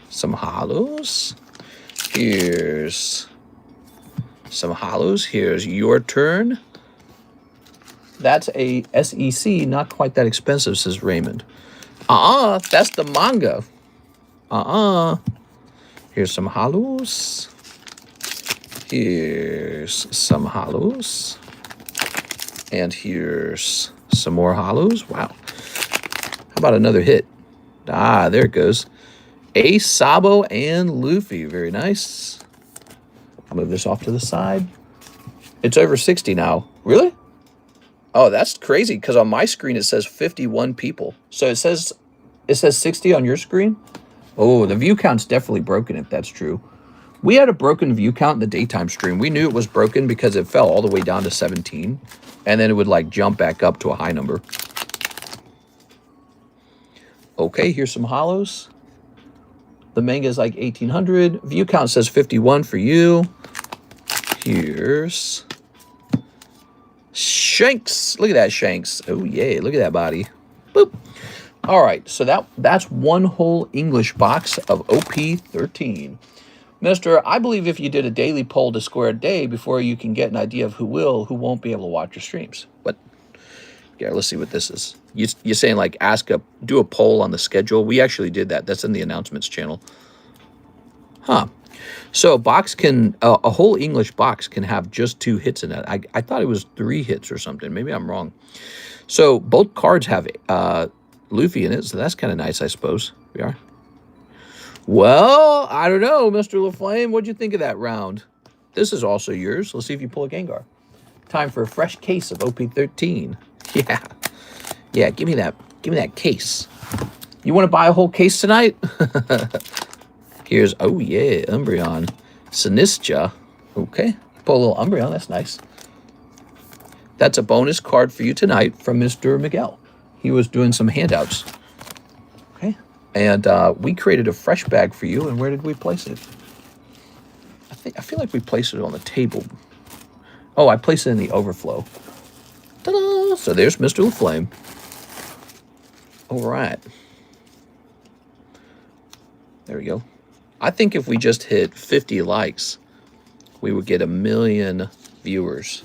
S1: some hollows. Here's some hollows. Here's your turn. That's a SEC, not quite that expensive, says Raymond. That's the manga. Here's some hollows. Here's some hollows. And here's some more hollows. Wow. How about another hit? There it goes. Ace, Sabo, and Luffy. Very nice. I'll move this off to the side. It's over 60 now. Really? Oh, that's crazy, because on my screen it says 51 people. So it says 60 on your screen? Oh, the view count's definitely broken if that's true. We had a broken view count in the daytime stream. We knew it was broken because it fell all the way down to 17. And then it would like jump back up to a high number. Okay, here's some hollows. The manga is like 1800. View count says 51 for you. Here's Shanks. Look at that, Shanks. Oh, yeah, look at that body. Boop. All right, so that's one whole English box of OP13. Mister, I believe if you did a daily poll to score a day before you can get an idea of who won't be able to watch your streams. But, yeah, let's see what this is. You're saying, like, do a poll on the schedule. We actually did that. That's in the announcements channel. Huh. So a box can, a whole English box can have just 2 hits in it. I thought it was 3 hits or something. Maybe I'm wrong. So both cards have Luffy in it, so that's kind of nice, I suppose. We are. Well, I don't know, Mr. LaFlame. What'd you think of that round? This is also yours. Let's see if you pull a Gengar. Time for a fresh case of OP13. Yeah. Yeah, give me that. Give me that case. You want to buy a whole case tonight? Here's, oh yeah, Umbreon. Sinistra. Okay. Pull a little Umbreon. That's nice. That's a bonus card for you tonight from Mr. Miguel. He was doing some handouts. Okay. And we created a fresh bag for you. And where did we place it? I feel like we placed it on the table. Oh, I placed it in the overflow. Ta-da! So there's Mr. LaFlame. All right. There we go. I think if we just hit 50 likes, we would get 1 million viewers.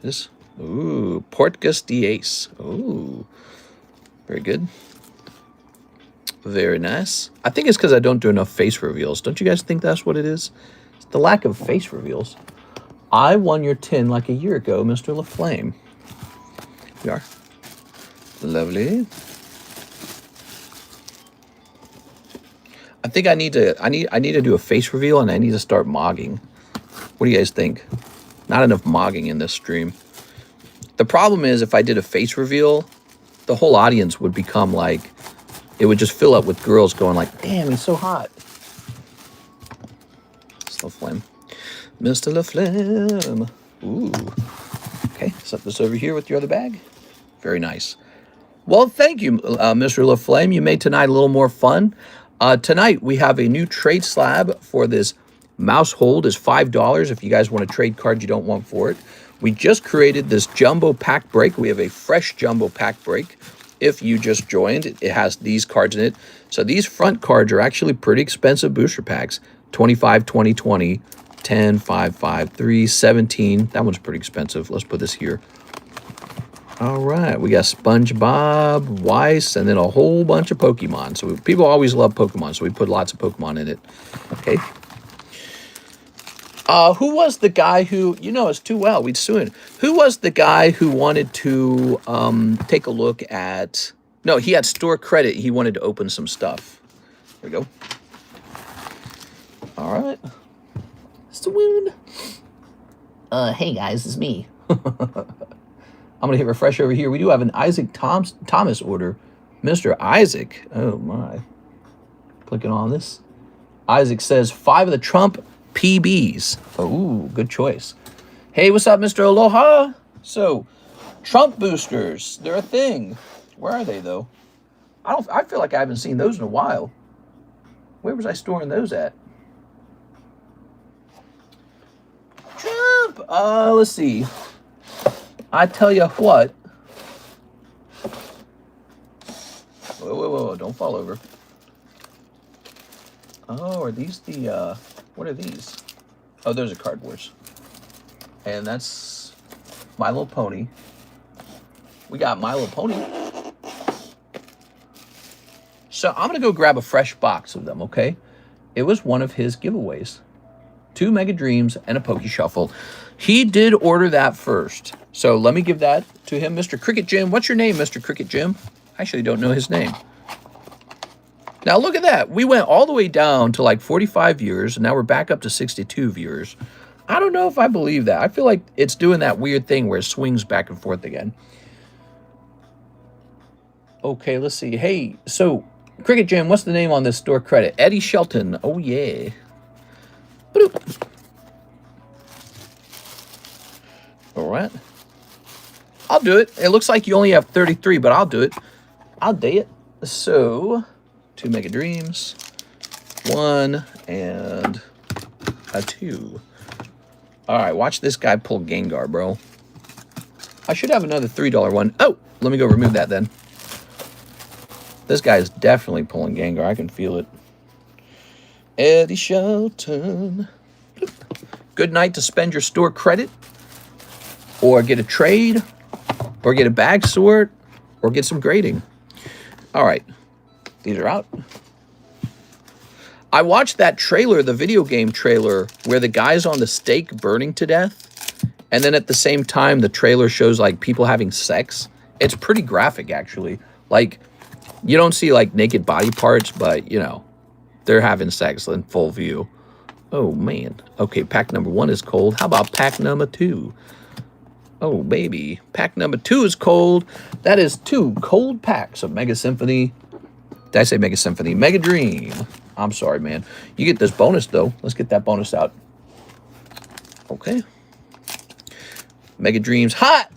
S1: This, ooh, Portgas de Ace. Ooh, very good. Very nice. I think it's because I don't do enough face reveals. Don't you guys think that's what it is? It's the lack of face reveals. I won your tin like a year ago, Mr. LaFlame. We are. Lovely. I think I need to do a face reveal, and I need to start mogging. What do you guys think? Not enough mogging in this stream. The problem is if I did a face reveal, the whole audience would become like, it would just fill up with girls going like, damn, he's so hot. Mr. LaFlame. Mr. LaFlame. Ooh. Okay, set this over here with your other bag. Very nice. Well, thank you, Mr. LaFlame. You made tonight a little more fun. Tonight, we have a new trade slab for this mouse hold. Is $5 if you guys want to trade cards you don't want for it. We just created this jumbo pack break. We have a fresh jumbo pack break. If you just joined, it has these cards in it. So these front cards are actually pretty expensive booster packs. 25, 20, 20, 10, 5, 5, 3, 17. That one's pretty expensive. Let's put this here. All right, we got SpongeBob, Weiss, and then a whole bunch of Pokemon. So people always love Pokemon, so we put lots of Pokemon in it. Okay. Who was the guy who, you know us too well, we'd sue him. Who was the guy who wanted to take a look at, no, he had store credit. He wanted to open some stuff. There we go. All right. It's the wound. Hey guys, it's me. I'm going to hit refresh over here. We do have an Isaac Thomas order. Mr. Isaac. Oh, my. Clicking on this. Isaac says 5 of the Trump PBs. Oh, good choice. Hey, what's up, Mr. Aloha? So, Trump boosters. They're a thing. Where are they, though? I feel like I haven't seen those in a while. Where was I storing those at? Trump! Let's see. I tell you what. Whoa, whoa, whoa, don't fall over. Oh, are these the, what are these? Oh, those are cardboards. And that's My Little Pony. We got My Little Pony. So I'm going to go grab a fresh box of them, okay? It was one of his giveaways. 2 Mega Dreams and a Poke Shuffle. He did order that first. So let me give that to him. Mr. Cricket Jim. What's your name, Mr. Cricket Jim? I actually don't know his name. Now look at that. We went all the way down to like 45 viewers, and now we're back up to 62 viewers. I don't know if I believe that. I feel like it's doing that weird thing where it swings back and forth again. Okay, let's see. Hey, so Cricket Jim, what's the name on this store credit? Eddie Shelton. Oh, yeah. Bloop. All right. I'll do it. It looks like you only have 33, but I'll do it. I'll do it. So, 2 Mega Dreams, 1, and a 2. All right, watch this guy pull Gengar, bro. I should have another $3 one. Oh, let me go remove that then. This guy is definitely pulling Gengar. I can feel it. Eddie Shelton. Good night to spend your store credit, or get a trade, or get a bag sort, or get some grading. All right. These are out. I watched that trailer, the video game trailer, where the guy's on the stake burning to death. And then at the same time, the trailer shows like people having sex. It's pretty graphic, actually. Like, you don't see like naked body parts, but you know, they're having sex in full view. Oh man. Okay, pack number 1 is cold. How about pack number 2? Oh baby, pack number 2 is cold. That is 2 cold packs of Mega Symphony. Did I say Mega Symphony? Mega Dream. I'm sorry, man. You get this bonus though. Let's get that bonus out. Okay. Mega Dream's hot.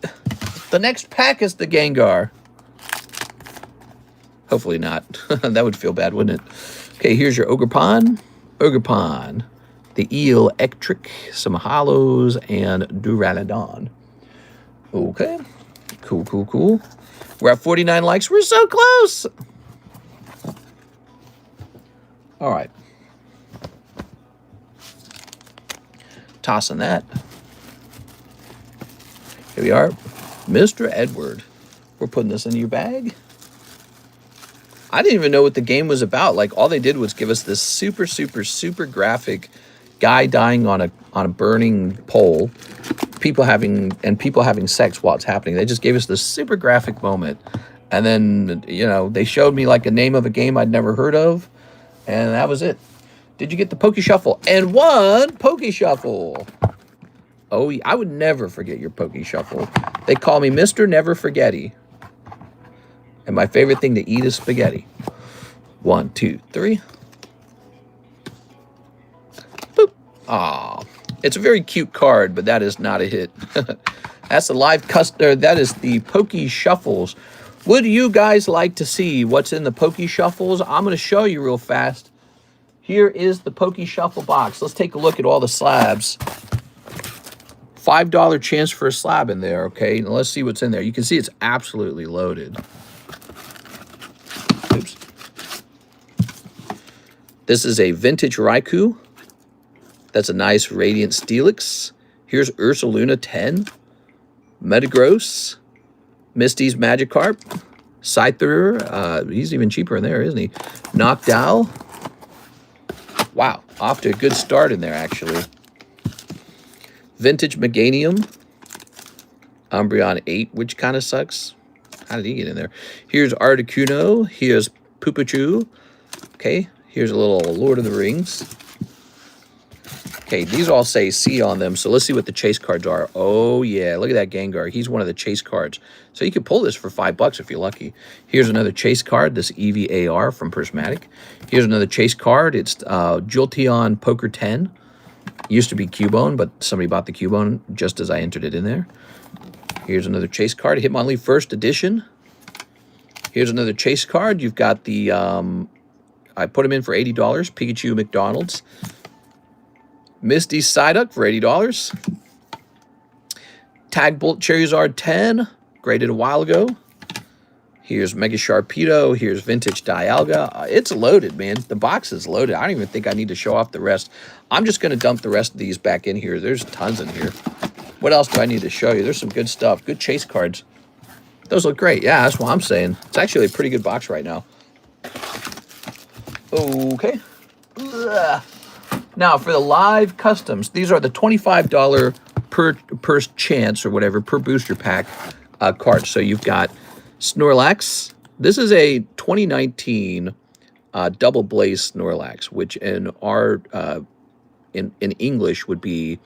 S1: The next pack is the Gengar. Hopefully not. That would feel bad, wouldn't it? Okay, here's your Ogerpon. Ogerpon. The Electric, some Hollows, and Duraludon. Okay. Cool, cool, cool. We're at 49 likes. We're so close. All right. Tossing that. Here we are. Mr. Edward. We're putting this in your bag. I didn't even know what the game was about. Like, all they did was give us this super, super, super graphic guy dying on a burning pole, people having sex while it's happening. They just gave us this super graphic moment. And then, you know, they showed me like a name of a game I'd never heard of, and that was it. Did you get the Poke Shuffle? And 1 Poke Shuffle. Oh, I would never forget your Poke Shuffle. They call me Mr. Never Forgetty. And my favorite thing to eat is spaghetti. 1, 2, 3. Boop. Aw. It's a very cute card, but that is not a hit. That's the live custom. That is the Poke Shuffles. Would you guys like to see what's in the Poke Shuffles? I'm going to show you real fast. Here is the Poke Shuffle box. Let's take a look at all the slabs. $5 chance for a slab in there, okay? Now let's see what's in there. You can see it's absolutely loaded. Oops. This is a vintage Raikou. That's a nice Radiant Steelix. Here's Ursaluna 10. Metagross. Misty's Magikarp. Scyther. He's even cheaper in there, isn't he? Noctowl. Wow. Off to a good start in there, actually. Vintage Meganium. Umbreon 8, which kind of sucks. How did he get in there? Here's Articuno. Here's Pikachu. Okay. Here's a little Lord of the Rings. Okay, these all say C on them, so let's see what the chase cards are. Oh, yeah, look at that Gengar. He's one of the chase cards. So you can pull this for $5 if you're lucky. Here's another chase card, this EVAR from Prismatic. Here's another chase card. It's Jolteon Poker 10. Used to be Cubone, but somebody bought the Cubone just as I entered it in there. Here's another chase card, Hitmonlee First Edition. Here's another chase card. You've got the, I put them in for $80, Pikachu McDonald's. Misty Psyduck for $80. Tag Bolt Charizard 10, graded a while ago. Here's Mega Sharpedo. Here's Vintage Dialga. It's loaded, man. The box is loaded. I don't even think I need to show off the rest. I'm just going to dump the rest of these back in here. There's tons in here. What else do I need to show you? There's some good stuff. Good chase cards. Those look great. Yeah, that's what I'm saying. It's actually a pretty good box right now. Okay. Ugh. Now, for the live customs, these are the $25 per chance or whatever, per booster pack cards. So you've got Snorlax. This is a 2019 double blaze Snorlax, which in our in English would be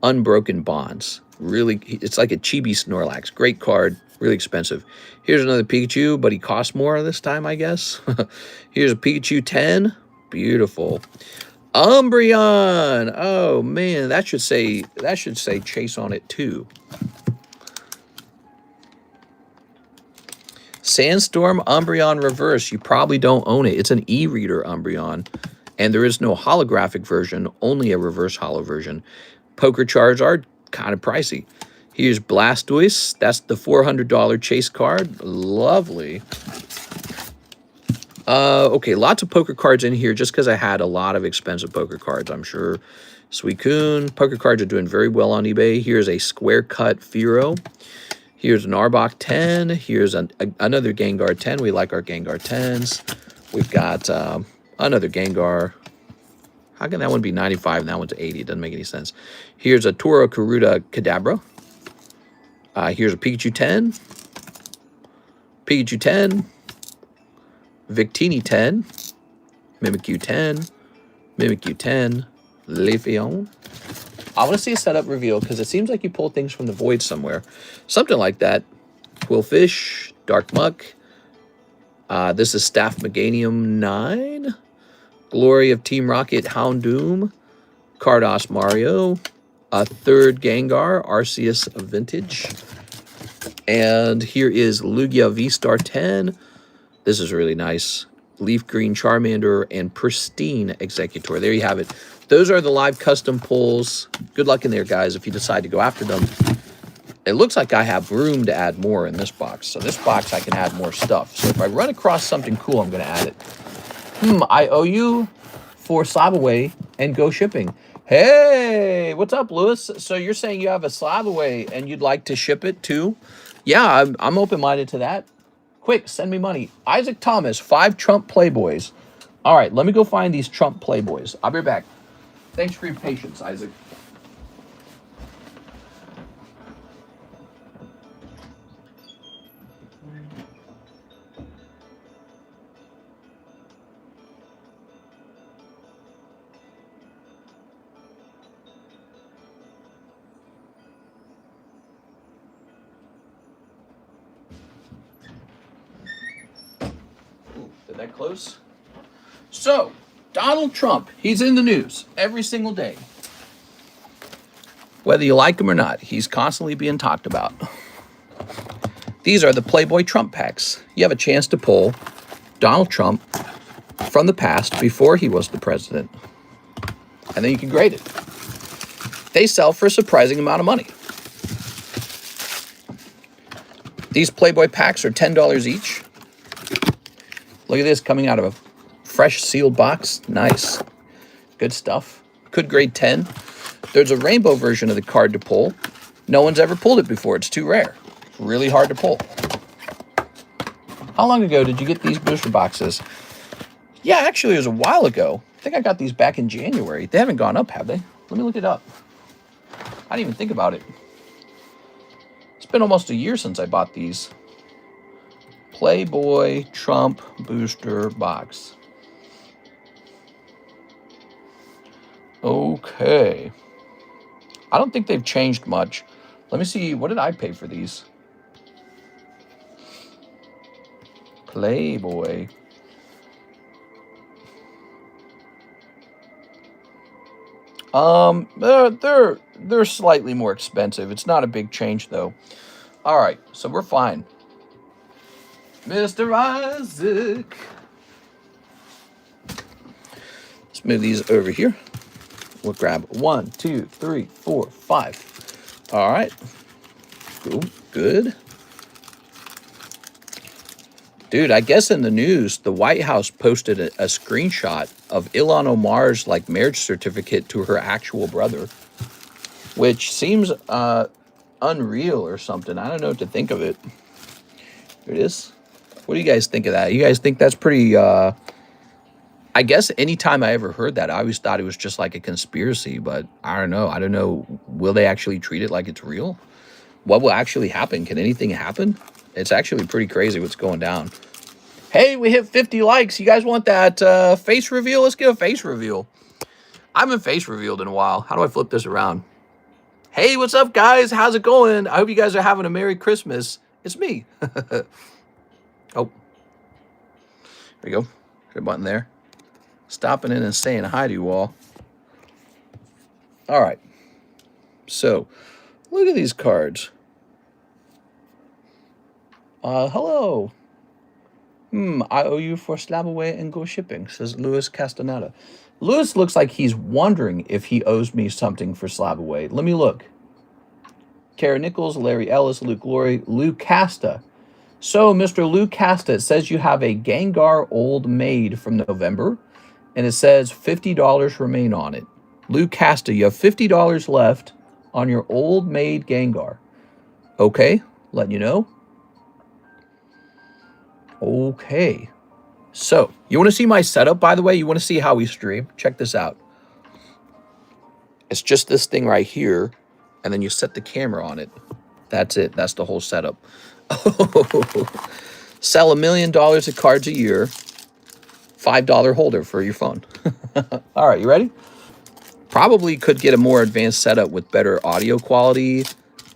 S1: Unbroken Bonds. Really, it's like a chibi Snorlax. Great card, really expensive. Here's another Pikachu, but he costs more this time, I guess. Here's a Pikachu 10. Beautiful. Umbreon. Oh man, that should say chase on it too. Sandstorm Umbreon Reverse. You probably don't own it. It's an e-reader Umbreon, and there is no holographic version, only a reverse holo version. Poker Charizard, kind of pricey. Here's Blastoise. That's the $400 chase card. Lovely. Okay, lots of poker cards in here just because I had a lot of expensive poker cards, I'm sure. Suicune. Poker cards are doing very well on eBay. Here's a square cut Fearow. Here's an Arbok 10. Here's another Gengar 10. We like our Gengar 10s. We've got another Gengar. How can that one be 95 and that one's 80? It doesn't make any sense. Here's a Toro Karuta Kadabra. Here's a Pikachu 10. Pikachu 10. Victini 10. Mimikyu 10. Mimikyu 10. Leafeon. I want to see a setup reveal because it seems like you pull things from the void somewhere. Something like that. Quillfish. Dark Muck. This is Staff Meganium 9. Glory of Team Rocket Houndoom. Cardos Mario. A third Gengar, Arceus Vintage. And here is Lugia V-Star 10. This is really nice. Leaf Green Charmander and Pristine Executor. There you have it. Those are the live custom pulls. Good luck in there, guys, if you decide to go after them. It looks like I have room to add more in this box. So this box, I can add more stuff. So if I run across something cool, I'm going to add it. I owe you for Slab Away and Go Shipping. Hey, what's up, Lewis? So you're saying you have a Slab Away and you'd like to ship it too? Yeah, I'm open-minded to that. Quick, send me money. Isaac Thomas, 5 Trump Playboys. All right, let me go find these Trump Playboys. I'll be right back. Thanks for your patience, Isaac. That close. So, Donald Trump, he's in the news every single day. Whether you like him or not, he's constantly being talked about. These are the Playboy Trump packs. You have a chance to pull Donald Trump from the past before he was the president. And then you can grade it. They sell for a surprising amount of money. These Playboy packs are $10 each. Look at this, coming out of a fresh sealed box. Nice. Good stuff. Could grade 10. There's a rainbow version of the card to pull. No one's ever pulled it before. It's too rare. Really hard to pull. How long ago did you get these booster boxes? Yeah, actually, it was a while ago. I think I got these back in January. They haven't gone up, have they? Let me look it up. I didn't even think about it. It's been almost a year since I bought these. Playboy Trump booster box. Okay. I don't think they've changed much. Let me see. What did I pay for these? Playboy. They're slightly more expensive. It's not a big change though. All right, so we're fine. Mr. Isaac. Let's move these over here. We'll grab 1, 2, 3, 4, 5. All right. Cool. Good. Dude, I guess in the news, the White House posted a screenshot of Ilhan Omar's marriage certificate to her actual brother, which seems unreal or something. I don't know what to think of it. Here it is. What do you guys think of that? You guys think that's pretty, I guess anytime I ever heard that, I always thought it was just like a conspiracy, but I don't know. I don't know. Will they actually treat it like it's real? What will actually happen? Can anything happen? It's actually pretty crazy what's going down. Hey, we hit 50 likes. You guys want that face reveal? Let's get a face reveal. I haven't face revealed in a while. How do I flip this around? Hey, what's up, guys? How's it going? I hope you guys are having a Merry Christmas. It's me. Oh, there you go. Good button there. Stopping in and saying hi to you all. All right. So, look at these cards. Hello. I owe you for Slab Away and Go Shipping, says Louis Castaneda. Louis looks like he's wondering if he owes me something for Slab Away. Let me look. Kara Nichols, Larry Ellis, Luke Glory, Lou Casta. So, Mr. Lou Casta, it says you have a Gengar Old Maid from November, and it says $50 remain on it. Lou Casta, you have $50 left on your Old Maid Gengar. Okay, letting you know. Okay. So, you want to see my setup, by the way? You want to see how we stream? Check this out. It's just this thing right here, and then you set the camera on it. That's it. That's the whole setup. Sell $1 million of cards a year. $5 holder for your phone. All right, you ready? Probably could get a more advanced setup with better audio quality.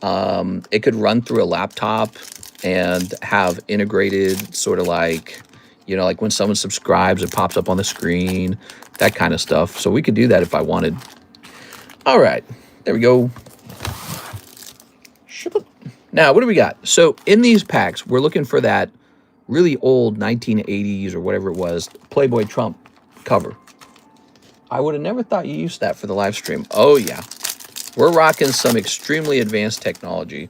S1: It could run through a laptop and have integrated sort of like, you know, like when someone subscribes, it pops up on the screen, that kind of stuff. So we could do that if I wanted. All right, there we go. Now, what do we got? So in these packs, we're looking for that really old 1980s or whatever it was, Playboy Trump cover. I would have never thought you used that for the live stream. Oh, yeah. We're rocking some extremely advanced technology.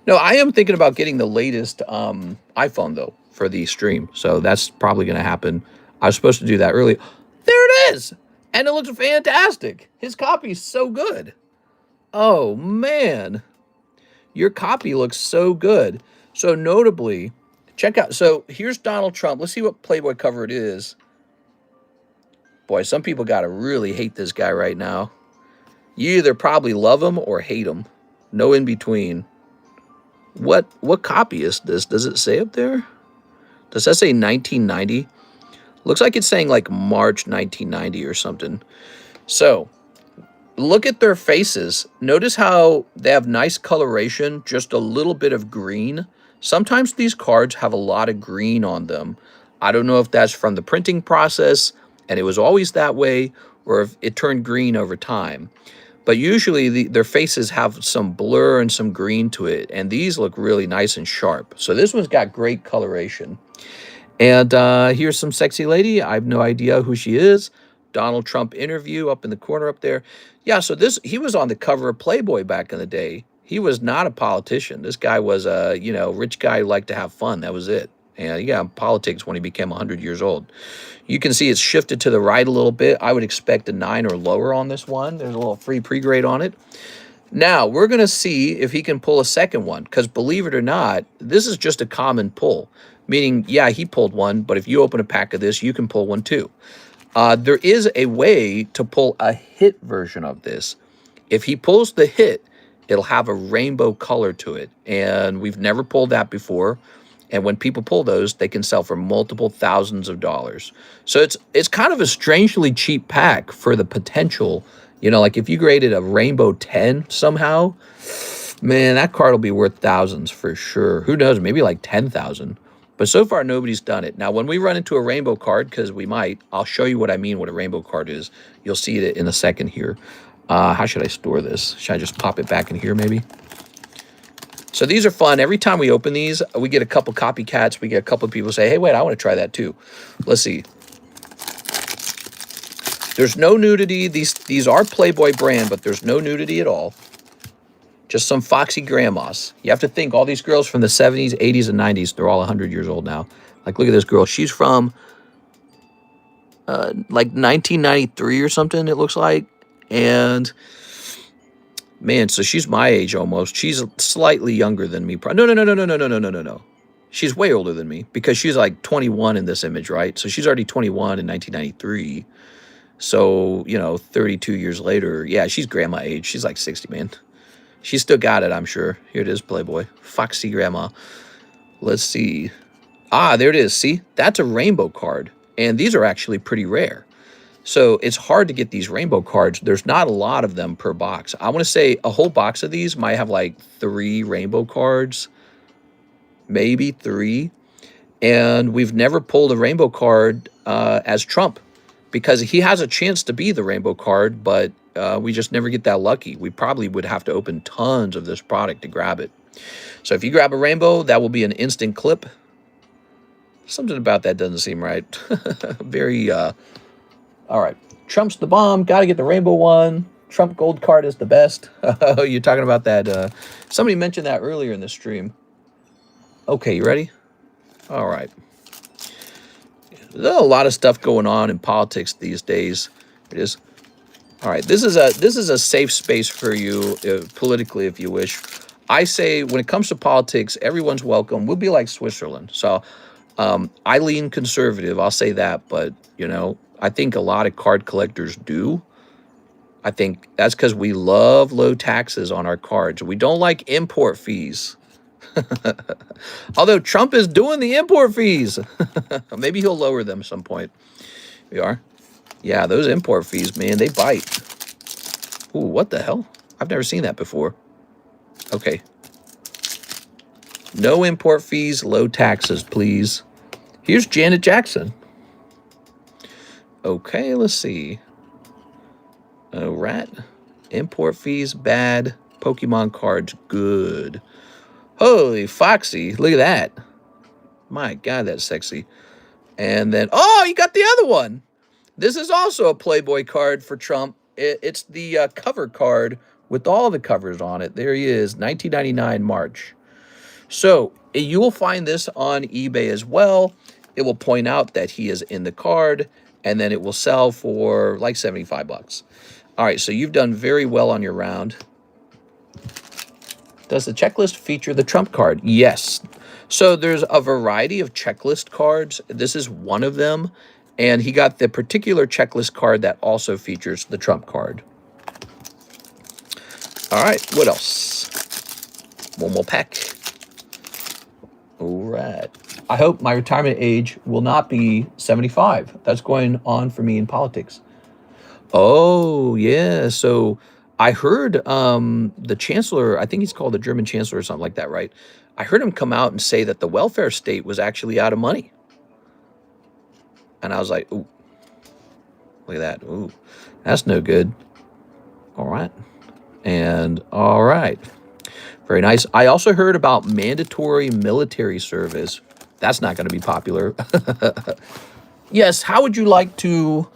S1: No, I am thinking about getting the latest iPhone, though, for the stream. So that's probably going to happen. I was supposed to do that early. There it is! And it looks fantastic. His copy's so good. Oh, man. Your copy looks so good. So notably, check out. So here's Donald Trump. Let's see what Playboy cover it is. Boy, some people got to really hate this guy right now. You either probably love him or hate him. No in between. What copy is this? Does it say up there? Does that say 1990? Looks like it's saying like March 1990 or something. So look at their faces. Notice how they have nice coloration, just a little bit of green. Sometimes these cards have a lot of green on them. I don't know if that's from the printing process and it was always that way, or if it turned green over time. But usually their faces have some blur and some green to it, and these look really nice and sharp. So this one's got great coloration. And here's some sexy lady. I have no idea who she is. Donald Trump interview up in the corner up there. Yeah, so he was on the cover of Playboy back in the day. He was not a politician. This guy was a, you know, rich guy who liked to have fun. That was it. And yeah, politics when he became 100 years old. You can see it's shifted to the right a little bit. I would expect a 9 or lower on this one. There's a little free pre-grade on it. Now, we're going to see if he can pull a second one, because believe it or not, this is just a common pull. Meaning, yeah, he pulled one, but if you open a pack of this, you can pull one too. There is a way to pull a hit version of this. If he pulls the hit, it'll have a rainbow color to it, and we've never pulled that before. And when people pull those, they can sell for multiple thousands of dollars. So it's kind of a strangely cheap pack for the potential. You know, like if you graded a rainbow 10 somehow, man, that card will be worth thousands for sure. Who knows, maybe like 10,000. But so far, nobody's done it. Now, when we run into a rainbow card, because we might, I'll show you what I mean, what a rainbow card is. You'll see it in a second here. How should I store this? Should I just pop it back in here maybe? So these are fun. Every time we open these, we get a couple copycats. We get a couple of people say, hey, wait, I want to try that too. Let's see. There's no nudity. These are Playboy brand, but there's no nudity at all. Just some foxy grandmas. You have to think all these girls from the 70s, 80s, and 90s, they're all 100 years old now. Like, look at this girl. She's from like 1993 or something, it looks like. And man, so she's my age almost. She's slightly younger than me. No. She's way older than me because she's like 21 in this image, right? So she's already 21 in 1993. So, you know, 32 years later, yeah, she's grandma age. She's like 60, man. She's still got it, I'm sure. Here it is, Playboy. Foxy grandma. Let's see. Ah, there it is. See? That's a rainbow card. And these are actually pretty rare. So it's hard to get these rainbow cards. There's not a lot of them per box. I want to say a whole box of these might have like 3 rainbow cards. Maybe 3. And we've never pulled a rainbow card as Trump, because he has a chance to be the rainbow card, but we just never get that lucky. We probably would have to open tons of this product to grab it. So if you grab a rainbow, that will be an instant clip. Something about that doesn't seem right. Very, all right. Trump's the bomb. Got to get the rainbow one. Trump gold card is the best. You're talking about that. Somebody mentioned that earlier in the stream. Okay, you ready? All right. There's a lot of stuff going on in politics these days. It is. All right, this is a safe space for you politically, if you wish. I say when it comes to politics, everyone's welcome. We'll be like Switzerland. So I lean conservative. I'll say that, but you know, I think a lot of card collectors do. I think that's because we love low taxes on our cards. We don't like import fees. Although Trump is doing the import fees. Maybe he'll lower them at some point. We are. Yeah, those import fees, man, they bite. Ooh, what the hell? I've never seen that before. Okay. No import fees, low taxes, please. Here's Janet Jackson. Okay, let's see. Oh, rat. Import fees, bad. Pokemon cards, good. Holy Foxy, look at that. My God, that's sexy. And then, oh, you got the other one. This is also a Playboy card for Trump. It's the cover card with all the covers on it. There he is, 1999 March. So you will find this on eBay as well. It will point out that he is in the card, and then it will sell for like 75 bucks. All right, so you've done very well on your round. Does the checklist feature the Trump card? Yes. So there's a variety of checklist cards. This is one of them. And he got the particular checklist card that also features the Trump card. All right, what else? One more pack. All right. I hope my retirement age will not be 75. That's going on for me in politics. Oh, yeah. So I heard the chancellor, I think he's called the German chancellor or something like that, right? I heard him come out and say that the welfare state was actually out of money. And I was like, ooh, look at that. Ooh, that's no good. All right. And all right. Very nice. I also heard about mandatory military service. That's not going to be popular. Yes, how would you like to,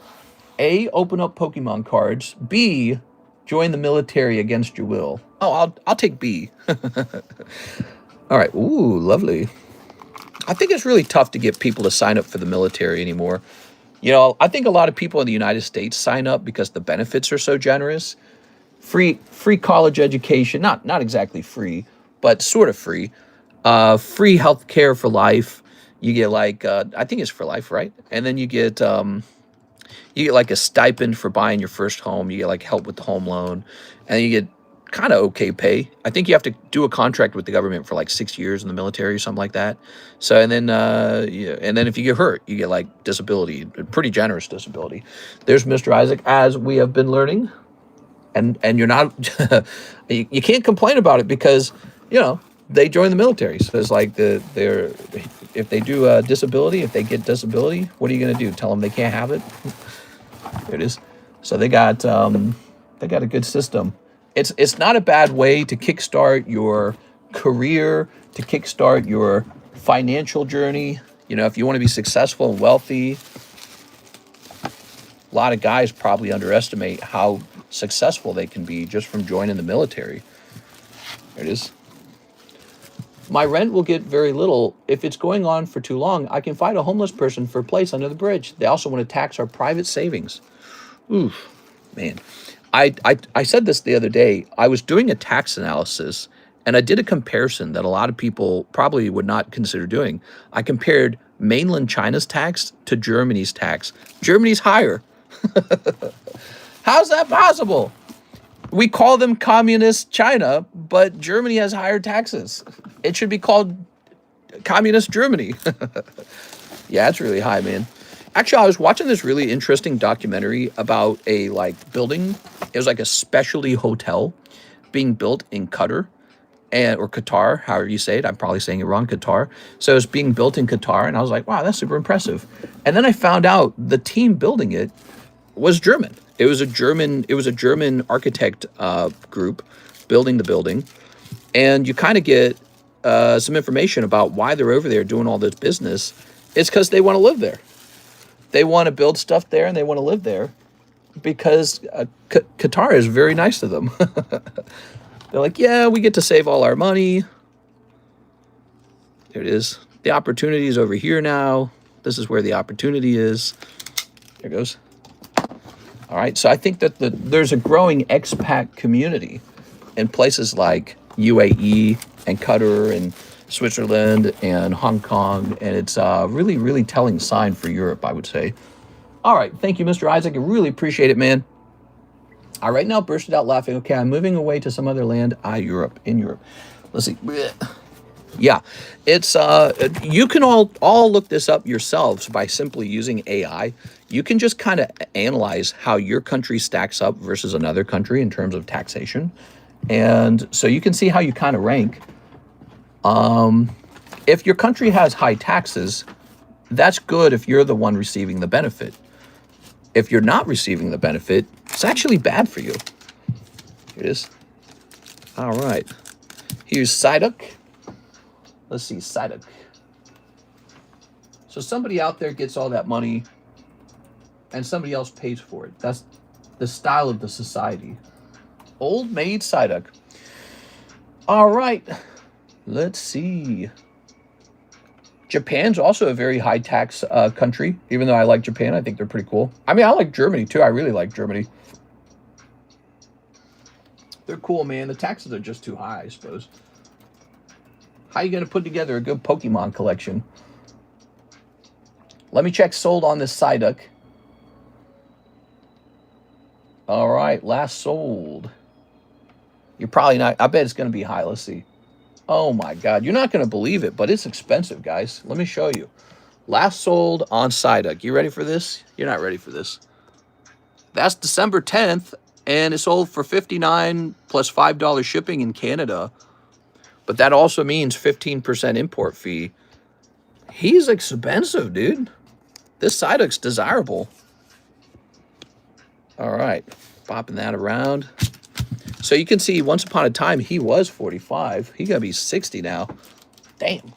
S1: A, open up Pokemon cards, B, join the military against your will? Oh, I'll take B. All right. Ooh, lovely. I think it's really tough to get people to sign up for the military anymore. You know, I think a lot of people in the United States sign up because the benefits are so generous. Free college education, not exactly free, but sort of free. Free health care for life. You get like, I think it's for life, right? And then you get like a stipend for buying your first home. You get like help with the home loan, and you get kind of okay pay. I think you have to do a contract with the government for like 6 years in the military or something like that. So, and then if you get hurt, you get like disability, pretty generous disability. There's Mr. Isaac, as we have been learning, and you're not, you can't complain about it because, you know, they join the military. So it's like if they do disability, if they get disability, what are you going to do? Tell them they can't have it? There it is. So they got a good system. It's not a bad way to kickstart your career, to kickstart your financial journey. You know, if you want to be successful and wealthy, a lot of guys probably underestimate how successful they can be just from joining the military. There it is. My rent will get very little. If it's going on for too long, I can find a homeless person for a place under the bridge. They also want to tax our private savings. Oof, man. I said this the other day. I was doing a tax analysis, and I did a comparison that a lot of people probably would not consider doing. I compared mainland China's tax to Germany's tax. Germany's higher. How's that possible? We call them communist China, but Germany has higher taxes. It should be called communist Germany. Yeah, it's really high, man. Actually, I was watching this really interesting documentary about a building. It was like a specialty hotel being built in Qatar, or Qatar, however you say it. I'm probably saying it wrong, Qatar. So it's being built in Qatar, and I was like, wow, that's super impressive. And then I found out the team building it was German. It was a German architect group building the building, and you kind of get some information about why they're over there doing all this business. It's because they want to live there. They want to build stuff there, and they want to live there because Qatar is very nice to them. They're like, yeah, we get to save all our money. There it is. The opportunity is over here now. This is where the opportunity is. There it goes. All right, so I think that there's a growing expat community in places like UAE and Qatar and Switzerland and Hong Kong, and it's a really, really telling sign for Europe, I would say. All right, thank you, Mr. Isaac. I really appreciate it, man. I right now bursted out laughing. Okay, I'm moving away to some other land. Europe. In Europe. Let's see. Yeah, it's you can all look this up yourselves by simply using AI. You can just kind of analyze how your country stacks up versus another country in terms of taxation. And so you can see how you kind of rank. If your country has high taxes, that's good if you're the one receiving the benefit. If you're not receiving the benefit, it's actually bad for you. Here it is. All right. Here's Psyduck. Let's see, Psyduck. So somebody out there gets all that money and somebody else pays for it. That's the style of the society. Old maid Psyduck. All right. Let's see. Japan's also a very high tax country. Even though I like Japan, I think they're pretty cool. I mean, I like Germany too. I really like Germany. They're cool, man. The taxes are just too high, I suppose. How are you going to put together a good Pokemon collection? Let me check sold on this Psyduck. All right, last sold. You're probably not. I bet it's going to be high. Let's see. Oh my God, you're not going to believe it, but it's expensive, guys. Let me show you. Last sold on Psyduck. You ready for this? You're not ready for this. That's December 10th, and it sold for $59 plus $5 shipping in Canada. But that also means 15% import fee. He's expensive, dude. This Psyduck's desirable. All right, popping that around. So you can see once upon a time, he was 45. He got to be 60 now. Damn.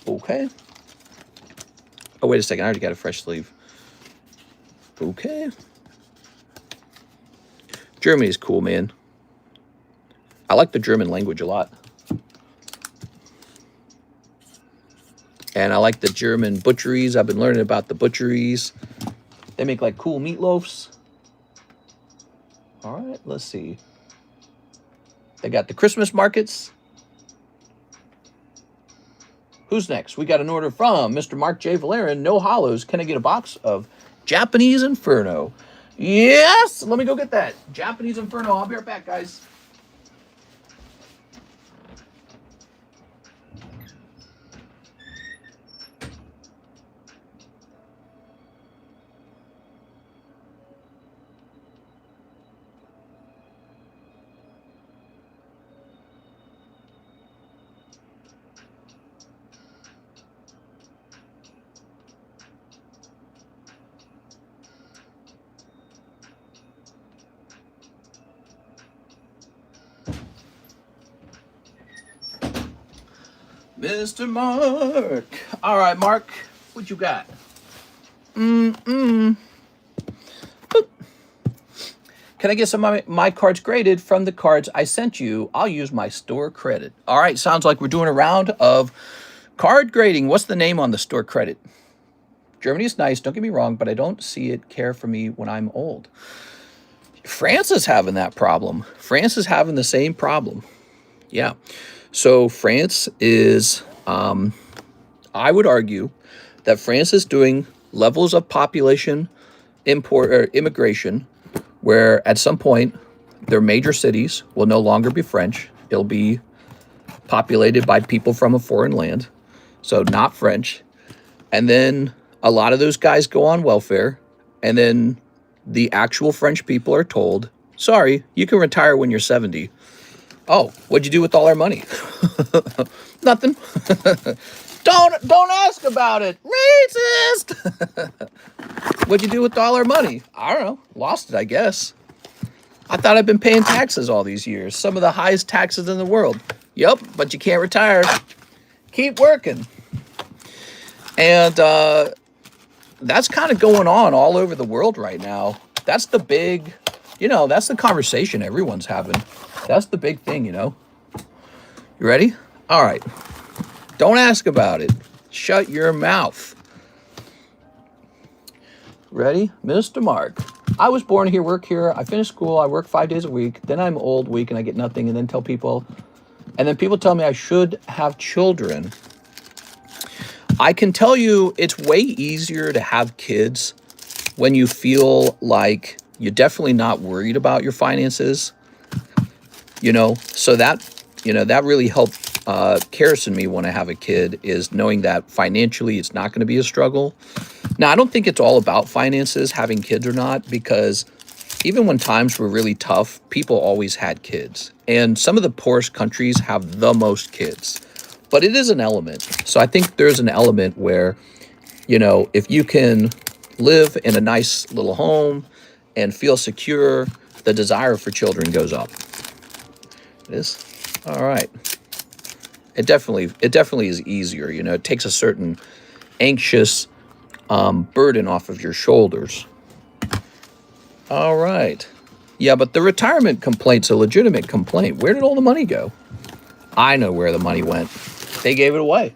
S1: Okay. Oh, wait a second. I already got a fresh sleeve. Okay. Germany's cool, man. I like the German language a lot. And I like the German butcheries. I've been learning about the butcheries. They make like cool meatloafs. All right, let's see. They got the Christmas markets. Who's next? We got an order from Mr. Mark J. Valerian. No hollows. Can I get a box of Japanese Inferno? Yes! Let me go get that. Japanese Inferno. I'll be right back, guys. Mr. Mark. All right, Mark. What you got? Can I get some of my cards graded from the cards I sent you? I'll use my store credit. All right, sounds like we're doing a round of card grading. What's the name on the store credit? Germany is nice, don't get me wrong, but I don't see it care for me when I'm old. France is having that problem. France is having the same problem. Yeah. So France is, I would argue that France is doing levels of population import or immigration where at some point their major cities will no longer be French. It'll be populated by people from a foreign land, so not French. And then a lot of those guys go on welfare, and then the actual French people are told, sorry, you can retire when you're 70. Oh, what'd you do with all our money? Nothing. Don't ask about it. Racist. What'd you do with all our money? I don't know. Lost it, I guess. I thought I'd been paying taxes all these years. Some of the highest taxes in the world. Yep, but you can't retire. Keep working. And that's kind of going on all over the world right now. That's the big, that's the conversation everyone's having. That's the big thing, You ready? All right. Don't ask about it. Shut your mouth. Ready? Mr. Mark. I was born here, work here. I finished school. I work 5 days a week. Then I'm old, weak, and I get nothing. And then people tell me I should have children. I can tell you it's way easier to have kids when you feel like You're definitely not worried about your finances, so that, that really helped Karis and me when I have a kid, is knowing that financially it's not going to be a struggle. Now, I don't think it's all about finances, having kids or not, because even when times were really tough, people always had kids. And some of the poorest countries have the most kids. But it is an element. So I think there's an element where, if you can live in a nice little home and feel secure, the desire for children goes up. It is? All right. It definitely is easier. It takes a certain anxious burden off of your shoulders. All right. Yeah, but the retirement complaint's a legitimate complaint. Where did all the money go? I know where the money went. They gave it away.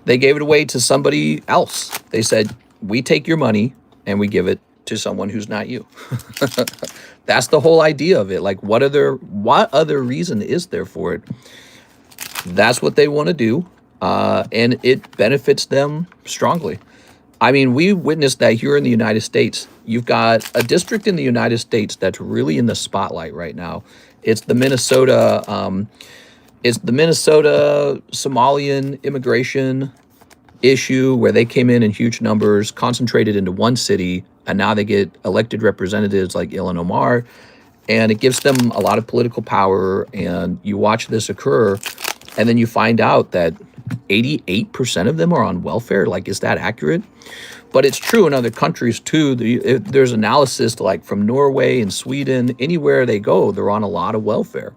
S1: They gave it away to somebody else. They said, we take your money and we give it to someone who's not you. That's the whole idea of it. Like, what other reason is there for it? That's what they want to do, and it benefits them strongly. I mean, we witnessed that here in the United States. You've got a district in the United States that's really in the spotlight right now. It's the Minnesota Somalian immigration issue, where they came in huge numbers, concentrated into one city, and now they get elected representatives like Ilhan Omar, and it gives them a lot of political power. And you watch this occur, and then you find out that 88% of them are on welfare. Like, is that accurate? But it's true in other countries too. There's analysis like from Norway and Sweden. Anywhere they go, they're on a lot of welfare.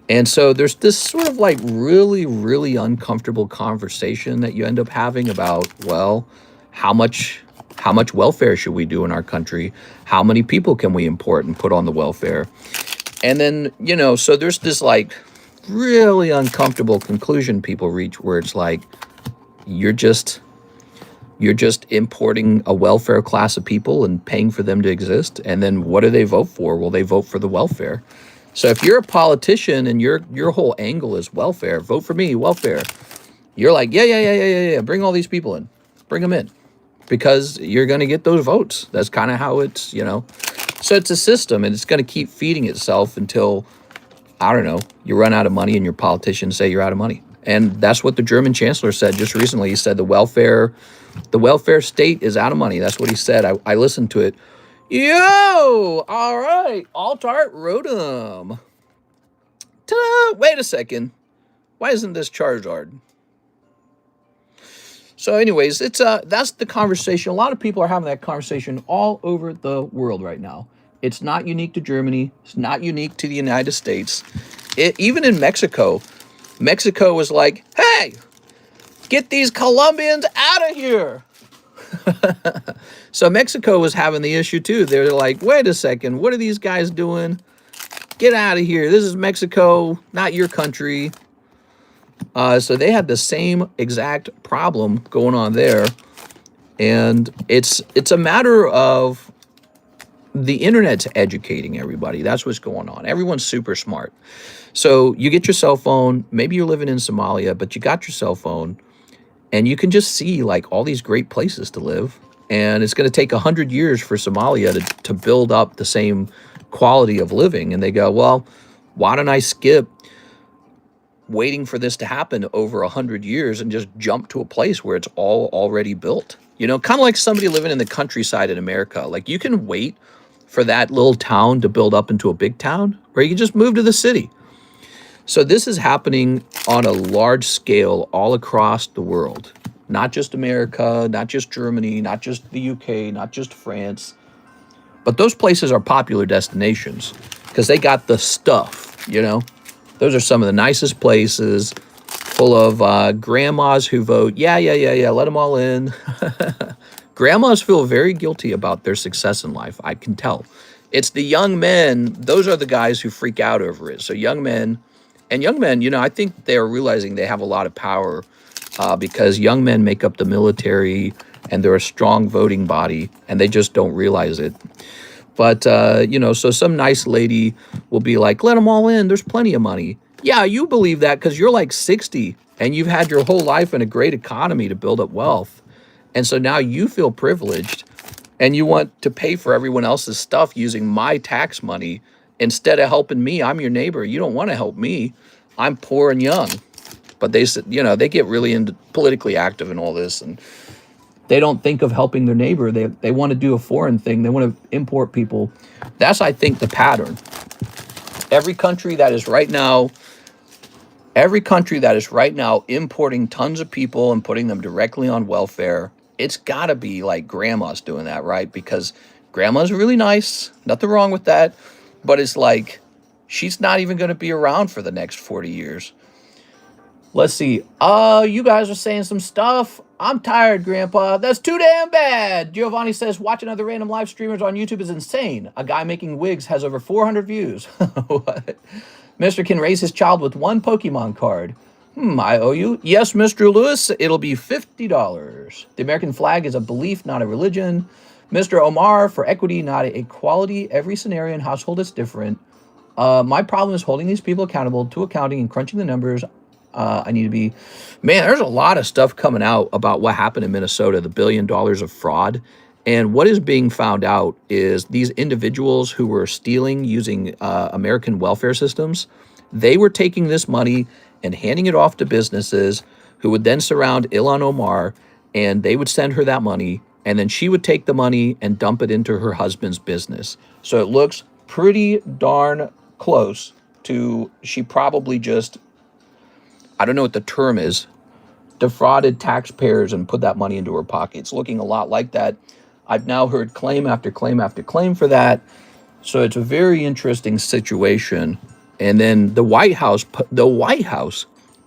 S1: And so there's this sort of like really, really uncomfortable conversation that you end up having about, well, how much welfare should we do in our country? How many people can we import and put on the welfare? And then, so there's this like really uncomfortable conclusion people reach, where it's like, you're just importing a welfare class of people and paying for them to exist. And then what do they vote for? Well, they vote for the welfare. So if you're a politician and your whole angle is welfare, vote for me, welfare. You're like, yeah. Bring all these people in. Bring them in. Because you're going to get those votes. That's kind of how it's, So it's a system, and it's going to keep feeding itself until, I don't know, you run out of money and your politicians say you're out of money. And that's what the German chancellor said just recently. He said the welfare state is out of money. That's what he said. I listened to it. Yo, all right, Altart Rotom. Ta-da! Wait a second. Why isn't this Charizard? So anyways, that's the conversation. A lot of people are having that conversation all over the world right now. It's not unique to Germany. It's not unique to the United States. Even in Mexico, Mexico was like, hey, get these Colombians out of here. So Mexico was having the issue too. They're like, wait a second, what are these guys doing? Get out of here. This is Mexico, not your country. So they had the same exact problem going on there. And it's a matter of the internet's educating everybody. That's what's going on. Everyone's super smart. So you get your cell phone. Maybe you're living in Somalia, but you got your cell phone. And you can just see like all these great places to live. And it's going to take 100 years for Somalia to build up the same quality of living. And they go, well, why don't I skip waiting for this to happen over 100 years and just jump to a place where it's all already built? Kind of like somebody living in the countryside in America. Like, you can wait for that little town to build up into a big town, or you can just move to the city. So this is happening on a large scale all across the world. Not just America, not just Germany, not just the UK, not just France. But those places are popular destinations because they got the stuff, Those are some of the nicest places, full of grandmas who vote, yeah, let them all in. Grandmas feel very guilty about their success in life, I can tell. It's the young men, those are the guys who freak out over it. So young men, I think they're realizing they have a lot of power because young men make up the military and they're a strong voting body, and they just don't realize it. But, so some nice lady will be like, let them all in. There's plenty of money. Yeah, you believe that because you're like 60 and you've had your whole life in a great economy to build up wealth. And so now you feel privileged. and you want to pay for everyone else's stuff using my tax money instead of helping me. I'm your neighbor. You don't want to help me. I'm poor and young. But they said, you know, they get really into politically active and all this, and they don't think of helping their neighbor. They want to do a foreign thing. They want to import people. That's, I think, the pattern. Every country that is right now importing tons of people and putting them directly on welfare, it's got to be like grandma's doing that, right? Because grandma's really nice. Nothing wrong with that. But it's like she's not even going to be around for the next 40 years. Let's see. You guys are saying some stuff. I'm tired, Grandpa. That's too damn bad. Giovanni says, watching other random live streamers on YouTube is insane. A guy making wigs has over 400 views. What? Mr. can raise his child with one Pokemon card. I owe you. Yes, Mr. Lewis, it'll be $50. The American flag is a belief, not a religion. Mr. Omar, for equity, not equality. Every scenario and household is different. My problem is holding these people accountable to accounting and crunching the numbers. I need to be... Man, there's a lot of stuff coming out about what happened in Minnesota, the $1 billion of fraud. And what is being found out is these individuals who were stealing using American welfare systems, they were taking this money and handing it off to businesses who would then surround Ilhan Omar, and they would send her that money, and then she would take the money and dump it into her husband's business. So it looks pretty darn close to she probably just... I don't know what the term is, defrauded taxpayers and put that money into her pocket. It's looking a lot like that. I've now heard claim after claim after claim for that. So it's a very interesting situation. And then the White House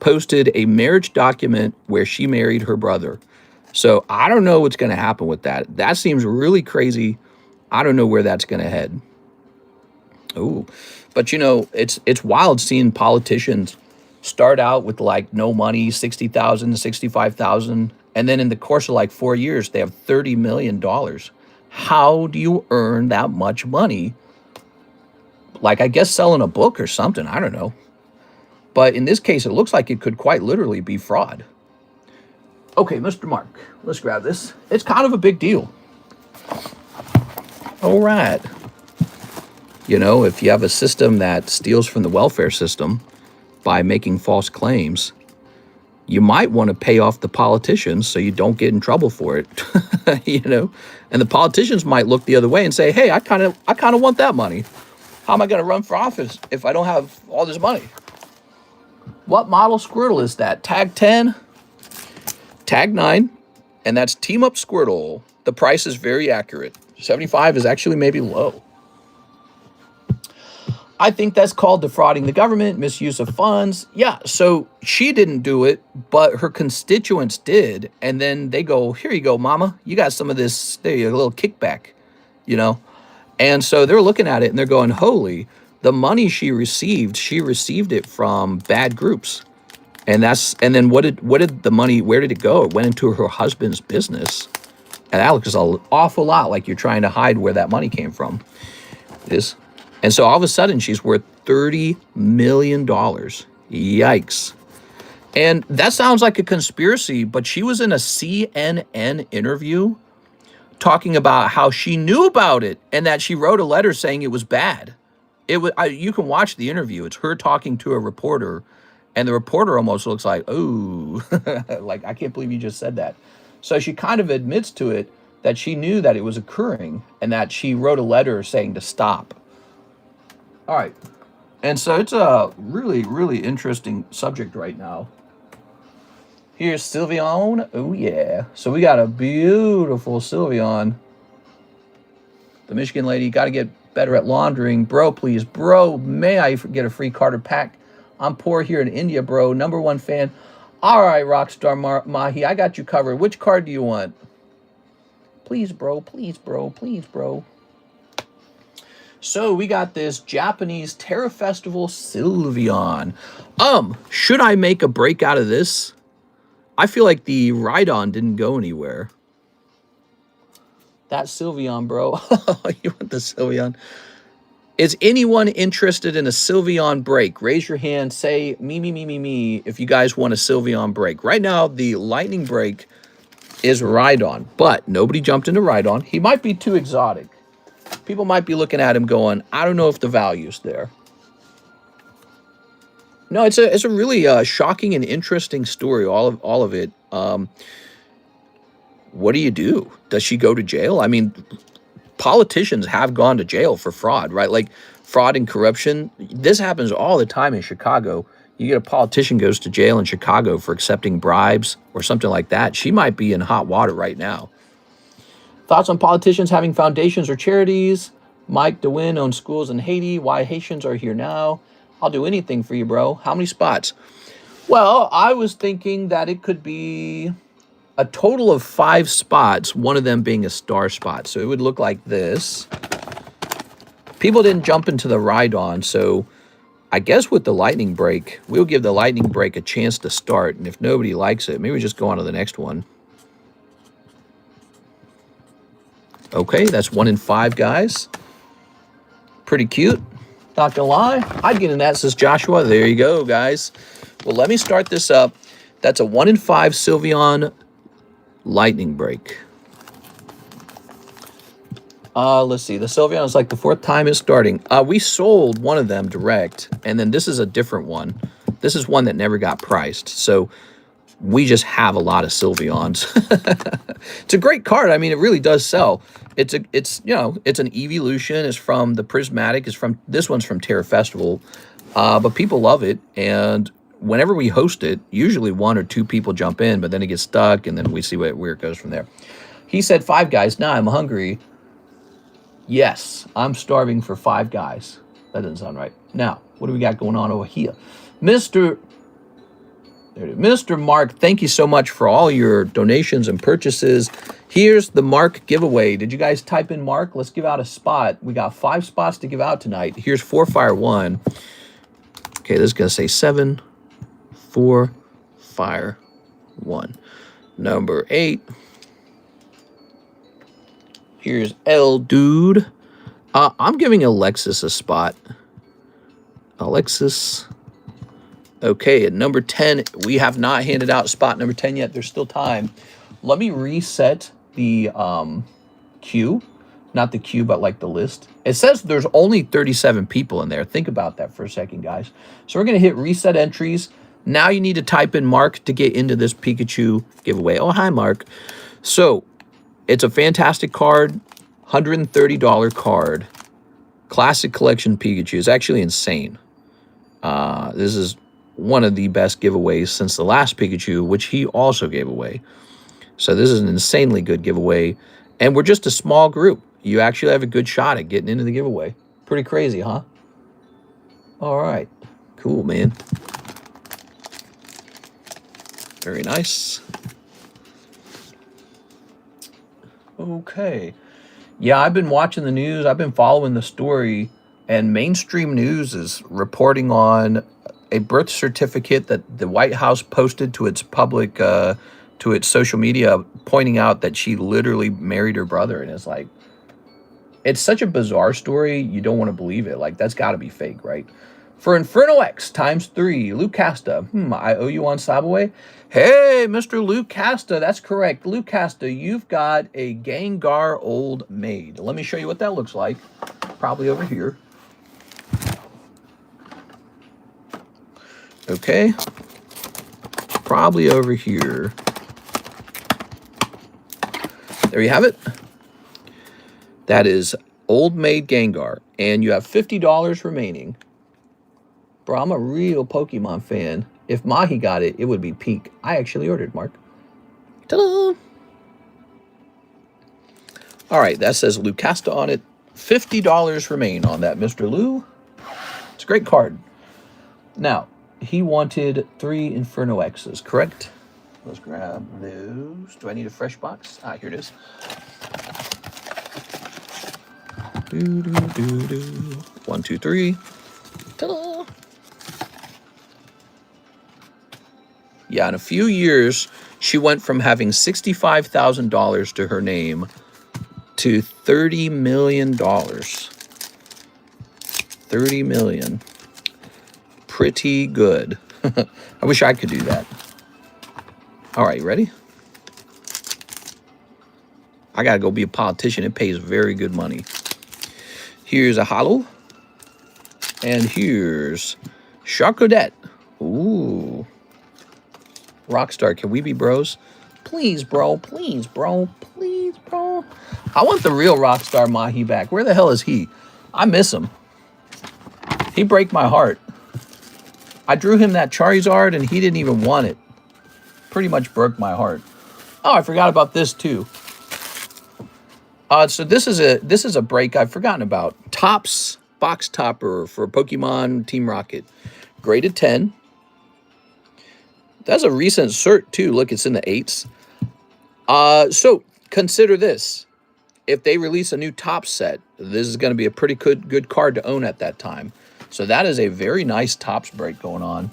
S1: posted a marriage document where she married her brother. So I don't know what's going to happen with that. That seems really crazy. I don't know where that's going to head. Oh, but you know, it's wild seeing politicians start out with like no money, 60,000 to 65,000, and then in the course of like 4 years, they have $30 million. How do you earn that much money? Like, I guess selling a book or something, I don't know. But in this case, it looks like it could quite literally be fraud. Okay, Mr. Mark, let's grab this. It's kind of a big deal. All right. You know, if you have a system that steals from the welfare system by making false claims, you might want to pay off the politicians so you don't get in trouble for it. You know, and the politicians might look the other way and say, hey, I kind of want that money. How am I going to run for office if I don't have all this money? What model Squirtle is that? Tag 10, Tag 9, and that's Team Up Squirtle. The price is very accurate. 75 is actually maybe low. I think that's called defrauding the government, misuse of funds. Yeah, so she didn't do it, but her constituents did. And then they go, here you go, mama. You got some of this, there you go, a little kickback, you know. And so they're looking at it and they're going, holy, the money she received it from bad groups. And then what did the money, where did it go? It went into her husband's business. And that looks an awful lot like you're trying to hide where that money came from. And so all of a sudden, she's worth $30 million. Yikes. And that sounds like a conspiracy, but she was in a CNN interview talking about how she knew about it and that she wrote a letter saying it was bad. You can watch the interview. It's her talking to a reporter, and the reporter almost looks like, oh, like, I can't believe you just said that. So she kind of admits to it that she knew that it was occurring and that she wrote a letter saying to stop. All right, and so it's a really, really interesting subject right now. Here's Sylveon. Oh, yeah. So we got a beautiful Sylveon. The Michigan lady, got to get better at laundering. Bro, please. Bro, may I get a free Carter pack? I'm poor here in India, bro. #1 fan. All right, Rockstar Mahi, I got you covered. Which card do you want? Please, bro. Please, bro. Please, bro. So we got this Japanese Terra Festival Sylveon. Should I make a break out of this? I feel like the Rhydon didn't go anywhere. That Sylveon, bro. You want the Sylveon? Is anyone interested in a Sylveon break? Raise your hand. Say me if you guys want a Sylveon break. Right now, the Lightning break is Rhydon, but nobody jumped into Rhydon. He might be too exotic. People might be looking at him going, I don't know if the value's there. No, it's a really shocking and interesting story. All of it. What do you do? Does she go to jail? I mean, politicians have gone to jail for fraud, right? Like fraud and corruption. This happens all the time in Chicago. You get a politician goes to jail in Chicago for accepting bribes or something like that. She might be in hot water right now. Thoughts on politicians having foundations or charities? Mike DeWin owns schools in Haiti. Why Haitians are here now? I'll do anything for you, bro. How many spots? Well, I was thinking that it could be a total of 5 spots, one of them being a star spot. So it would look like this. People didn't jump into the Rhydon, so I guess with the lightning break, we'll give the lightning break a chance to start. And if nobody likes it, maybe we just go on to the next one. Okay, that's 1 in 5, guys. Pretty cute. Not gonna lie. I'd get in that, says Joshua. There you go, guys. Well, let me start this up. That's a 1 in 5 Sylveon lightning break. Let's see. The Sylveon is like the 4th time it's starting. We sold one of them direct, and then this is a different one. This is one that never got priced. So we just have a lot of Sylveons. It's a great card. I mean, it really does sell. It's you know, it's an evolution. It's from the Prismatic. It's from, this one's from Terra Festival. But people love it, and whenever we host it, usually 1 or 2 people jump in, but then it gets stuck, and then we see where it goes from there. He said 5 guys. Nah, I'm hungry. Yes, I'm starving for 5 guys. That doesn't sound right. Now, what do we got going on over here? Mr. Mark, thank you so much for all your donations and purchases. Here's the Mark giveaway. Did you guys type in Mark? Let's give out a spot. We got 5 spots to give out tonight. Here's 4 Fire 1. Okay, this is going to say 7, 4, Fire 1. Number 8. Here's L Dude. I'm giving Alexis a spot. Alexis. Okay, at number 10, we have not handed out spot number 10 yet. There's still time. Let me reset the queue. Not the queue, but like the list. It says there's only 37 people in there. Think about that for a second, guys. So we're going to hit reset entries. Now you need to type in Mark to get into this Pikachu giveaway. Oh, hi, Mark. So it's a fantastic card. $130 card. Classic Collection Pikachu. It's actually insane. This is one of the best giveaways since the last Pikachu, which he also gave away. So this is an insanely good giveaway. And we're just a small group. You actually have a good shot at getting into the giveaway. Pretty crazy, huh? All right. Cool, man. Very nice. Okay. Yeah, I've been watching the news. I've been following the story. And mainstream news is reporting on a birth certificate that the White House posted to its public, to its social media, pointing out that she literally married her brother. And it's like, it's such a bizarre story. You don't want to believe it. Like, that's got to be fake, right? For Inferno X ×3, Luke Casta. I owe you on Sabaway. Hey, Mr. Luke Casta. That's correct. Luke Casta, you've got a Gengar Old Maid. Let me show you what that looks like. Probably over here. Okay. Probably over here. There you have it. That is Old Maid Gengar. And you have $50 remaining. Bro, I'm a real Pokemon fan. If Mahi got it, it would be peak. I actually ordered, Mark. Ta-da! All right, that says Lucasta on it. $50 remain on that, Mr. Lou. It's a great card. Now, he wanted 3 Inferno X's, correct? Let's grab those. Do I need a fresh box? Ah, here it is. 1, 2, 3. Ta-da! Yeah, in a few years, she went from having $65,000 to her name to $30 million. $30 million. Pretty good. I wish I could do that. All right, ready? I got to go be a politician. It pays very good money. Here's a holo. And here's Charcodet. Ooh. Rockstar, can we be bros? Please, bro. Please, bro. Please, bro. I want the real Rockstar Mahi back. Where the hell is he? I miss him. He break my heart. I drew him that Charizard and he didn't even want it. Pretty much broke my heart. Oh, I forgot about this too. So this is a break I've forgotten about. Topps box topper for Pokemon Team Rocket. Graded 10. That's a recent cert too. Look, it's in the 8s. So consider this. If they release a new Topps set, this is going to be a pretty good card to own at that time. So that is a very nice Topps break going on.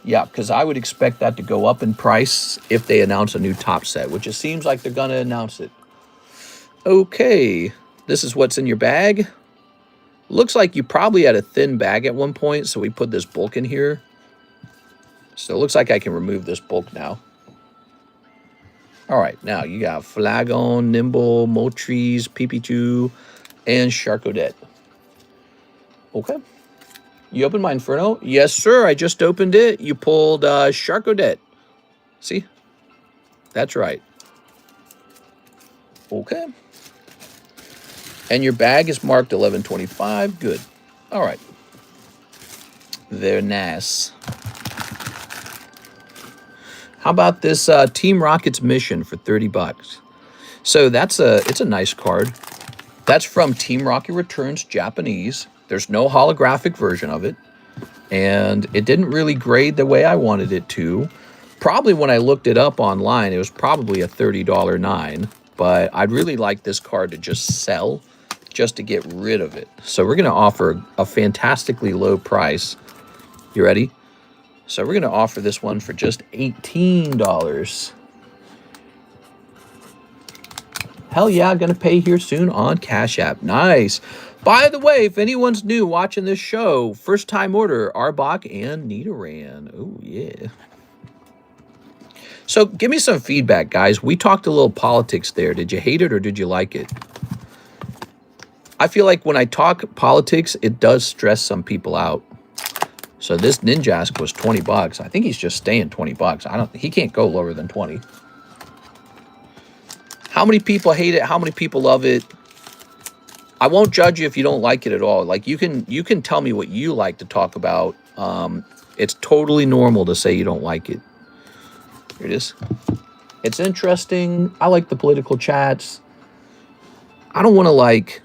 S1: Yeah, because I would expect that to go up in price if they announce a new Topps set, which it seems like they're going to announce it. Okay, this is what's in your bag. Looks like you probably had a thin bag at one point, so we put this bulk in here. So it looks like I can remove this bulk now. All right, now you got Flagon, Nimble, Moltres, Pikachu, and Charcodet. Okay. You opened my Inferno? Yes, sir. I just opened it. You pulled Charcodet. See? That's right. Okay. And your bag is marked 1125. Good. All right. Very nice. How about this Team Rocket's mission for 30 bucks? So it's a nice card. That's from Team Rocket Returns Japanese. There's no holographic version of it. And it didn't really grade the way I wanted it to. Probably when I looked it up online, it was probably a $30 9. But I'd really like this card to just sell, just to get rid of it. So we're going to offer a fantastically low price. You ready? So we're going to offer this one for just $18. Hell yeah, going to pay here soon on Cash App. Nice. By the way, if anyone's new watching this show, first time order, Arbok and Nidoran. Oh, yeah. So give me some feedback, guys. We talked a little politics there. Did you hate it or did you like it? I feel like when I talk politics, it does stress some people out. So this Ninjask was 20 bucks. I think he's just staying 20 bucks. He can't go lower than 20. How many people hate it? How many people love it? I won't judge you if you don't like it at all. Like you can tell me what you like to talk about. It's totally normal to say you don't like it. Here it is. It's interesting. I like the political chats. I don't want to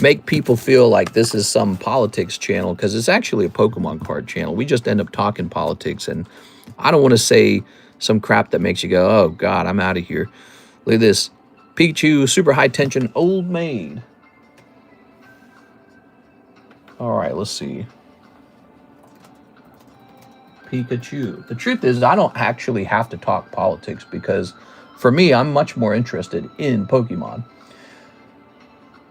S1: make people feel like this is some politics channel because it's actually a Pokemon card channel. We just end up talking politics, and I don't want to say some crap that makes you go, oh, God, I'm out of here. Look at this. Pikachu, super high tension, old maid. All right, let's see. Pikachu. The truth is, I don't actually have to talk politics because for me, I'm much more interested in Pokemon.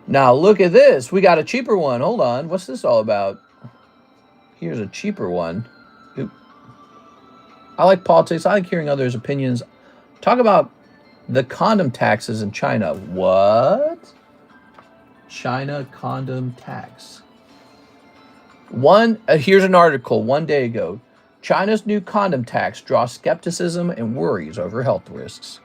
S1: Now, look at this. We got a cheaper one. Hold on. What's this all about? Here's a cheaper one. Oop. I like politics. I like hearing others' opinions. Talk about the condom taxes in China. What? China condom tax. Here's an article 1 day ago. China's new condom tax draws skepticism and worries over health risks.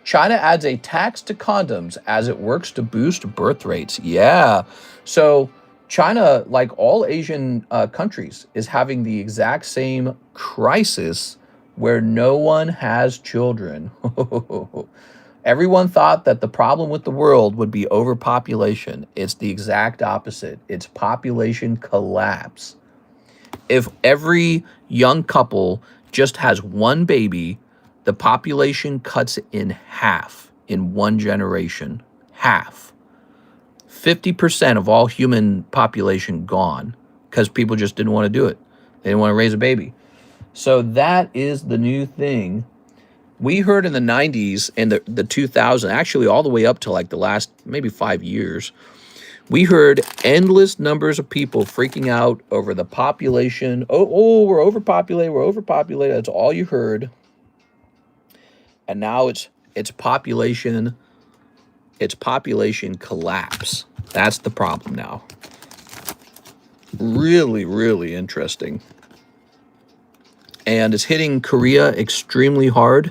S1: China adds a tax to condoms as it works to boost birth rates. Yeah. So China, like all Asian countries, is having the exact same crisis where no one has children. Everyone thought that the problem with the world would be overpopulation. It's the exact opposite. It's population collapse. If every young couple just has one baby, the population cuts in half in one generation. Half. 50% of all human population gone because people just didn't want to do it. They didn't want to raise a baby. So that is the new thing. We heard in the 90s and the 2000s, actually all the way up to like the last maybe 5 years, we heard endless numbers of people freaking out over the population. Oh, we're overpopulated, we're overpopulated. That's all you heard. and now it's population collapse. That's the problem now. Really, really interesting. And it's hitting Korea extremely hard,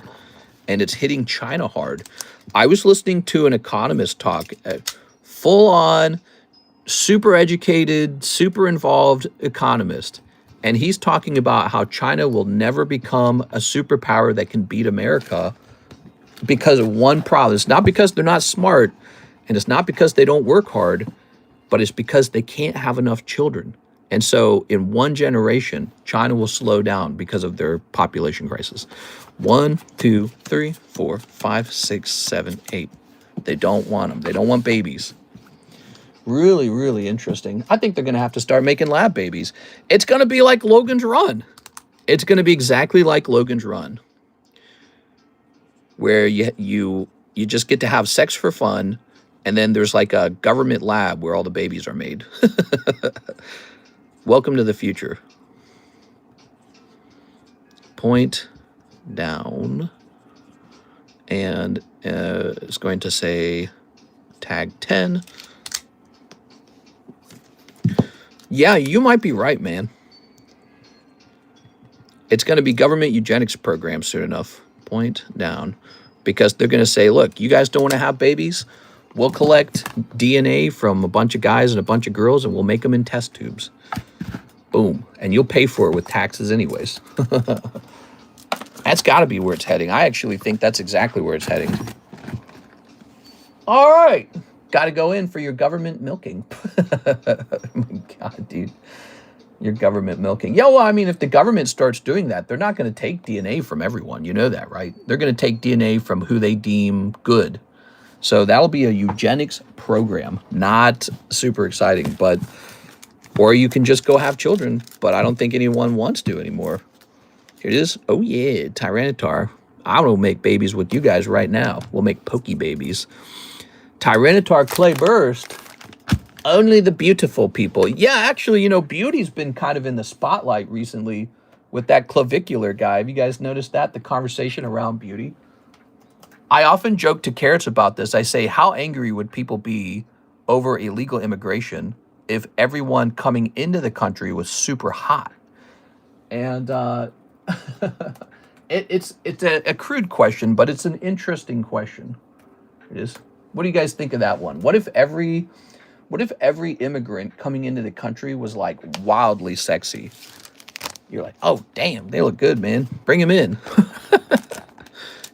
S1: and it's hitting China hard. I was listening to an economist talk, full on, super educated, super involved economist. And he's talking about how China will never become a superpower that can beat America because of one problem. It's not because they're not smart, and it's not because they don't work hard, but it's because they can't have enough children. And so in one generation, China will slow down because of their population crisis. 1, 2, 3, 4, 5, 6, 7, 8. They don't want them. They don't want babies. Really, really interesting. I think they're going to have to start making lab babies. It's going to be like Logan's Run. It's going to be exactly like Logan's Run, where you just get to have sex for fun, and then there's like a government lab where all the babies are made. Welcome to the future. Point down, and it's going to say tag 10. Yeah, you might be right, man. It's going to be government eugenics program soon enough. Point down. Because they're going to say, look, you guys don't want to have babies? We'll collect DNA from a bunch of guys and a bunch of girls, and we'll make them in test tubes. Boom. And you'll pay for it with taxes anyways. That's got to be where it's heading. I actually think that's exactly where it's heading. All right. Got to go in for your government milking. Oh my God, dude. Your government milking. Yeah, well, I mean, if the government starts doing that, they're not going to take DNA from everyone. You know that, right? They're going to take DNA from who they deem good. So that'll be a eugenics program. Not super exciting, but... Or you can just go have children, but I don't think anyone wants to anymore. Here it is. Oh, yeah, Tyranitar. I will make babies with you guys right now. We'll make pokey babies. Tyranitar Clay Burst. Only the beautiful people. Yeah, actually, you know, Beauty's been kind of in the spotlight recently with that clavicular guy. Have you guys noticed that? The conversation around Beauty? I often joke to Carrots about this. I say, how angry would people be over illegal immigration if everyone coming into the country was super hot? And it's a crude question, but it's an interesting question. It is. What do you guys think of that one? What if every immigrant coming into the country was like wildly sexy? You're like, oh damn, they look good, man. Bring them in.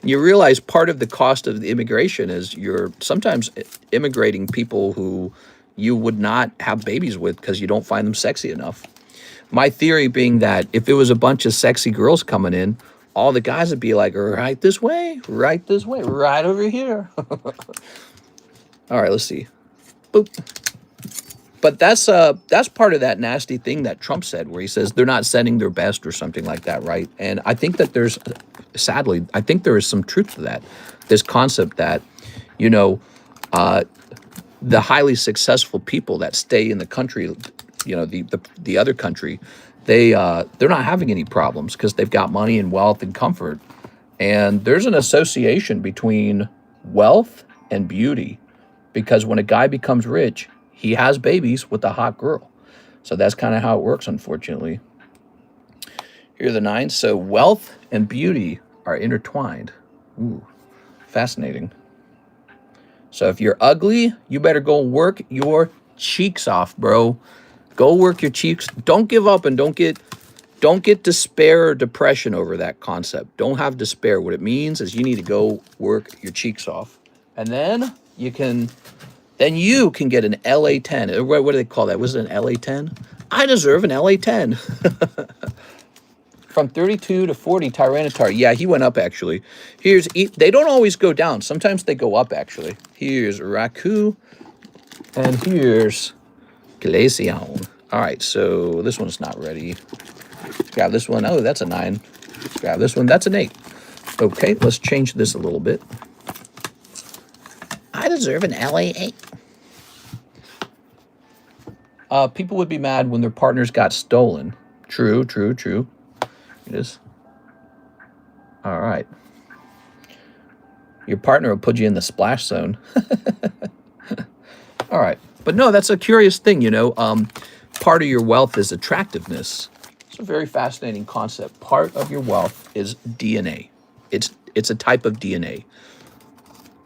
S1: You realize part of the cost of the immigration is you're sometimes immigrating people who you would not have babies with because you don't find them sexy enough. My theory being that if it was a bunch of sexy girls coming in, all the guys would be like, right this way, right over here. All right, let's see. Boop. But that's part of that nasty thing that Trump said, where he says they're not sending their best or something like that, right? And I think that sadly, I think there is some truth to that. This concept that, you know, the highly successful people that stay in the country, you know, the other country, they're not having any problems because they've got money and wealth and comfort. And there's an association between wealth and beauty, because when a guy becomes rich, he has babies with a hot girl. So that's kind of how it works, unfortunately. Here are the 9. So wealth and beauty are intertwined. Ooh, fascinating. So if you're ugly, you better go work your cheeks off, bro. Go work your cheeks. Don't give up, and don't get despair or depression over that concept. Don't have despair. What it means is you need to go work your cheeks off. And then you can get an LA10. What do they call that? Was it an LA10? I deserve an LA10. From 32 to 40, Tyranitar. Yeah, he went up, actually. They don't always go down. Sometimes they go up, actually. Here's Raku. And here's Glaceon. All right, so this one's not ready. Grab this one. Oh, that's a 9. Grab this one. That's an 8. Okay, let's change this a little bit. I deserve an LA8. People would be mad when their partners got stolen. True, true, true. It is. All right. Your partner will put you in the splash zone. All right. But no, that's a curious thing, you know. Part of your wealth is attractiveness. It's a very fascinating concept. Part of your wealth is DNA. It's a type of DNA.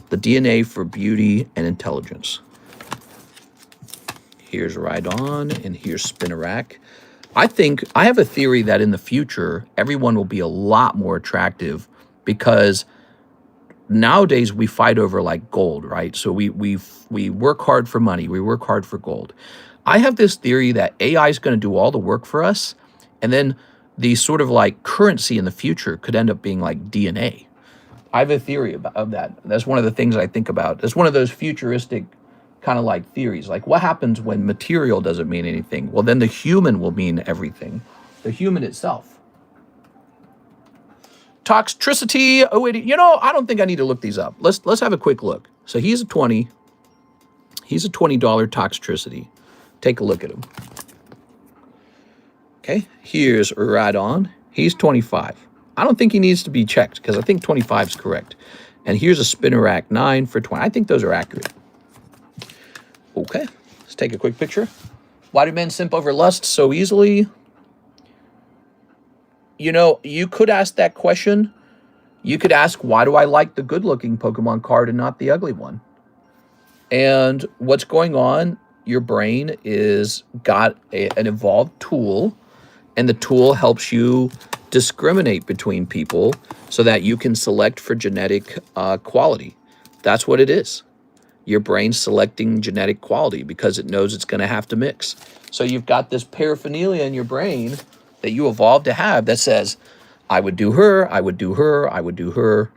S1: The DNA for beauty and intelligence. Here's Rhydon, and here's Spinnerack. I have a theory that in the future, everyone will be a lot more attractive because nowadays we fight over like gold, right? So we work hard for money. We work hard for gold. I have this theory that AI is going to do all the work for us. And then the sort of like currency in the future could end up being like DNA. I have a theory of that. That's one of the things I think about. It's one of those futuristic kind of like theories. Like what happens when material doesn't mean anything? Well, then the human will mean everything. The human itself. Toxicity. Oh, wait, you know, I don't think I need to look these up. Let's have a quick look. So he's a 20. He's a $20 toxicity. Take a look at him. Okay, here's Rhydon. He's 25. I don't think he needs to be checked because I think 25 is correct. And here's a Spinnerack 9 for 20. I think those are accurate. Okay, let's take a quick picture. Why do men simp over lust so easily? You know, you could ask that question. You could ask, why do I like the good-looking Pokemon card and not the ugly one? And what's going on, your brain is got an evolved tool, and the tool helps you discriminate between people so that you can select for genetic quality. That's what it is. Your brain's selecting genetic quality because it knows it's going to have to mix. So you've got this paraphernalia in your brain that you evolved to have that says, I would do her, I would do her, I would do her,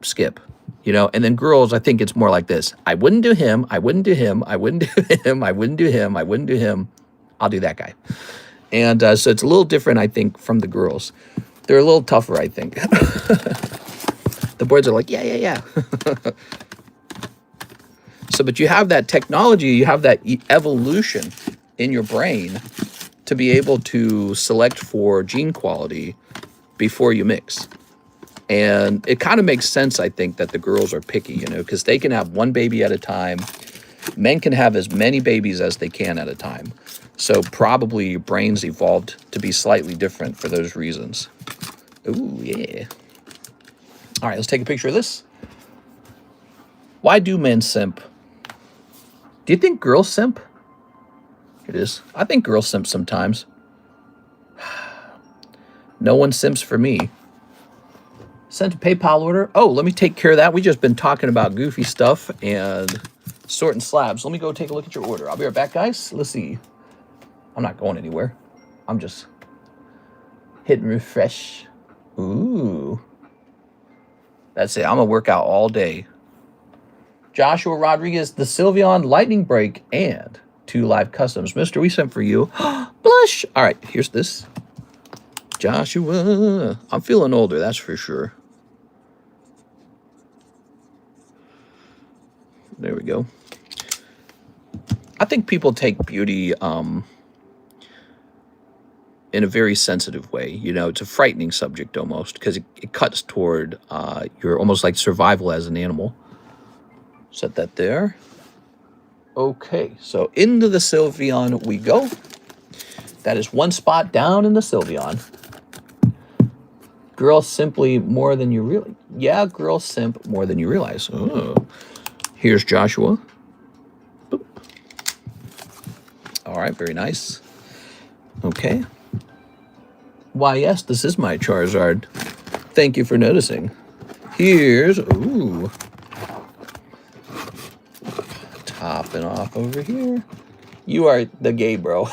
S1: skip. You know, and then girls, I think it's more like this. I wouldn't do him, I wouldn't do him, I wouldn't do him, I wouldn't do him, I wouldn't do him. I'll do that guy. And so it's a little different, I think, from the girls. They're a little tougher, I think. The boys are like, yeah, yeah, yeah. So, but you have that technology, you have that evolution in your brain to be able to select for gene quality before you mix. And it kind of makes sense, I think, that the girls are picky, you know, because they can have one baby at a time. Men can have as many babies as they can at a time. So probably your brain's evolved to be slightly different for those reasons. Ooh, yeah. All right, let's take a picture of this. Why do men simp? Do you think girls simp? It is. I think girls simp sometimes. No one simps for me. Sent a PayPal order. Oh, let me take care of that. We've just been talking about goofy stuff and sorting slabs. Let me go take a look at your order. I'll be right back, guys. Let's see. I'm not going anywhere. I'm just hitting refresh. Ooh. That's it. I'm going to work out all day. Joshua Rodriguez, the Sylveon Lightning Break, and 2 live customs. Mister, we sent for you. Blush. All right, here's this. Joshua. I'm feeling older, that's for sure. There we go. I think people take beauty in a very sensitive way. You know, it's a frightening subject almost because it cuts toward your almost like survival as an animal. Set that there. Okay, so into the Sylveon we go. That is one spot down in the Sylveon. Girls simply more than you realize. Yeah, girls simp more than you realize. Oh. Here's Joshua. Boop. All right, very nice. Okay. Why, yes, this is my Charizard. Thank you for noticing. Here's, ooh. Topping off over here. You are the gay bro.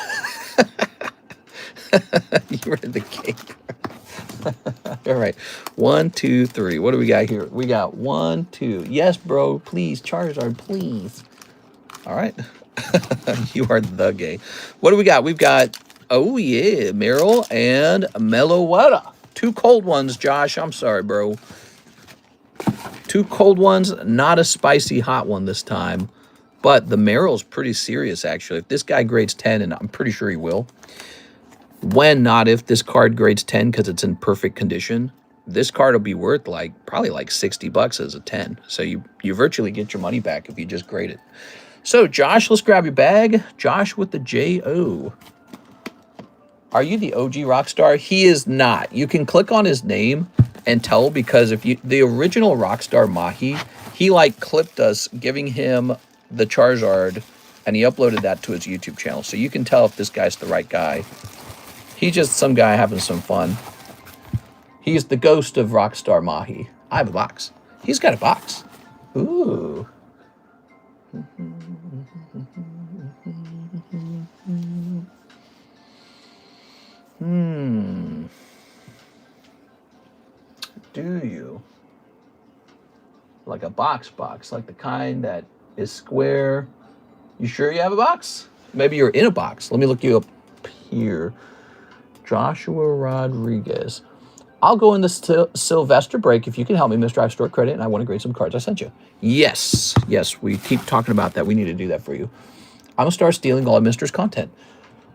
S1: You are the gay bro. All right. 1, 2, 3. What do we got here? We got 1, 2. Yes, bro. Please. Charizard, please. All right. You are the gay. What do we got? We've got, oh, yeah, Meryl and Meloetta. 2 cold ones, Josh. I'm sorry, bro. 2 cold ones. Not a spicy hot one this time. But the Meryl's pretty serious, actually. If this guy grades 10, and I'm pretty sure he will. When, not if, this card grades 10 because it's in perfect condition. this card will be worth probably like 60 bucks as a 10. So you virtually get your money back if you just grade it. So Josh, let's grab your bag. Josh with the J-O. Are you the OG Rockstar? He is not. You can click on his name and tell, because if you, the original Rockstar Mahi, he like clipped us giving him the Charizard and he uploaded that to his YouTube channel. So you can tell if this guy's the right guy. He's just some guy having some fun. He's the ghost of Rockstar Mahi. I have a box. He's got a box. Ooh. Do you? Like a box, like the kind that is square. You sure you have a box? Maybe you're in a box. Let me look you up here. Joshua Rodriguez. I'll go in the Sylvester break if you can help me, Mr. I Store Credit, and I want to grade some cards I sent you. Yes, we keep talking about that. We need to do that for you. I'm going to start stealing all of Mr.'s content.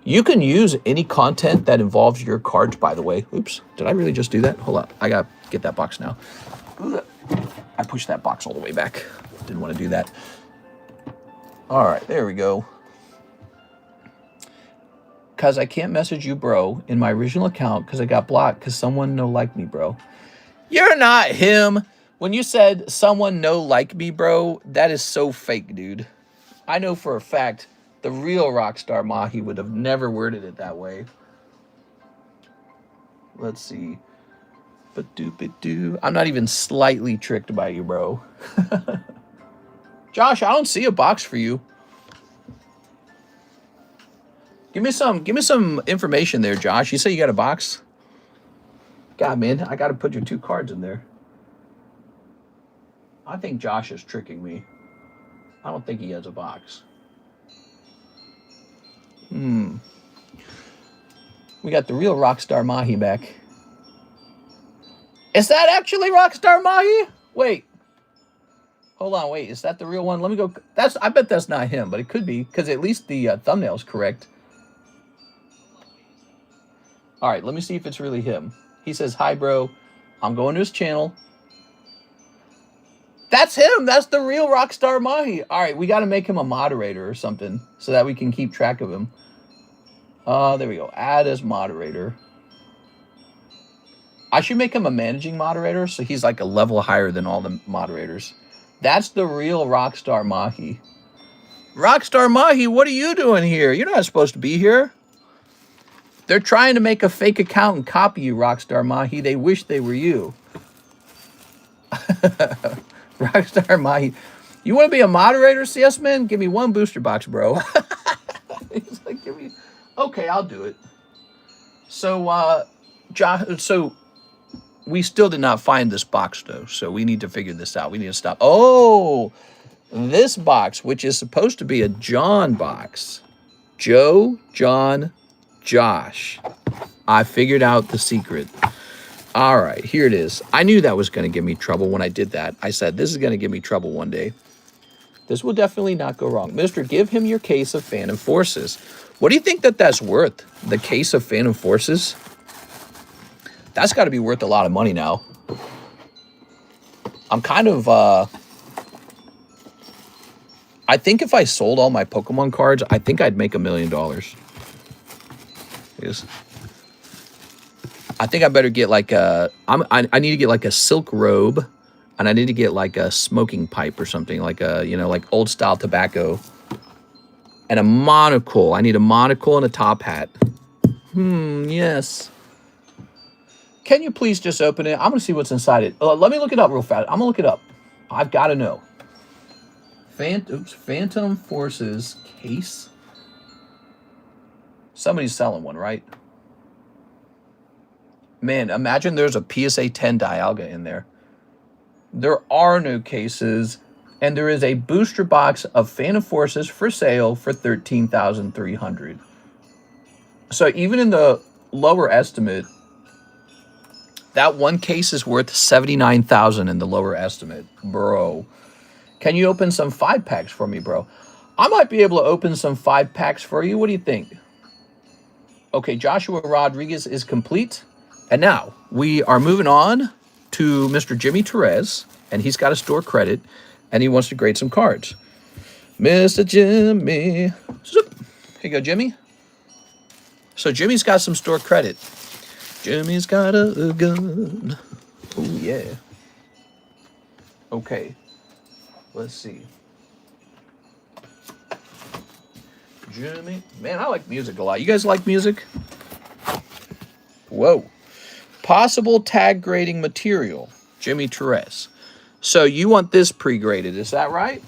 S1: You can use any content that involves your cards, by the way. Oops, did I really just do that? Hold up, I got to get that box now. I pushed that box all the way back. Didn't want to do that. All right, there we go. Because I can't message you, bro, in my original account because I got blocked because someone no like me, bro. You're not him. When you said someone no like me, bro, that is so fake, dude. I know for a fact the real Rockstar Mahi would have never worded it that way. Let's see. Ba-doop-it-doo. I'm not even slightly tricked by you, bro. Josh, I don't see a box for you. Give me some information there, Josh. You say you got a box? God, man, I got to put your 2 cards in there. I think Josh is tricking me. I don't think he has a box. We got the real Rockstar Mahi back. Is that actually Rockstar Mahi? Wait. Hold on, wait. Is that the real one? Let me go. I bet that's not him, but it could be, because at least the thumbnail's correct. All right, let me see if it's really him. He says, hi, bro. I'm going to his channel. That's him. That's the real Rockstar Mahi. All right, we got to make him a moderator or something so that we can keep track of him. There we go. Add as moderator. I should make him a managing moderator so he's like a level higher than all the moderators. That's the real Rockstar Mahi. Rockstar Mahi, what are you doing here? You're not supposed to be here. They're trying to make a fake account and copy you, Rockstar Mahi. They wish they were you. Rockstar Mahi. You want to be a moderator, CS Man? Give me 1 booster box, bro. He's like, give me... Okay, I'll do it. So, so we still did not find this box, though. So we need to figure this out. We need to stop. Oh, this box, which is supposed to be a John box. Joe, John, Josh. I figured out the secret. All right, here it is. I knew that was going to give me trouble when I did that. I said, this is going to give me trouble one day. This will definitely not go wrong. Mister, give him your case of Phantom Forces. What do you think that's worth? The case of Phantom Forces? That's got to be worth a lot of money now. I'm kind of... I think if I sold all my Pokemon cards, I think I'd make $1 million. Yes. I think I better get like a... I need to get like a silk robe. And I need to get like a smoking pipe or something. Like a, you know, like old style tobacco. And a monocle. I need a monocle and a top hat. Yes. Can you please just open it? I'm going to see what's inside it. Let me look it up real fast. I'm going to look it up. I've got to know. Phantom Forces case. Somebody's selling one, right? Man, imagine there's a PSA 10 Dialga in there. There are no cases, and there is a booster box of Phantom Forces for sale for $13,300. So even in the lower estimate, that one case is worth $79,000 in the lower estimate, bro. Can you open some 5-packs for me, bro? I might be able to open some 5-packs for you. What do you think? Okay, Joshua Rodriguez is complete. And now we are moving on to Mr. Jimmy Therese, and he's got a store credit, and he wants to grade some cards. Mr. Jimmy. Zoop. Here you go, Jimmy. So Jimmy's got some store credit. Jimmy's got a gun. Oh, yeah. Okay. Let's see. Jimmy. Man, I like music a lot. You guys like music? Whoa. Possible tag grading material. Jimmy Therese. So you want this pre-graded, is that right?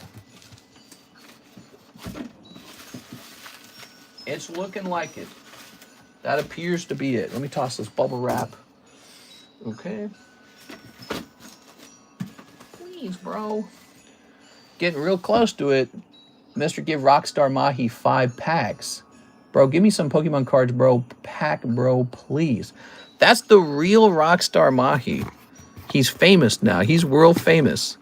S1: It's looking like it. That appears to be it. Let me toss this bubble wrap. Okay. Please, bro. Getting real close to it. Mr. Give Rockstar Mahi 5 packs. Bro, give me some Pokemon cards, bro. Pack, bro, please. That's the real Rockstar Mahi. He's famous now. He's world famous.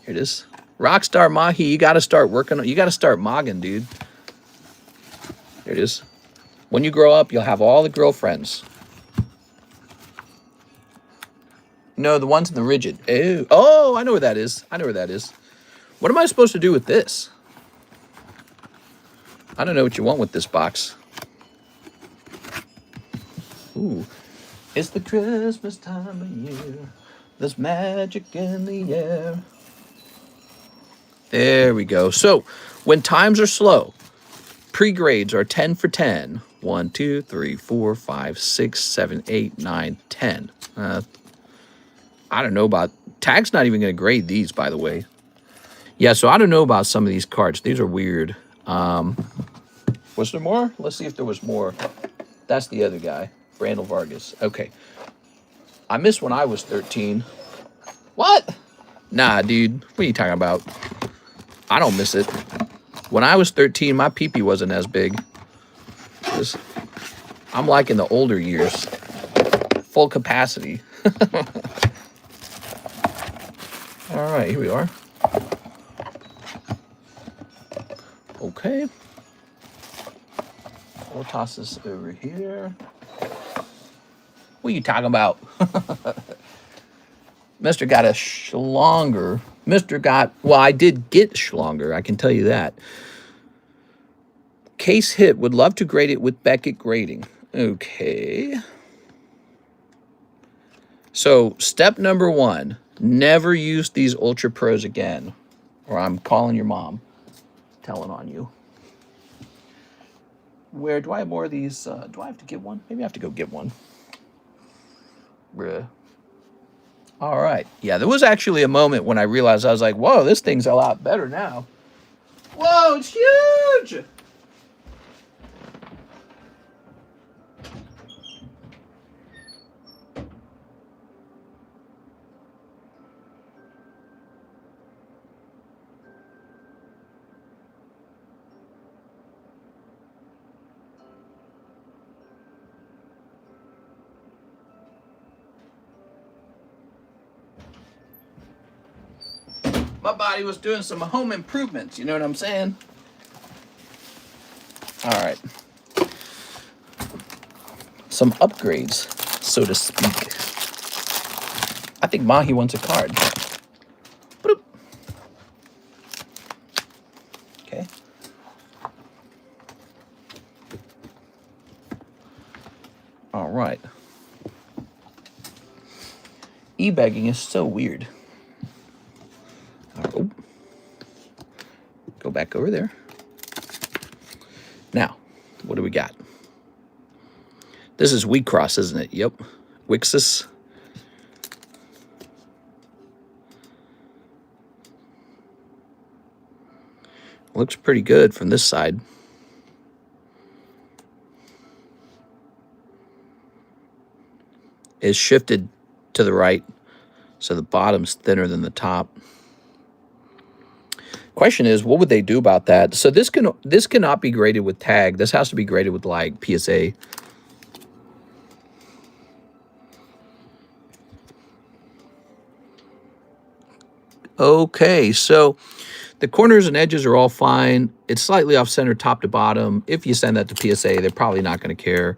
S1: Here it is. Rockstar Mahi, you got to start working on. You got to start mogging, dude. Here it is. When you grow up, you'll have all the girlfriends. No, the ones in the rigid. Oh, I know where that is. I know where that is. What am I supposed to do with this? I don't know what you want with this box. Ooh. It's the Christmas time of year. There's magic in the air. There we go. So, when times are slow, pre-grades are 10 for 10. 1, 2, 3, 4, 5, 6, 7, 8, 9, 10. I don't know about... Tag's not even going to grade these, by the way. Yeah, so I don't know about some of these cards. These are weird. Was there more? Let's see if there was more. That's the other guy. Randall Vargas. Okay. I missed when I was 13. What? Nah, dude. What are you talking about? I don't miss it. When I was 13, my pee-pee wasn't as big. I'm like in the older years. Full capacity. All right, here we are. Okay. We'll toss this over here. What are you talking about? Mr. got a Schlonger. Mr. got... Well, I did get Schlonger. I can tell you that. Case hit. Would love to grade it with Beckett grading. Okay. So, step number 1. Never use these Ultra Pros again. Or I'm calling your mom. Telling on you. Where do I have more of these? Do I have to get one? Maybe I have to go get one. Bruh. All right. Yeah, there was actually a moment when I realized, I was like, whoa, this thing's a lot better now. Whoa, it's huge! My body was doing some home improvements, you know what I'm saying? All right. Some upgrades, so to speak. I think Mahi wants a card. Boop. Okay. All right. E-bagging is so weird. Oh. Go back over there. Now, what do we got? This is Wheatcross, isn't it? Yep. Wixus. Looks pretty good from this side. It's shifted to the right, so the bottom's thinner than the top. Question is, what would they do about that? So this cannot be graded with tag. This has to be graded with like PSA. Okay, so the corners and edges are all fine. It's slightly off center top to bottom. If you send that to PSA, they're probably not going to care.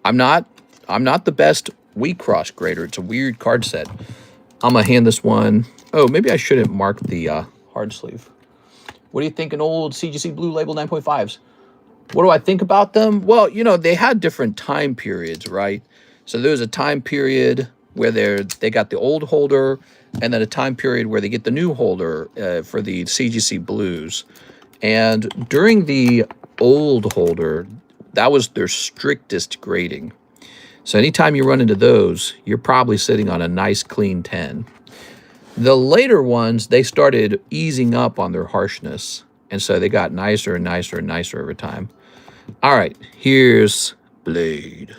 S1: I'm not I'm not the best Wii Cross grader. It's a weird card set. I'm going to hand this one. Oh, maybe I shouldn't mark the hard sleeve. What do you think an old CGC Blue Label 9.5s? What do I think about them? Well, you know, they had different time periods, right? So there was a time period where they got the old holder, and then a time period where they get the new holder for the CGC Blues. And during the old holder, that was their strictest grading. So anytime you run into those, you're probably sitting on a nice clean 10. The later ones, they started easing up on their harshness. And so they got nicer and nicer and nicer over time. All right, here's Blade.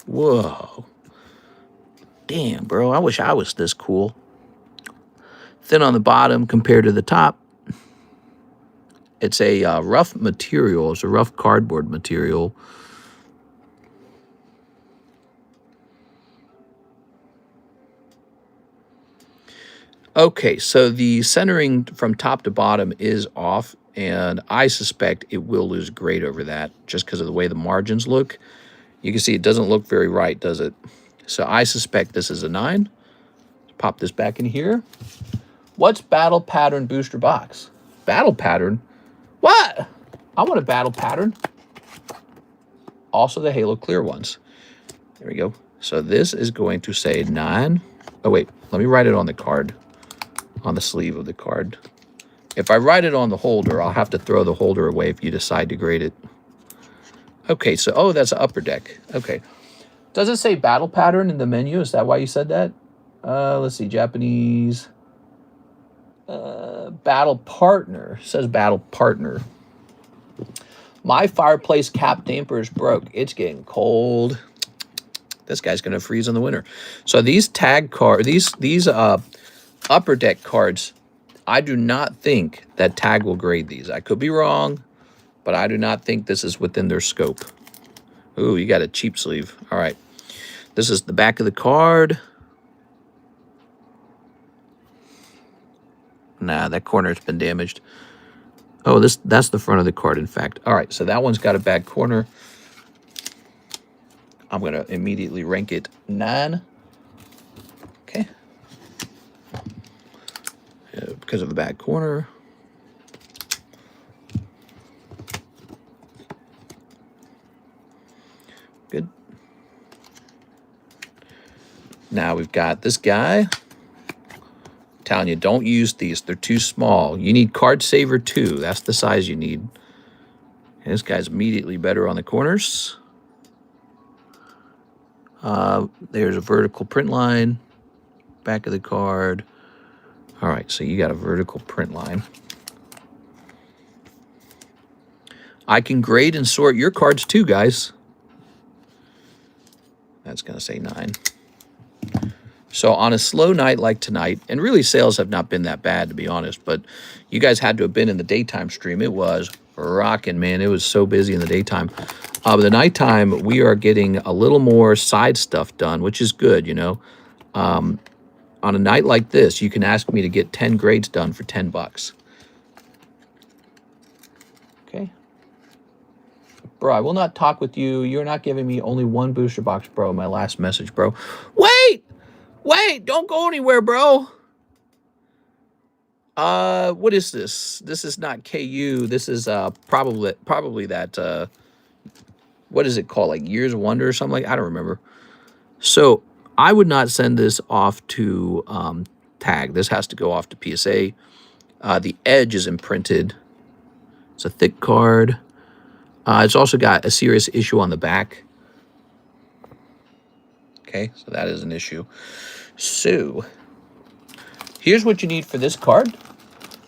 S1: Whoa. Damn, bro, I wish I was this cool. Thin on the bottom compared to the top. It's a rough material. It's a rough cardboard material. Okay, so the centering from top to bottom is off, and I suspect it will lose grade over that just because of the way the margins look. You can see it doesn't look very right, does it? So I suspect this is a 9. Let's pop this back in here. What's Battle Pattern Booster Box? Battle Pattern? What? I want a Battle Pattern. Also the Halo Clear ones. There we go. So this is going to say 9. Oh, wait. Let me write it on the card. On the sleeve of the card. If I write it on the holder, I'll have to throw the holder away if you decide to grade it. Okay, so, oh, that's an upper deck. Okay. Does it say Battle Pattern in the menu? Is that why you said that? Let's see, Japanese. Battle Partner. It says Battle Partner. My fireplace cap damper is broke. It's getting cold. This guy's going to freeze in the winter. So these tag cards, these upper deck cards, I do not think that Tag will grade these. I could be wrong, but I do not think this is within their scope. Ooh, you got a cheap sleeve. All right. This is the back of the card. Nah, that corner's been damaged. Oh, that's the front of the card, in fact. All right, so that one's got a bad corner. I'm going to immediately rank it 9. Okay. Because of a bad corner. Good. Now we've got this guy. Telling you, don't use these. They're too small. You need Card Saver 2. That's the size you need. And this guy's immediately better on the corners. There's a vertical print line. Back of the card. All right, so you got a vertical print line. I can grade and sort your cards too, guys. That's going to say 9. So on a slow night like tonight, and really sales have not been that bad, to be honest, but you guys had to have been in the daytime stream. It was rocking, man. It was so busy in the daytime. The nighttime, we are getting a little more side stuff done, which is good, you know. On a night like this, you can ask me to get 10 grades done for 10 bucks. Okay. Bro, I will not talk with you. You're not giving me only one booster box, bro. My last message, bro. Wait! Wait! Don't go anywhere, bro. What is this? This is not KU. This is probably that what is it called? Like Years of Wonder or something like I don't remember. So I would not send this off to Tag. This has to go off to PSA. The edge is imprinted. It's a thick card. It's also got a serious issue on the back. Okay, so that is an issue. So, here's what you need for this card.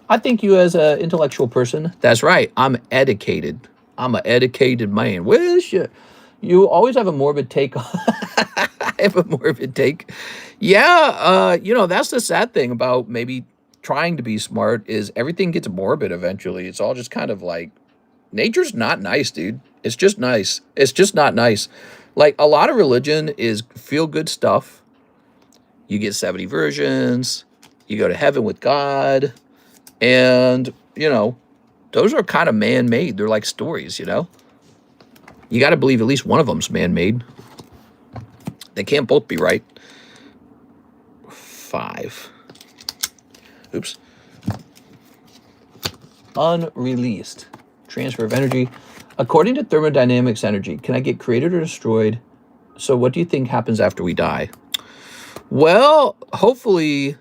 S1: I think you as an intellectual person, that's right, I'm educated. I'm an educated man. Where's your... You always have a morbid take. I have a morbid take. Yeah, you know, that's the sad thing about maybe trying to be smart is everything gets morbid eventually. It's all just kind of like, nature's not nice, dude. It's just nice. It's just not nice. Like, a lot of religion is feel-good stuff. You get 70 versions. You go to heaven with God. And, you know, those are kind of man-made. They're like stories, you know? You got to believe at least one of them's man-made. They can't both be right. 5. Oops. Unreleased. Transfer of energy. According to thermodynamics energy, can I get created or destroyed? So what do you think happens after we die? Well, hopefully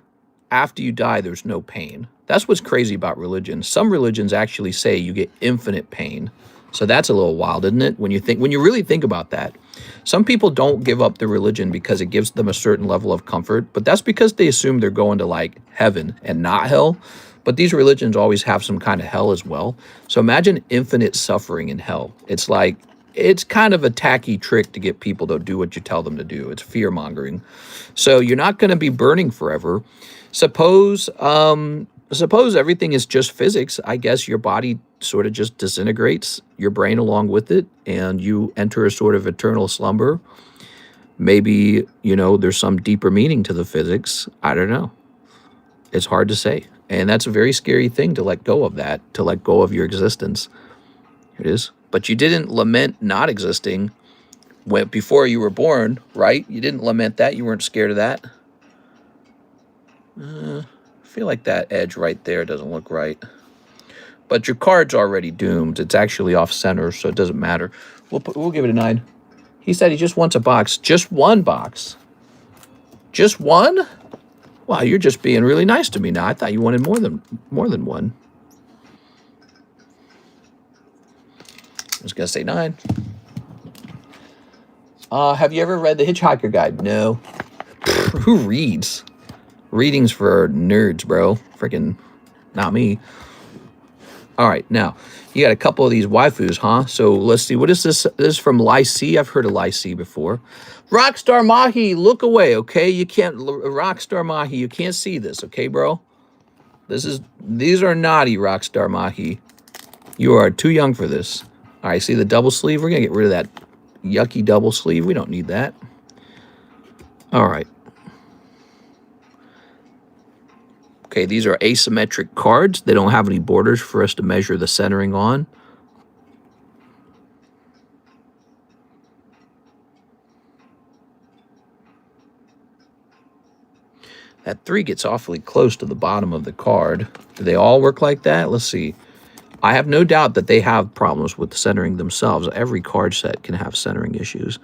S1: after you die, there's no pain. That's what's crazy about religion. Some religions actually say you get infinite pain. So that's a little wild, isn't it? When you really think about that. Some people don't give up their religion because it gives them a certain level of comfort, but that's because they assume they're going to like heaven and not hell. But these religions always have some kind of hell as well. So imagine infinite suffering in hell. It's like, it's kind of a tacky trick to get people to do what you tell them to do. It's fear-mongering. So you're not going to be burning forever. Suppose everything is just physics. I guess your body sort of just disintegrates, your brain along with it, and you enter a sort of eternal slumber. Maybe, you know, there's some deeper meaning to the physics. I don't know. It's hard to say. And that's a very scary thing to let go of that, to let go of your existence. Here it is. But you didn't lament not existing before you were born, right? You didn't lament that. You weren't scared of that. I feel like that edge right there doesn't look right. But your card's already doomed. It's actually off center, so it doesn't matter. We'll give it a 9. He said he just wants a box. Just one box. Just one? Wow, you're just being really nice to me now. I thought you wanted more than one. I was gonna say 9. Have you ever read The Hitchhiker Guide? No. Who reads? Readings for nerds, bro. Freaking not me. All right, now, you got a couple of these waifus, huh? So let's see. What is this? This is from Lycee. I've heard of Lycee before. Rockstar Mahi, look away, okay? You can't, Rockstar Mahi, you can't see this, okay, bro? These are naughty, Rockstar Mahi. You are too young for this. All right, see the double sleeve? We're going to get rid of that yucky double sleeve. We don't need that. All right. Okay, these are asymmetric cards. They don't have any borders for us to measure the centering on. That 3 gets awfully close to the bottom of the card. Do they all work like that? Let's see. I have no doubt that they have problems with centering themselves. Every card set can have centering issues.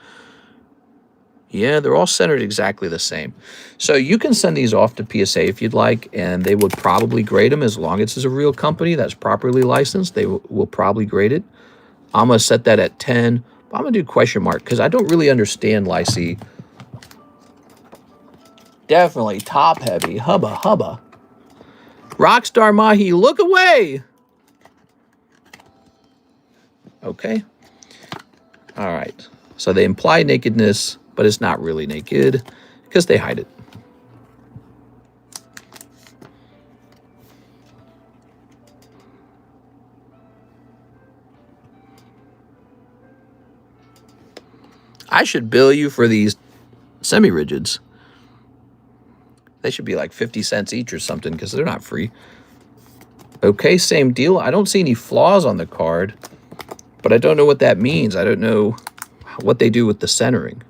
S1: Yeah, they're all centered exactly the same. So you can send these off to PSA if you'd like, and they would probably grade them as long as it's a real company that's properly licensed. They will probably grade it. I'm going to set that at 10. I'm going to do question mark because I don't really understand Lycee. Definitely top heavy. Hubba, hubba. Rockstar Mahi, look away. Okay. All right. So they imply nakedness, but it's not really naked because they hide it. I should bill you for these semi-rigids. They should be like 50 cents each or something because they're not free. Okay, same deal. I don't see any flaws on the card, but I don't know what that means. I don't know what they do with the centering.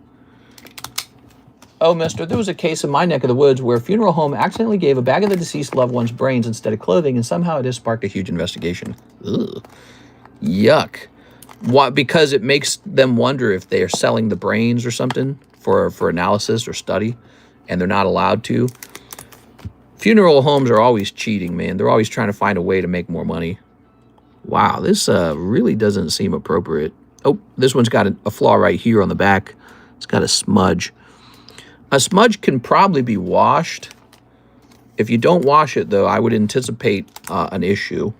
S1: Oh, mister, there was a case in my neck of the woods where a funeral home accidentally gave a bag of the deceased loved one's brains instead of clothing, and somehow it has sparked a huge investigation. Ugh. Yuck. Why? Because it makes them wonder if they are selling the brains or something for analysis or study, and they're not allowed to. Funeral homes are always cheating, man. They're always trying to find a way to make more money. Wow, this really doesn't seem appropriate. Oh, this one's got a flaw right here on the back. It's got a smudge. A smudge can probably be washed. If you don't wash it, though, I would anticipate an issue.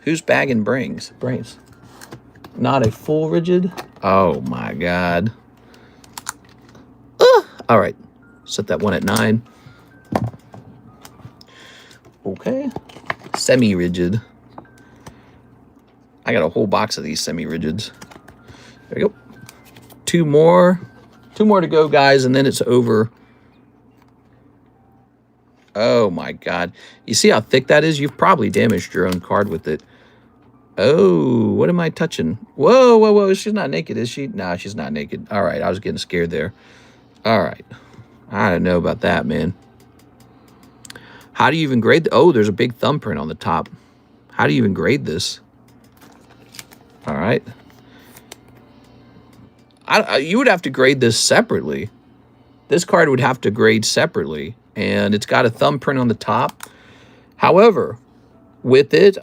S1: Who's bagging brains? Not a full rigid? Oh, my God. All right. Set that one at 9. Okay. Semi-rigid. I got a whole box of these semi-rigids. There we go. 2 more. 2 more to go, guys, and then it's over. Oh, my God. You see how thick that is? You've probably damaged your own card with it. Oh, what am I touching? Whoa, whoa, whoa. She's not naked, is she? Nah, she's not naked. All right, I was getting scared there. All right. I don't know about that, man. How do you even grade? Oh, there's a big thumbprint on the top. How do you even grade this? All right. You would have to grade this separately. This card would have to grade separately. And it's got a thumbprint on the top. However, with it,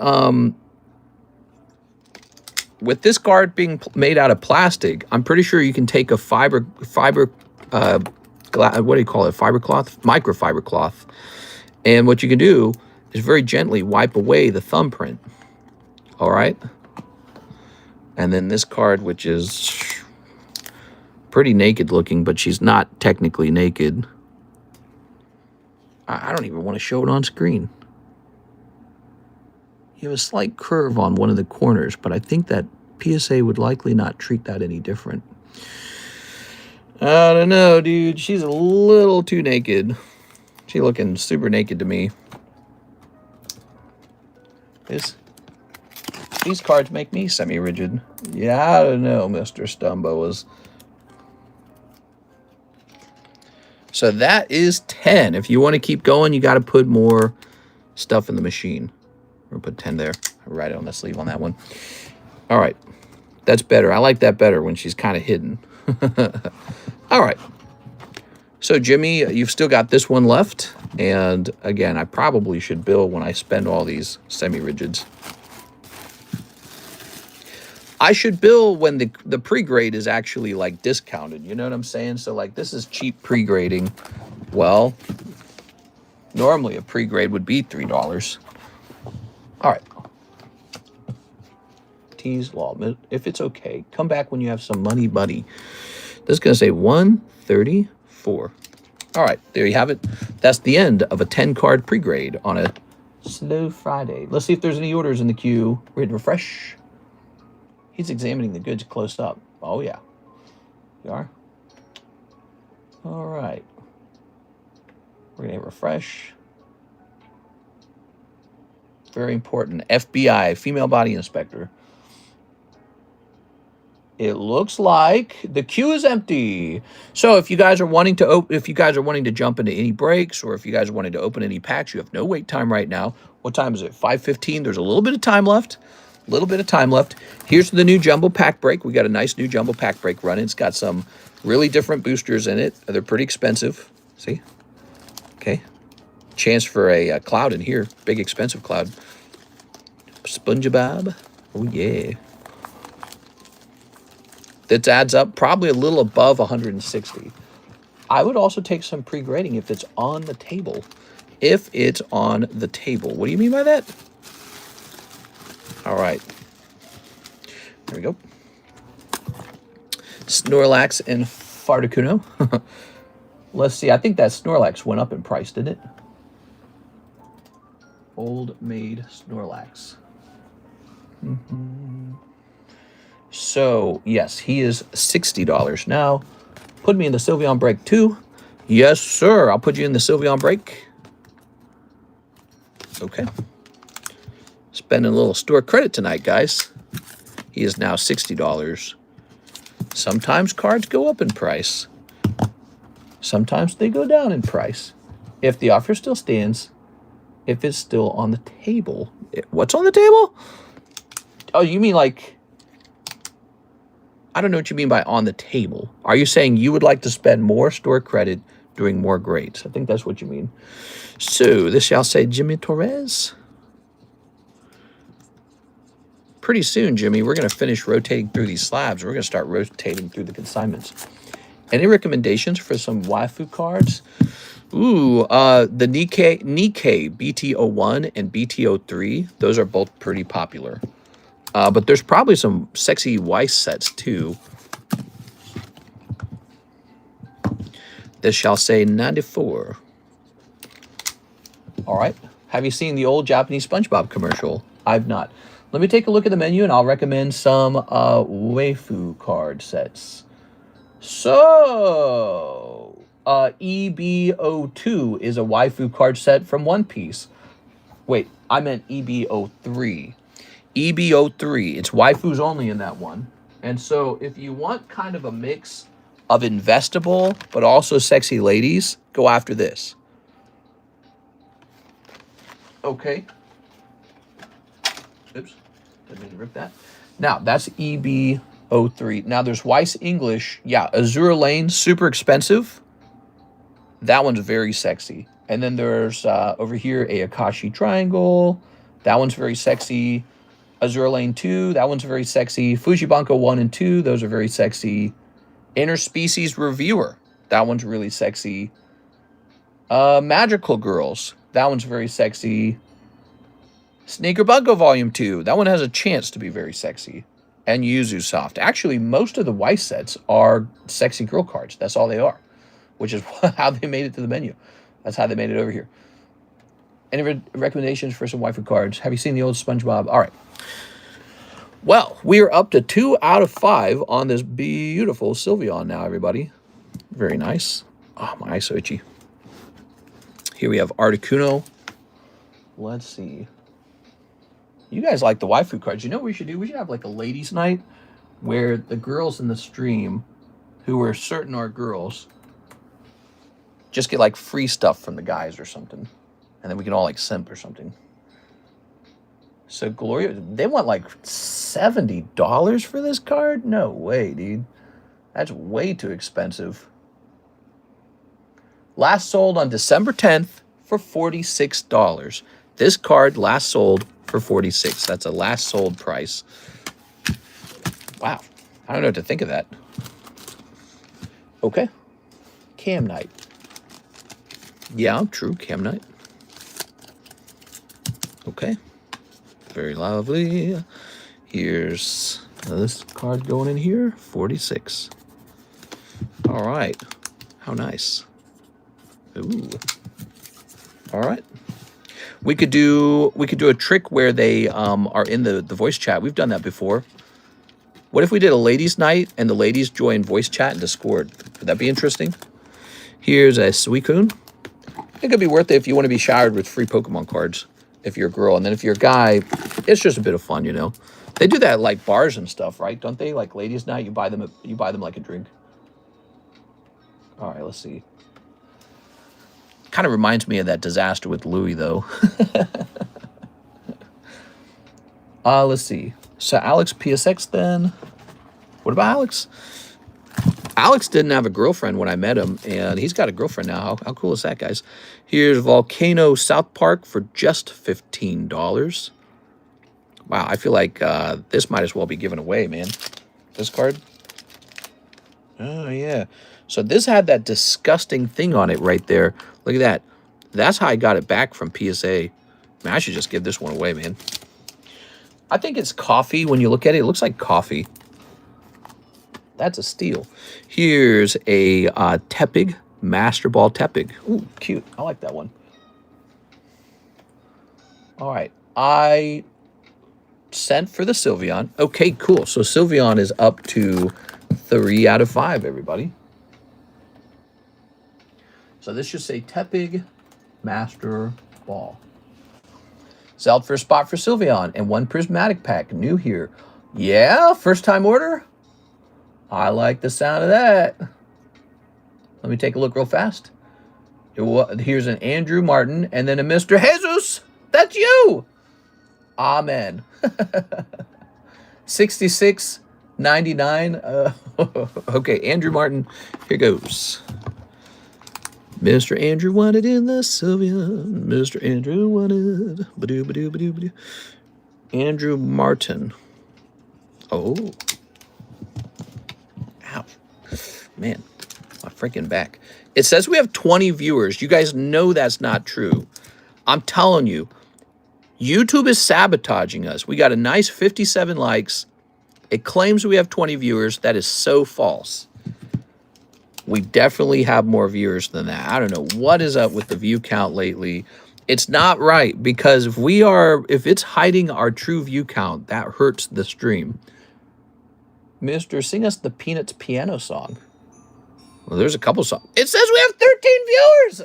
S1: with this card being made out of plastic, I'm pretty sure you can take a what do you call it? Fiber cloth? Microfiber cloth. And what you can do is very gently wipe away the thumbprint. All right. And then this card, which is pretty naked looking, but she's not technically naked. I don't even want to show it on screen. You have a slight curve on one of the corners, but I think that PSA would likely not treat that any different. I don't know, dude. She's a little too naked. She's looking super naked to me. These cards make me semi-rigid. Yeah, I don't know, Mr. Stumbo. So that is 10. If you want to keep going, you got to put more stuff in the machine. We're going to put 10 there. I'll write it on the sleeve on that one. All right. That's better. I like that better when she's kind of hidden. All right. So, Jimmy, you've still got this one left. And, again, I probably should bill when I spend all these semi-rigids. I should bill when the pre-grade is actually, like, discounted. You know what I'm saying? So, like, this is cheap pre-grading. Well, normally a pre-grade would be $3. All right. Tease law. If it's okay, come back when you have some money, buddy. This is going to say 134. All right, there you have it. That's the end of a 10-card pre-grade on a slow Friday. Let's see if there's any orders in the queue. We're going to refresh. He's examining the goods close up. Oh, yeah. You are? All right. We're going to refresh. Very important. FBI, female body inspector. It looks like the queue is empty. So if you guys are wanting to jump into any breaks, or if you guys are wanting to open any packs, you have no wait time right now. What time is it? 5:15. There's a little bit of time left. Here's the new jumbo pack break. We got a nice new jumbo pack break running. It's got some really different boosters in it. They're pretty expensive. See? Okay. Chance for a cloud in here. Big expensive cloud. SpongeBob. Oh, yeah. That adds up probably a little above 160. I would also take some pre-grading if it's on the table. If it's on the table. What do you mean by that? All right. There we go. Snorlax and Fardakuno. Let's see. I think that Snorlax went up in price, didn't it? Old maid Snorlax. So, yes, he is $60 now. Put me in the Sylveon break, too. Yes, sir. I'll put you in the Sylveon break. Okay. Spending a little store credit tonight, guys. He is now $60. Sometimes cards go up in price. Sometimes they go down in price. If the offer still stands, if it's still on the table. What's on the table? Oh, you mean like... I don't know what you mean by on the table. Are you saying you would like to spend more store credit doing more grades? I think that's what you mean. So, this shall say Jimmy Torres. Pretty soon, Jimmy, we're going to finish rotating through these slabs. We're going to start rotating through the consignments. Any recommendations for some waifu cards? Ooh, the Nikkei BT01 and BT03. Those are both pretty popular. But there's probably some sexy Weiss sets, too. This shall say 94. All right. Have you seen the old Japanese SpongeBob commercial? I've not. Let me take a look at the menu, and I'll recommend some waifu card sets. So, EB02 is a waifu card set from One Piece. Wait, I meant EB03. EB03. It's waifus only in that one. And so if you want kind of a mix of investable but also sexy ladies, go after this. Okay. Oops. Didn't mean to rip that. Now, that's EB03. Now, there's Weiss English. Yeah, Azure Lane, super expensive. That one's very sexy. And then there's over here a Akashi Triangle. That one's very sexy. Azure Lane 2, that one's very sexy. Fujibanko 1 and 2, those are very sexy. Interspecies Reviewer, that one's really sexy. Magical Girls, that one's very sexy. Sneaker Bunko Volume 2, that one has a chance to be very sexy. And Yuzu Soft. Actually, most of the Weiss sets are sexy girl cards. That's all they are, which is how they made it to the menu. That's how they made it over here. Any recommendations for some waifu cards? Have you seen the old SpongeBob? All right. Well, we are up to 2 out of 5 on this beautiful Sylveon now, everybody. Very nice. Oh, my eye's so itchy. Here we have Articuno. Let's see. You guys like the waifu cards. You know what we should do? We should have like a ladies' night where the girls in the stream, who we're certain are girls, just get like free stuff from the guys or something. And then we can all like simp or something. So Gloria, they want like $70 for this card? No way, dude. That's way too expensive. Last sold on December 10th for $46. This card last sold for $46. That's a last sold price. Wow. I don't know what to think of that. Okay. Cam Knight. Yeah, true. Cam Knight. Okay. Very lovely. Here's this card going in here. 46. All right. How nice. Ooh. All right. We could do a trick where they are in the voice chat. We've done that before. What if we did a ladies' night and the ladies join voice chat in Discord? Would that be interesting? Here's a Suicune. It could be worth it if you want to be showered with free Pokemon cards. If you're a girl, and then if you're a guy, it's just a bit of fun, you know. They do that at like bars and stuff, right? Don't they? Like ladies' night, you buy them like a drink. All right, let's see. Kind of reminds me of that disaster with Louis, though. Let's see. So Alex PSX then. What about Alex? Alex didn't have a girlfriend when I met him, and he's got a girlfriend now. How cool is that, guys? Here's Volcano South Park for just $15. Wow, I feel like this might as well be given away, man. This card. Oh, yeah. So this had that disgusting thing on it right there. Look at that. That's how I got it back from PSA. Man, I should just give this one away, man. I think it's coffee. When you look at it, it looks like coffee. That's a steal. Here's a Tepig, Master Ball Tepig. Ooh, cute. I like that one. All right. I sent for the Sylveon. Okay, cool. So Sylveon is up to 3 out of 5, everybody. So this should say Tepig, Master Ball. Zelled for a spot for Sylveon and 1 prismatic pack. New here. Yeah, first time order. I like the sound of that. Let me take a look real fast. Here's an Andrew Martin and then a Mr. Jesus. That's you. Amen. 66.99. Okay, Andrew Martin. Here goes. Mr. Andrew wanted in the Sylveon. Mr. Andrew wanted. Badoo, badoo, badoo, badoo. Andrew Martin. Oh. Ow. Man, my freaking back. It says we have 20 viewers. You guys know that's not true. I'm telling you, YouTube is sabotaging us. We got a nice 57 likes. It claims we have 20 viewers. That is so false. We definitely have more viewers than that. I don't know what is up with the view count lately. It's not right, because if it's hiding our true view count, that hurts the stream. Mister, sing us the Peanuts piano song. Well, there's a couple songs. It says we have 13 viewers.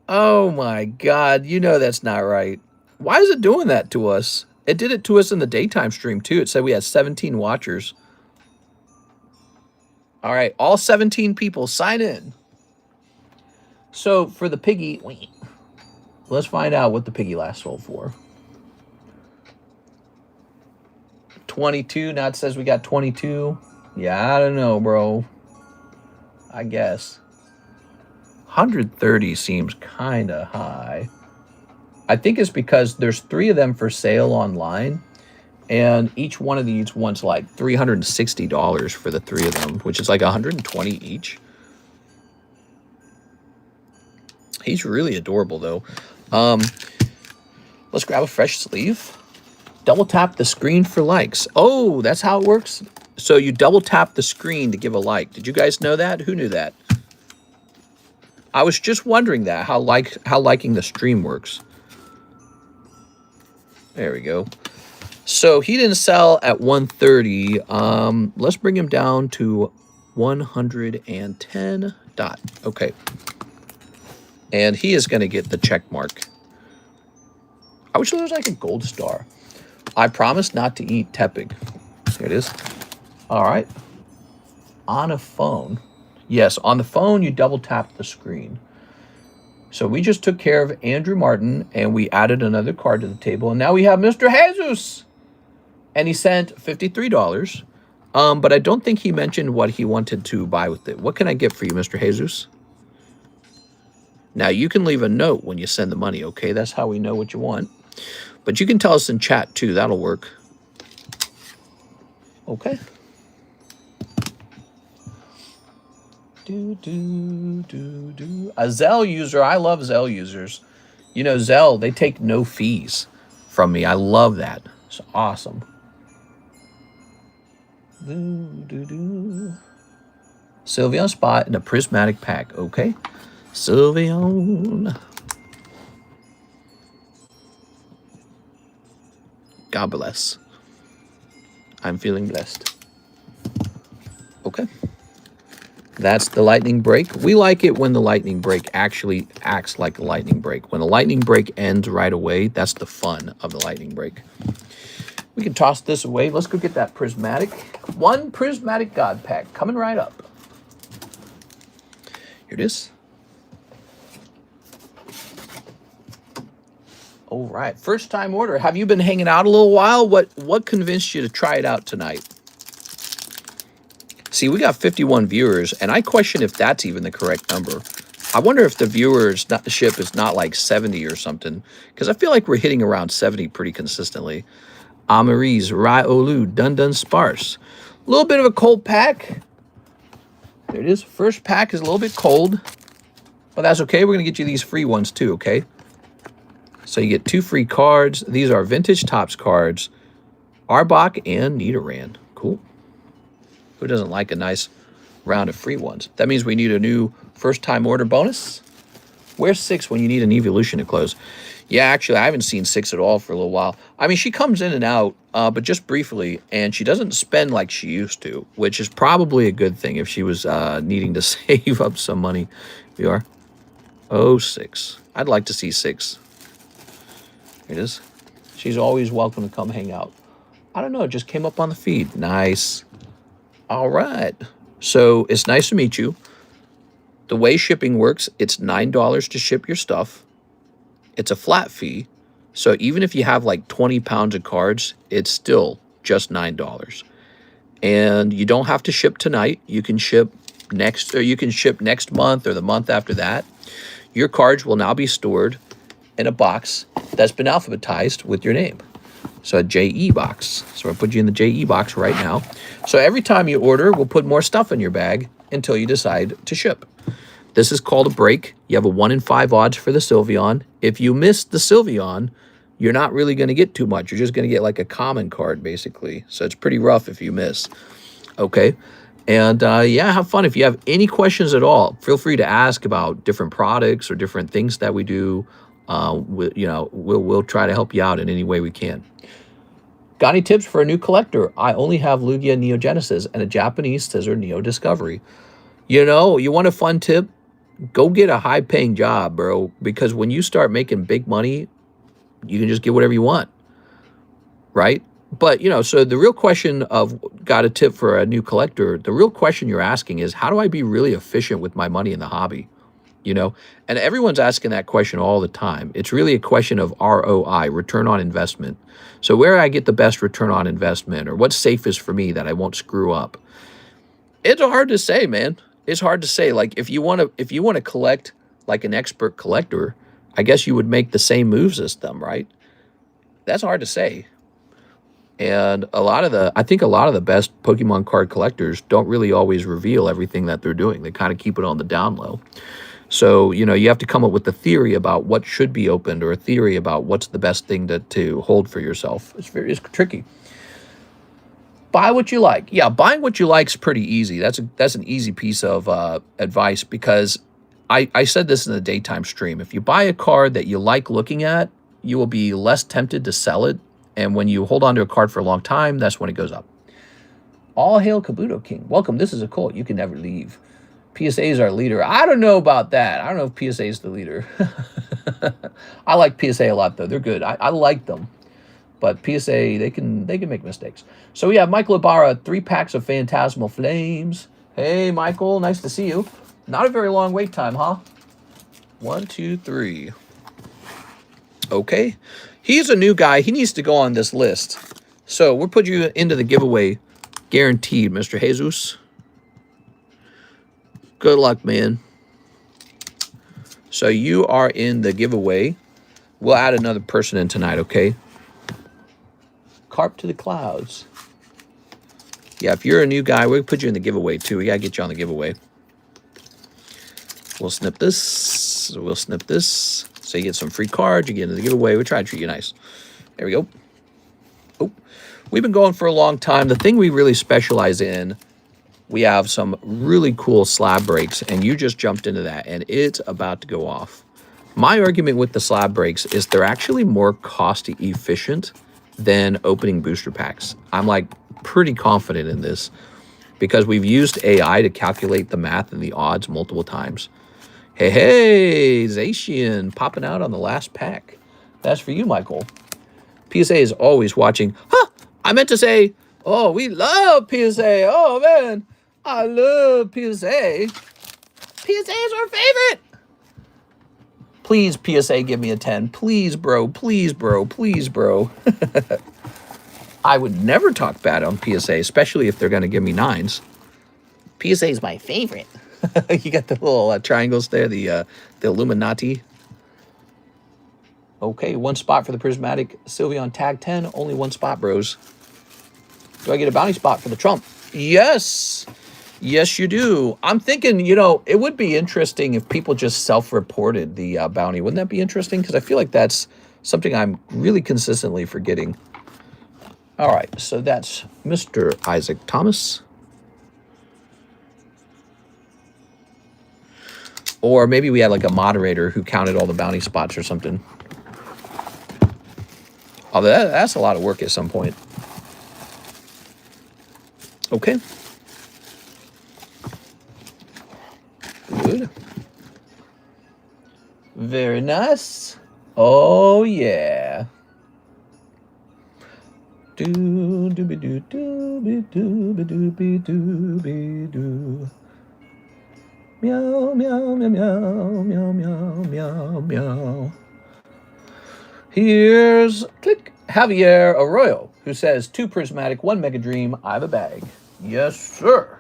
S1: Oh my God. You know that's not right. Why is it doing that to us? It did it to us in the daytime stream, too. It said we had 17 watchers. All right, all 17 people, sign in. So, for the piggy, let's find out what the piggy last sold for. 22, now it says we got 22. Yeah, I don't know, bro. I guess. 130 seems kind of high. I think it's because there's 3 of them for sale online. And each one of these wants like $360 for the 3 of them, which is like 120 each. He's really adorable, though. Let's grab a fresh sleeve. Double tap the screen for likes. Oh, that's how it works? So you double tap the screen to give a like. Did you guys know that? Who knew that? I was just wondering that, how liking the stream works. There we go. So he didn't sell at 130. Let's bring him down to 110 dot. Okay. And he is going to get the check mark. I wish there was like a gold star. I promise not to eat tepig. Here it is. All right. On a phone. Yes, on the phone, you double tap the screen. So we just took care of Andrew Martin, and we added another card to the table. And now we have Mr. Jesus. And he sent $53. But I don't think he mentioned what he wanted to buy with it. What can I get for you, Mr. Jesus? Now, you can leave a note when you send the money, okay? That's how we know what you want. But you can tell us in chat, too. That'll work. Okay. A ZELLE user. I love ZELLE users. You know, ZELLE, they take no fees from me. I love that. It's awesome. Sylveon spot in a prismatic pack. Okay. Sylveon. God bless. I'm feeling blessed. Okay. That's the lightning break. We like it when the lightning break actually acts like a lightning break. When the lightning break ends right away, that's the fun of the lightning break. We can toss this away. Let's go get that prismatic. One prismatic God pack coming right up. Here it is. All right, first time order. Have you been hanging out a little while? What convinced you to try it out tonight? See, we got 51 viewers, and I question if that's even the correct number. I wonder if the viewership is not like 70 or something, because I feel like we're hitting around 70 pretty consistently. Amarise, Ryolu, Dun Sparse. A little bit of a cold pack. There it is. First pack is a little bit cold, but that's okay. We're going to get you these free ones too, okay? So you get 2 free cards. These are Vintage Topps cards. Arbok and Nidoran. Cool. Who doesn't like a nice round of free ones? That means we need a new first-time order bonus. Where's 6 when you need an evolution to close? Yeah, actually, I haven't seen 6 at all for a little while. I mean, she comes in and out, but just briefly, and she doesn't spend like she used to, which is probably a good thing if she was needing to save up some money. We are. Oh, 6. I'd like to see 6. Here it is. She's always welcome to come hang out. I don't know, it just came up on the feed. Nice. All right. So it's nice to meet you. The way shipping works, it's $9 to ship your stuff. It's a flat fee. So even if you have like 20 pounds of cards, it's still just $9. And you don't have to ship tonight. You can ship next month or the month after that. Your cards will now be stored in a box that's been alphabetized with your name. So a JE box. So I'll put you in the JE box right now. So every time you order, we'll put more stuff in your bag until you decide to ship. This is called a break. You have a 1 in 5 odds for the Sylveon. If you miss the Sylveon, you're not really going to get too much. You're just going to get like a common card, basically. So it's pretty rough if you miss. Okay. And yeah, have fun. If you have any questions at all, feel free to ask about different products or different things that we do. We'll try to help you out in any way we can. Got any tips for a new collector? I only have Lugia Neo Genesis and a Japanese Scissor Neo Discovery. You know, you want a fun tip? Go get a high-paying job, bro. Because when you start making big money, You can just get whatever you want, right? But, you know, so the real question of, got a tip for a new collector, the real question you're asking is, how do I be really efficient with my money in the hobby? You know, and everyone's asking that question all the time. It's really a question of ROI, return on investment. So where I get the best return on investment, or what's safest for me that I won't screw up. It's hard to say, man. It's hard to say. Like, if you want to collect like an expert collector, I guess you would make the same moves as them, right? That's hard to say. And I think a lot of the best Pokemon card collectors don't really always reveal everything that they're doing. They kind of keep it on the down low. So, you know, you have to come up with a theory about what should be opened, or a theory about what's the best thing to hold for yourself. It's tricky. Buy what you like. Yeah, buying what you like is pretty easy. That's an easy piece of advice, because I said this in the daytime stream. If you buy a card that you like looking at, you will be less tempted to sell it. And when you hold on to a card for a long time, that's when it goes up. All hail Kabuto King. Welcome. This is a cult. You can never leave. PSA is our leader. I don't know about that. I don't know if PSA is the leader. I like PSA a lot, though. They're good. I like them. But PSA, they can make mistakes. So we have Michael Ibarra, 3 packs of Phantasmal Flames. Hey, Michael. Nice to see you. Not a very long wait time, huh? 1, 2, 3. Okay. He's a new guy. He needs to go on this list. So we'll put you into the giveaway. Guaranteed, Mr. Jesus. Good luck, man. So you are in the giveaway. We'll add another person in tonight, okay? Carp to the clouds. Yeah, if you're a new guy, we'll put you in the giveaway, too. We got to get you on the giveaway. We'll snip this. We'll snip this. So you get some free cards. You get into the giveaway. We'll try to treat you nice. There we go. Oh, we've been going for a long time. The thing we really specialize in, we have some really cool slab breaks, and you just jumped into that, and it's about to go off. My argument with the slab breaks is they're actually more cost efficient than opening booster packs. I'm like pretty confident in this, because we've used AI to calculate the math and the odds multiple times. Hey, Zacian popping out on the last pack. That's for you, Michael. PSA is always watching. Huh, I meant to say, oh, we love PSA. Oh, man, I love PSA. PSA is our favorite. Please, PSA, give me a 10. Please, bro. Please, bro. Please, bro. I would never talk bad on PSA, especially if they're going to give me 9s. PSA is my favorite. You got the little triangles there, the Illuminati. Okay, 1 spot for the Prismatic Sylveon Tag 10. Only 1 spot, bros. Do I get a bounty spot for the Trump? Yes. Yes, you do. I'm thinking, you know, it would be interesting if people just self-reported the bounty. Wouldn't that be interesting? Because I feel like that's something I'm really consistently forgetting. All right, so that's Mr. Isaac Thomas. Or maybe we had like a moderator who counted all the bounty spots or something. Although that's a lot of work at some point. Okay. Good. Very nice. Oh, yeah. Do-do-be-do-do-be-do-be-do-be-do-be-do. Meow, meow, meow, meow, meow, meow, meow, meow. Here's click Javier Arroyo, who says 2 Prismatic, 1 Mega Dream. I have a bag. Yes, sir.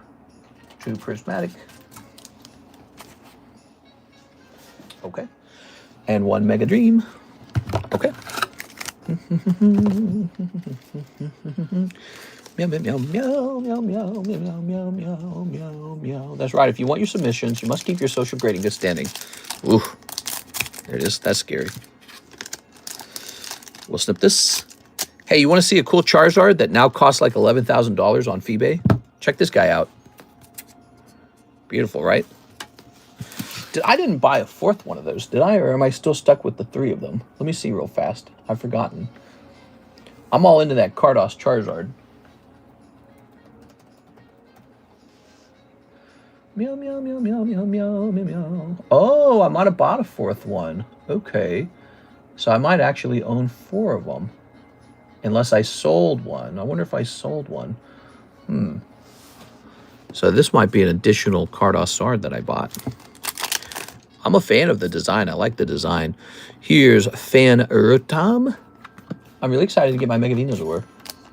S1: 2 Prismatic. Okay. And 1 Mega Dream. Okay. Meow, meow, meow, meow, meow, meow, meow, meow, meow, meow, meow. That's right. If you want your submissions, you must keep your social grade in good standing. Ooh. There it is. That's scary. We'll snip this. Hey, you want to see a cool Charizard that now costs like $11,000 on eBay? Check this guy out. Beautiful, right? I didn't buy a 4th one of those, did I? Or am I still stuck with the 3 of them? Let me see real fast. I've forgotten. I'm all into that Cardos Charizard. Meow, meow, meow, meow, meow, meow, meow, meow. Oh, I might have bought a 4th one. Okay. So I might actually own 4 of them. Unless I sold one. I wonder if I sold one. So this might be an additional Cardossard that I bought. I'm a fan of the design. I like the design. Here's Fan Rotom. I'm really excited to get my Mega Venusaur.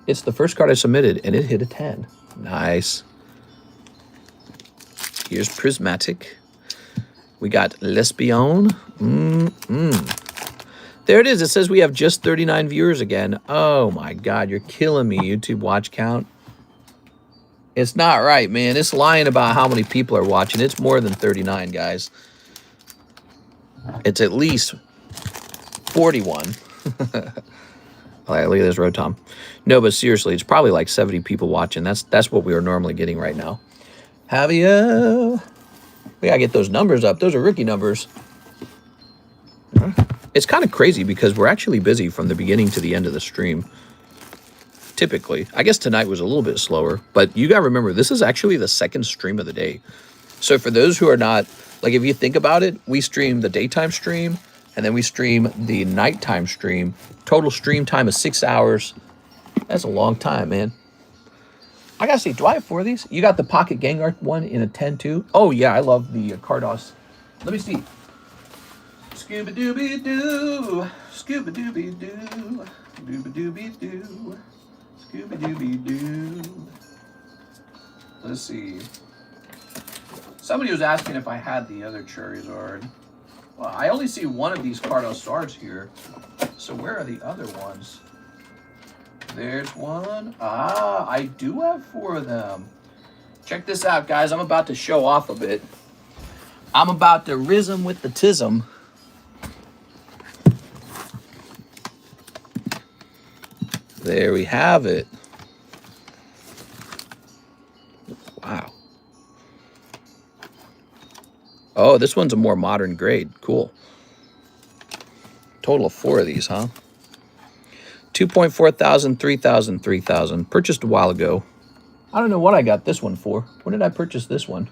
S1: It's the first card I submitted, and it hit a 10. Nice. Here's Prismatic. We got Lesbion. There it is. It says we have just 39 viewers again. Oh my God, you're killing me, YouTube watch count. It's not right, man. It's lying about how many people are watching. It's more than 39, guys. It's at least 41. Look at this Rotom. No, but seriously, it's probably like 70 people watching. That's what we are normally getting right now. Javier. We gotta get those numbers up. Those are rookie numbers. It's kind of crazy because we're actually busy from the beginning to the end of the stream. Typically. I guess tonight was a little bit slower. But you gotta remember, this is actually the second stream of the day. So for those who are not, like if you think about it, we stream the daytime stream, and then we stream the nighttime stream. Total stream time is 6 hours. That's a long time, man. I gotta see, do I have 4 of these? You got the Pocket Gengar one in a 10 too? Oh yeah, I love the Cardos. Let me see. Scooby-Dooby-Doo. Scooby-Dooby-Doo. Dooby-Dooby-Doo. Scooby-Dooby-Doo. Let's see. Somebody was asking if I had the other Charizard. Well, I only see one of these Cardossards here. So where are the other ones? There's one. Ah, I do have 4 of them. Check this out, guys. I'm about to show off a bit. I'm about to rizm with the tism. There we have it. Wow. Oh, this one's a more modern grade. Cool. Total of 4 of these, huh? 2.4 thousand, 3,000, 3,000. Purchased a while ago. I don't know what I got this one for. When did I purchase this one?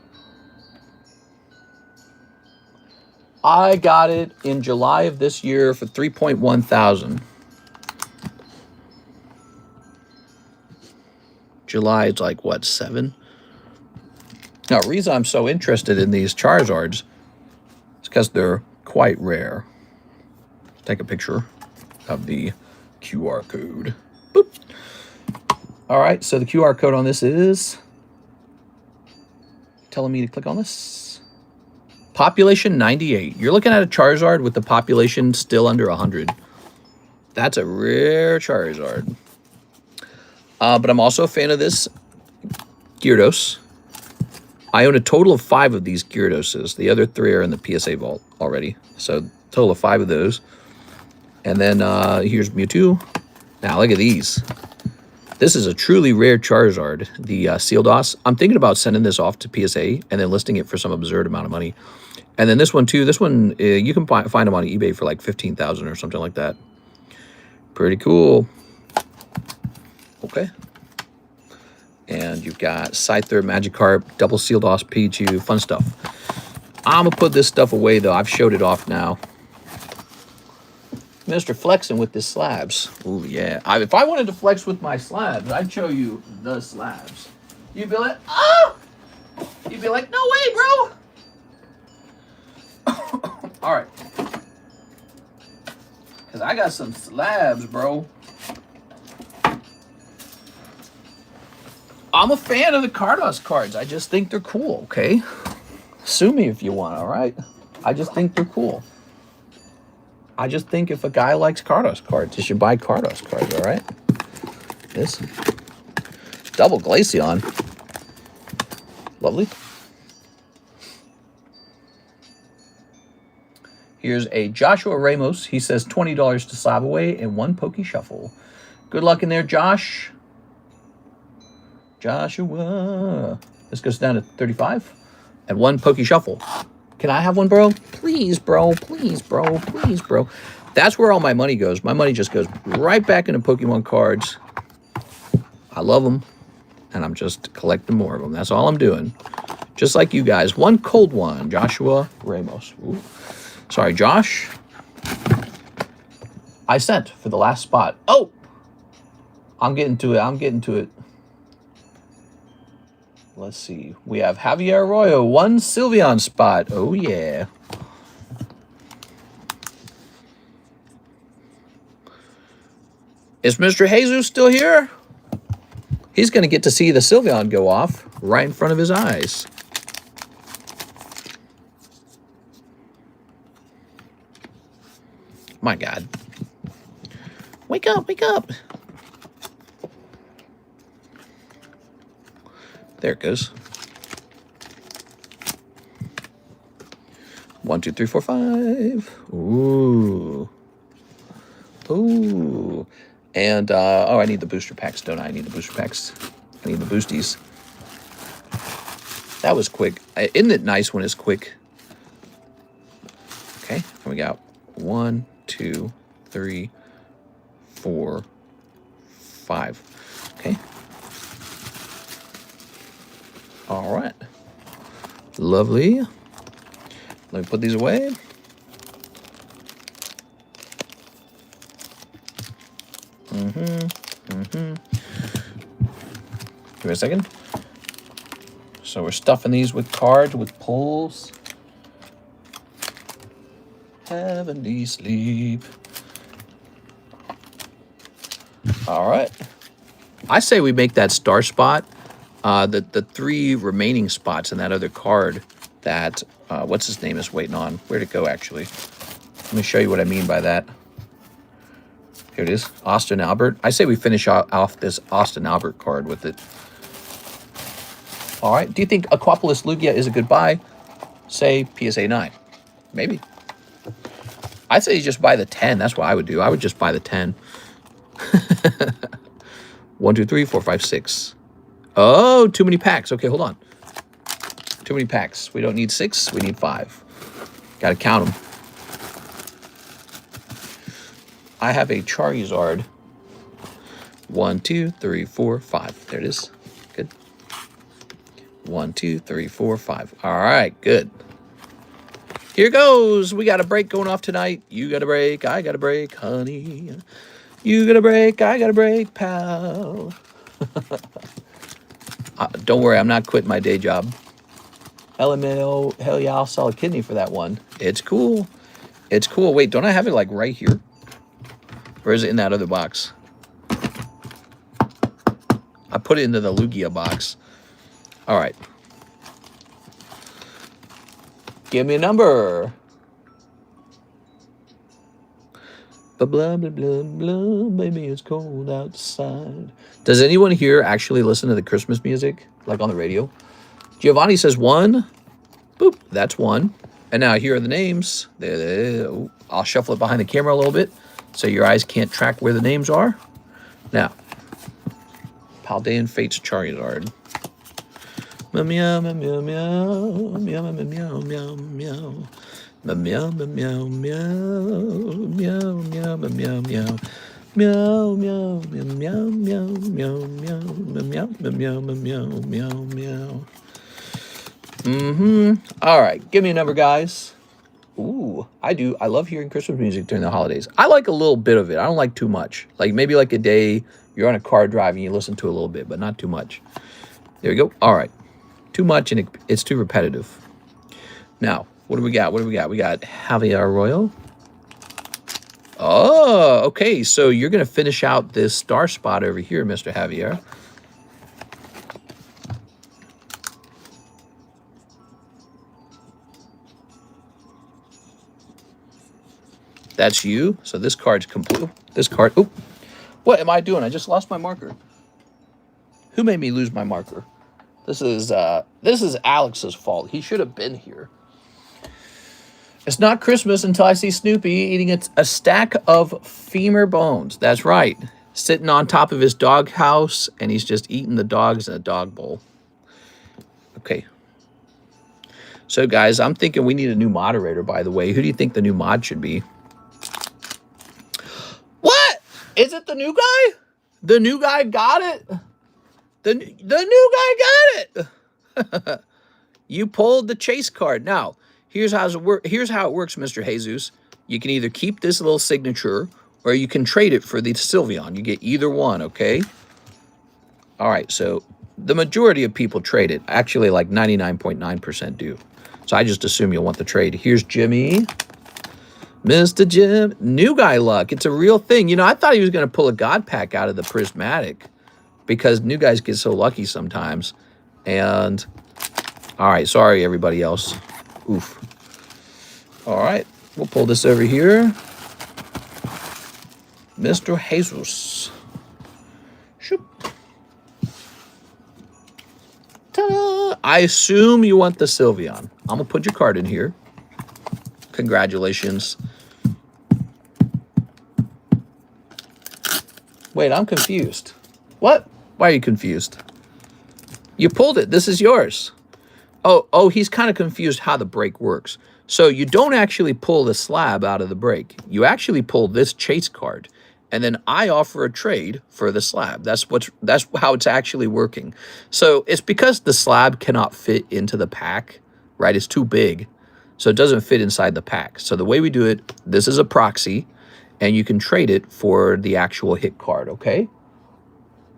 S1: I got it in July of this year for 3.1 thousand. July is like, what, 7? Now, the reason I'm so interested in these Charizards is because they're quite rare. Take a picture of the QR code. Boop. All right, so the QR code on this is telling me to click on this. Population 98. You're looking at a Charizard with the population still under 100. That's a rare Charizard. But I'm also a fan of this Gyarados. I own a total of 5 of these Gyarados. The other 3 are in the PSA vault already. So total of 5 of those. And then here's Mewtwo. Now look at these. This is a truly rare Charizard, the Sealdos. I'm thinking about sending this off to PSA and then listing it for some absurd amount of money. And then this one too. This one, you can find them on eBay for like 15,000 or something like that. Pretty cool. Okay. And you've got Scyther, Magikarp, Double Sealdos, Pikachu, fun stuff. I'm going to put this stuff away, though. I've showed it off now. Mr. Flexing with the slabs. Ooh, yeah. If I wanted to flex with my slabs, I'd show you the slabs. You'd be like, oh! You'd be like, no way, bro! All right. Because I got some slabs, bro. I'm a fan of the Cardos cards. I just think they're cool, okay? Sue me if you want, all right? I just think they're cool. I just think if a guy likes Cardos cards, he should buy Cardos cards, all right? This double Glaceon. Lovely. Here's a Joshua Ramos. He says $20 to slab away and 1 Poke Shuffle. Good luck in there, Josh. Joshua. This goes down to 35. And 1 Poke Shuffle. Can I have one, bro? Please, bro. Please, bro. Please, bro. That's where all my money goes. My money just goes right back into Pokemon cards. I love them. And I'm just collecting more of them. That's all I'm doing. Just like you guys. 1 cold one. Joshua Ramos. Ooh. Sorry, Josh. I sent for the last spot. Oh! I'm getting to it. I'm getting to it. Let's see. We have Javier Arroyo, 1 Sylveon spot. Oh, yeah. Is Mr. Jesus still here? He's going to get to see the Sylveon go off right in front of his eyes. My God. Wake up, wake up. There it goes. 1, 2, 3, 4, 5. Ooh. Ooh. And, oh, I need the booster packs, don't I? I need the booster packs. I need the boosties. That was quick. Isn't it nice when it's quick? Okay, here we go. 1, 2, 3, 4, 5. Okay. All right. Lovely. Let me put these away. Give me a second. So we're stuffing these with cards, with pulls. Heavenly sleep. All right. I say we make that star spot. The 3 remaining spots in that other card that, what's his name is waiting on. Where'd it go, actually? Let me show you what I mean by that. Here it is, Austin Albert. I say we finish off this Austin Albert card with it. All right. Do you think Aquapolis Lugia is a good buy? Say PSA 9. Maybe. I'd say you just buy the 10. That's what I would do. I would just buy the 10. 1, 2, 3, 4, 5, 6. Oh, too many packs. Okay, hold on. Too many packs. We don't need 6. We need 5. Got to count them. I have a Charizard. 1, 2, 3, 4, 5. There it is. Good. 1, 2, 3, 4, 5. All right, good. Here goes. We got a break going off tonight. You got a break. I got a break, honey. You got a break. I got a break, pal. Don't worry. I'm not quitting my day job. LMAO. Hell yeah, I'll sell a kidney for that one. It's cool. It's cool. Wait, don't I have it like right here? Or is it in that other box? I put it into the Lugia box. All right. Give me a number. Blah, blah, blah, blah, blah. Baby, it's cold outside. Does anyone here actually listen to the Christmas music? Like on the radio? Giovanni says 1. Boop. That's 1. And now here are the names. I'll shuffle it behind the camera a little bit so your eyes can't track where the names are. Now, Paldean Fates Charizard. Meow, meow, meow, meow, meow, meow, meow, meow, meow. Meow, meow, meow, meow, meow, meow, meow, meow. Meow, meow, meow, meow, meow, meow, meow, meow, meow, meow, meow. All right, give me a number, guys. Ooh, I do. I love hearing Christmas music during the holidays. I like a little bit of it. I don't like too much. Like maybe like a day you're on a car drive and you listen to a little bit, but not too much. There we go. All right. Too much and it's too repetitive. Now, what do we got? What do we got? We got Javier Royal. Oh, okay. So you're going to finish out this star spot over here, Mr. Javier. That's you. So this card's complete. This card. Oh, what am I doing? I just lost my marker. Who made me lose my marker? This is Alex's fault. He should have been here. It's not Christmas until I see Snoopy eating a stack of femur bones. That's right. Sitting on top of his dog house, and he's just eating the dogs in a dog bowl. Okay. So, guys, I'm thinking we need a new moderator, by the way. Who do you think the new mod should be? What? Is it the new guy? The new guy got it? The new guy got it. You pulled the chase card. Now, here's how it works, Mr. Jesus. You can either keep this little signature or you can trade it for the Sylveon. You get either one, okay? All right, so the majority of people trade it. Actually, like 99.9% do. So I just assume you'll want the trade. Here's Jimmy. Mr. Jim. New guy luck. It's a real thing. You know, I thought he was going to pull a God Pack out of the Prismatic because new guys get so lucky sometimes. And, all right, sorry, everybody else. Oof. All right, we'll pull this over here. Mr. Jesus. Shoop. Ta-da! I assume you want the Sylveon. I'm going to put your card in here. Congratulations. Wait, I'm confused. What? Why are you confused? You pulled it. This is yours. Oh, he's kind of confused how the break works. So you don't actually pull the slab out of the break. You actually pull this chase card. And then I offer a trade for the slab. That's how it's actually working. So it's because the slab cannot fit into the pack, right? It's too big. So it doesn't fit inside the pack. So the way we do it, this is a proxy, and you can trade it for the actual hit card, okay?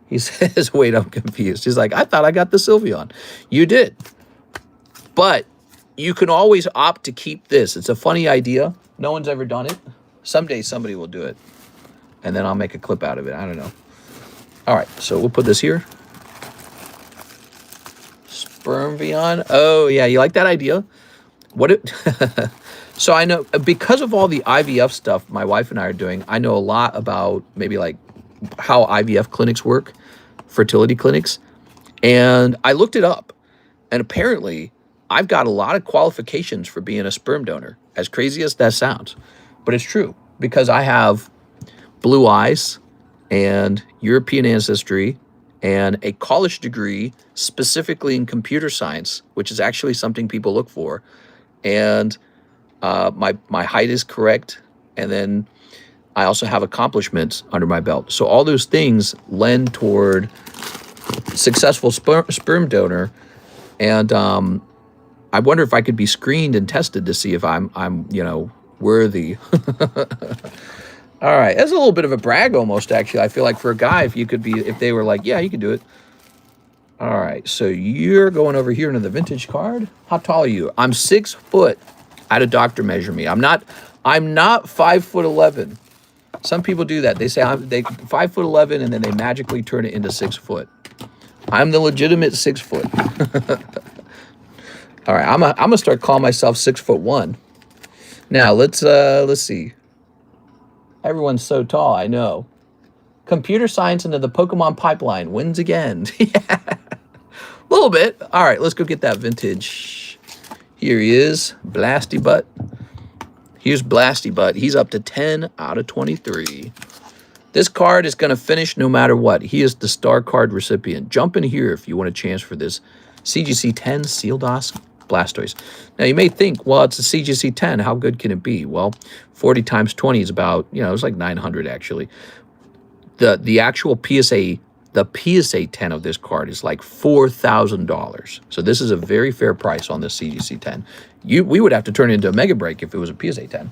S1: He says, wait, I'm confused. He's like, I thought I got the Sylveon. You did. But you can always opt to keep this. It's a funny idea. No one's ever done it. Someday somebody will do it. And then I'll make a clip out of it. I don't know. All right, so we'll put this here. Spermvion. Oh, yeah, you like that idea? So I know, because of all the IVF stuff my wife and I are doing, I know a lot about maybe like how IVF clinics work, fertility clinics. And I looked it up. And apparently, I've got a lot of qualifications for being a sperm donor, as crazy as that sounds. But it's true, because I have blue eyes and European ancestry and a college degree specifically in computer science, which is actually something people look for. And my height is correct. And then I also have accomplishments under my belt. So all those things lend toward successful sperm donor. And I wonder if I could be screened and tested to see if I'm you know, worthy. All right, that's a little bit of a brag almost, actually. I feel like for a guy, if they were like, yeah, you can do it. All right, so you're going over here into the vintage card. How tall are you? I'm 6 foot. I had a doctor measure me. I'm not 5'11". Some people do that. They say they 5'11", and then they magically turn it into 6 foot. I'm the legitimate 6 foot. All right, I'm gonna start calling myself 6'1". Now let's see. Everyone's so tall, I know. Computer science into the Pokemon pipeline wins again. Yeah, a little bit. All right, let's go get that vintage. Here he is, Blasty Butt. Here's Blasty Butt. He's up to 10 out of 23. This card is going to finish no matter what. He is the star card recipient. Jump in here if you want a chance for this CGC 10 Sealdos Blastoise. Now, you may think, well, it's a CGC 10. How good can it be? Well, 40 times 20 is about, you know, it's like 900 actually. The actual PSA, the PSA 10 of this card is like $4,000. So this is a very fair price on this CGC 10. We would have to turn it into a Mega Break if it was a PSA 10.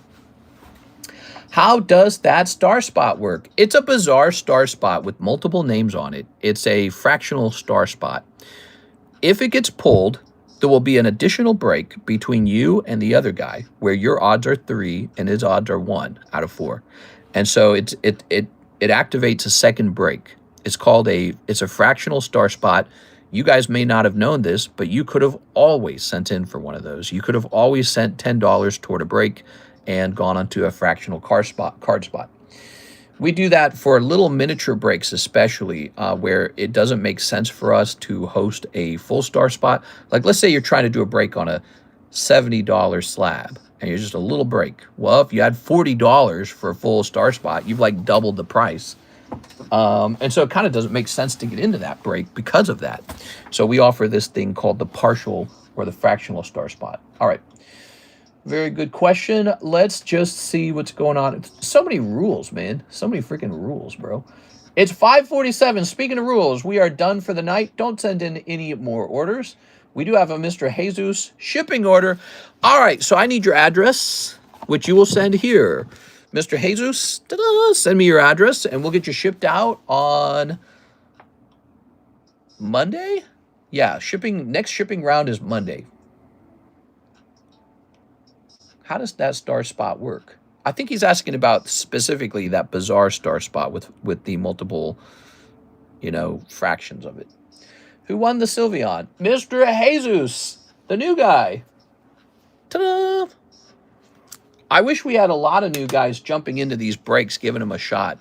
S1: How does that star spot work? It's a bizarre star spot with multiple names on it. It's a fractional star spot. If it gets pulled, there will be an additional break between you and the other guy where your odds are 3 and his odds are 1 out of 4. And so it activates a second break. It's a fractional star spot. You guys may not have known this, but you could have always sent in for one of those. You could have always sent $10 toward a break and gone onto a fractional card spot. We do that for little miniature breaks, especially where it doesn't make sense for us to host a full star spot. Like, let's say you're trying to do a break on a $70 slab, and you're just a little break. Well, if you had $40 for a full star spot, you've like doubled the price. And so it kind of doesn't make sense to get into that break because of that. So we offer this thing called the partial or the fractional star spot. All right. Very good question. Let's just see what's going on. So many rules, man. So many freaking rules, bro. It's 5:47. Speaking of rules, we are done for the night. Don't send in any more orders. We do have a Mr. Jesus shipping order. All right, so I need your address, which you will send here. Mr. Jesus, send me your address, and we'll get you shipped out on Monday. Yeah, next shipping round is Monday. How does that star spot work? I think he's asking about specifically that bizarre star spot with the multiple, fractions of it. Who won the Sylveon? Mr. Jesus, the new guy. Ta-da! I wish we had a lot of new guys jumping into these breaks, giving them a shot.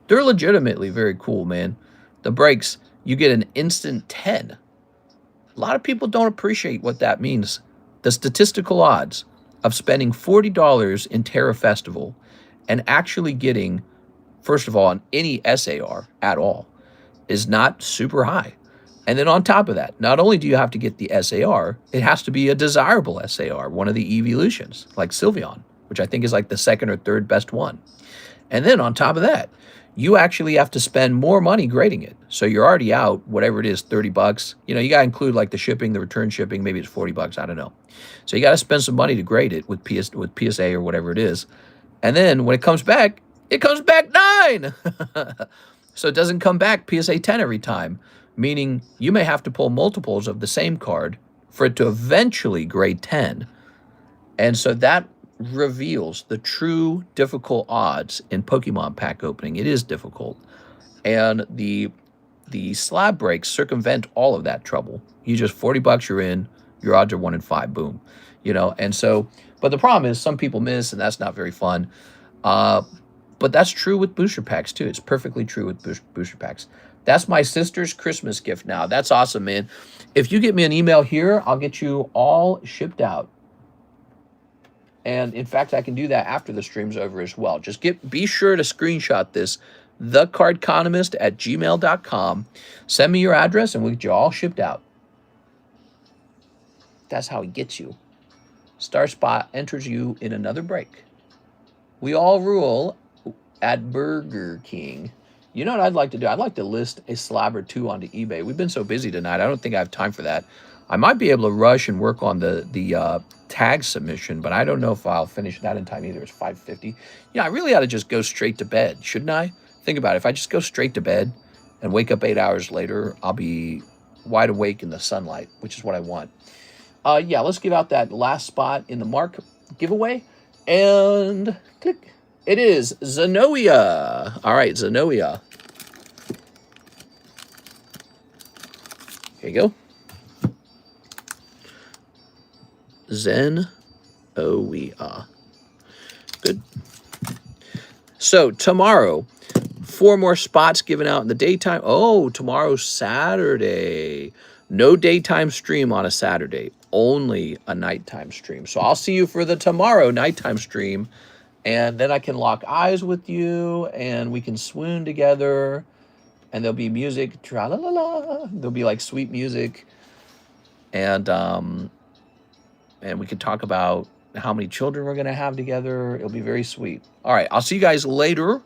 S1: They're legitimately very cool, man. The breaks, you get an instant 10. A lot of people don't appreciate what that means. The statistical odds of spending $40 in Terra Festival and actually getting, first of all, on any SAR at all, is not super high. And then on top of that, not only do you have to get the SAR, it has to be a desirable SAR, one of the evolutions, like Sylveon, which I think is like the second or third best one. And then on top of that, you actually have to spend more money grading it. So you're already out, whatever it is, 30 bucks. You got to include like the shipping, the return shipping, maybe it's 40 bucks, I don't know. So you got to spend some money to grade it with PSA or whatever it is. And then when it comes back 9. So it doesn't come back PSA 10 every time, meaning you may have to pull multiples of the same card for it to eventually grade 10. And so that reveals the true difficult odds in Pokemon pack opening. It is difficult. And the slab breaks circumvent all of that trouble. You just 40 bucks, you're in, your odds are 1 in 5, boom. And so, but the problem is some people miss, and that's not very fun. But that's true with booster packs too. It's perfectly true with booster packs. That's my sister's Christmas gift now. That's awesome, man. If you get me an email here, I'll get you all shipped out. And in fact, I can do that after the stream's over as well. Just be sure to screenshot this, TheCardconomist@gmail.com. Send me your address and we'll get you all shipped out. That's how he gets you. Star Spot enters you in another break. We all rule at Burger King. You know what I'd like to do? I'd like to list a slab or two onto eBay. We've been so busy tonight. I don't think I have time for that. I might be able to rush and work on the tag submission, but I don't know if I'll finish that in time either. It's 5:50. I really ought to just go straight to bed, shouldn't I? Think about it. If I just go straight to bed and wake up 8 hours later, I'll be wide awake in the sunlight, which is what I want. Yeah, let's give out that last spot in the Mark giveaway. And click. It is Zenoia. All right, Zenoia. Here you go. Zenoia. Good. So tomorrow, 4 more spots given out in the daytime. Oh, tomorrow's Saturday. No daytime stream on a Saturday. Only a nighttime stream. So I'll see you for the tomorrow nighttime stream. And then I can lock eyes with you. And we can swoon together. And there'll be music. Tra-la-la-la. There'll be like sweet music. And we can talk about how many children we're going to have together. It'll be very sweet. All right, I'll see you guys later.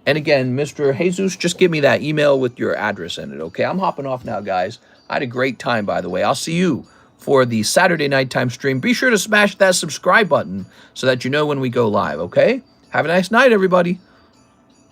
S1: And again, Mr. Jesus, just give me that email with your address in it, okay? I'm hopping off now, guys. I had a great time, by the way. I'll see you for the Saturday nighttime stream. Be sure to smash that subscribe button so that you know when we go live, okay? Have a nice night, everybody.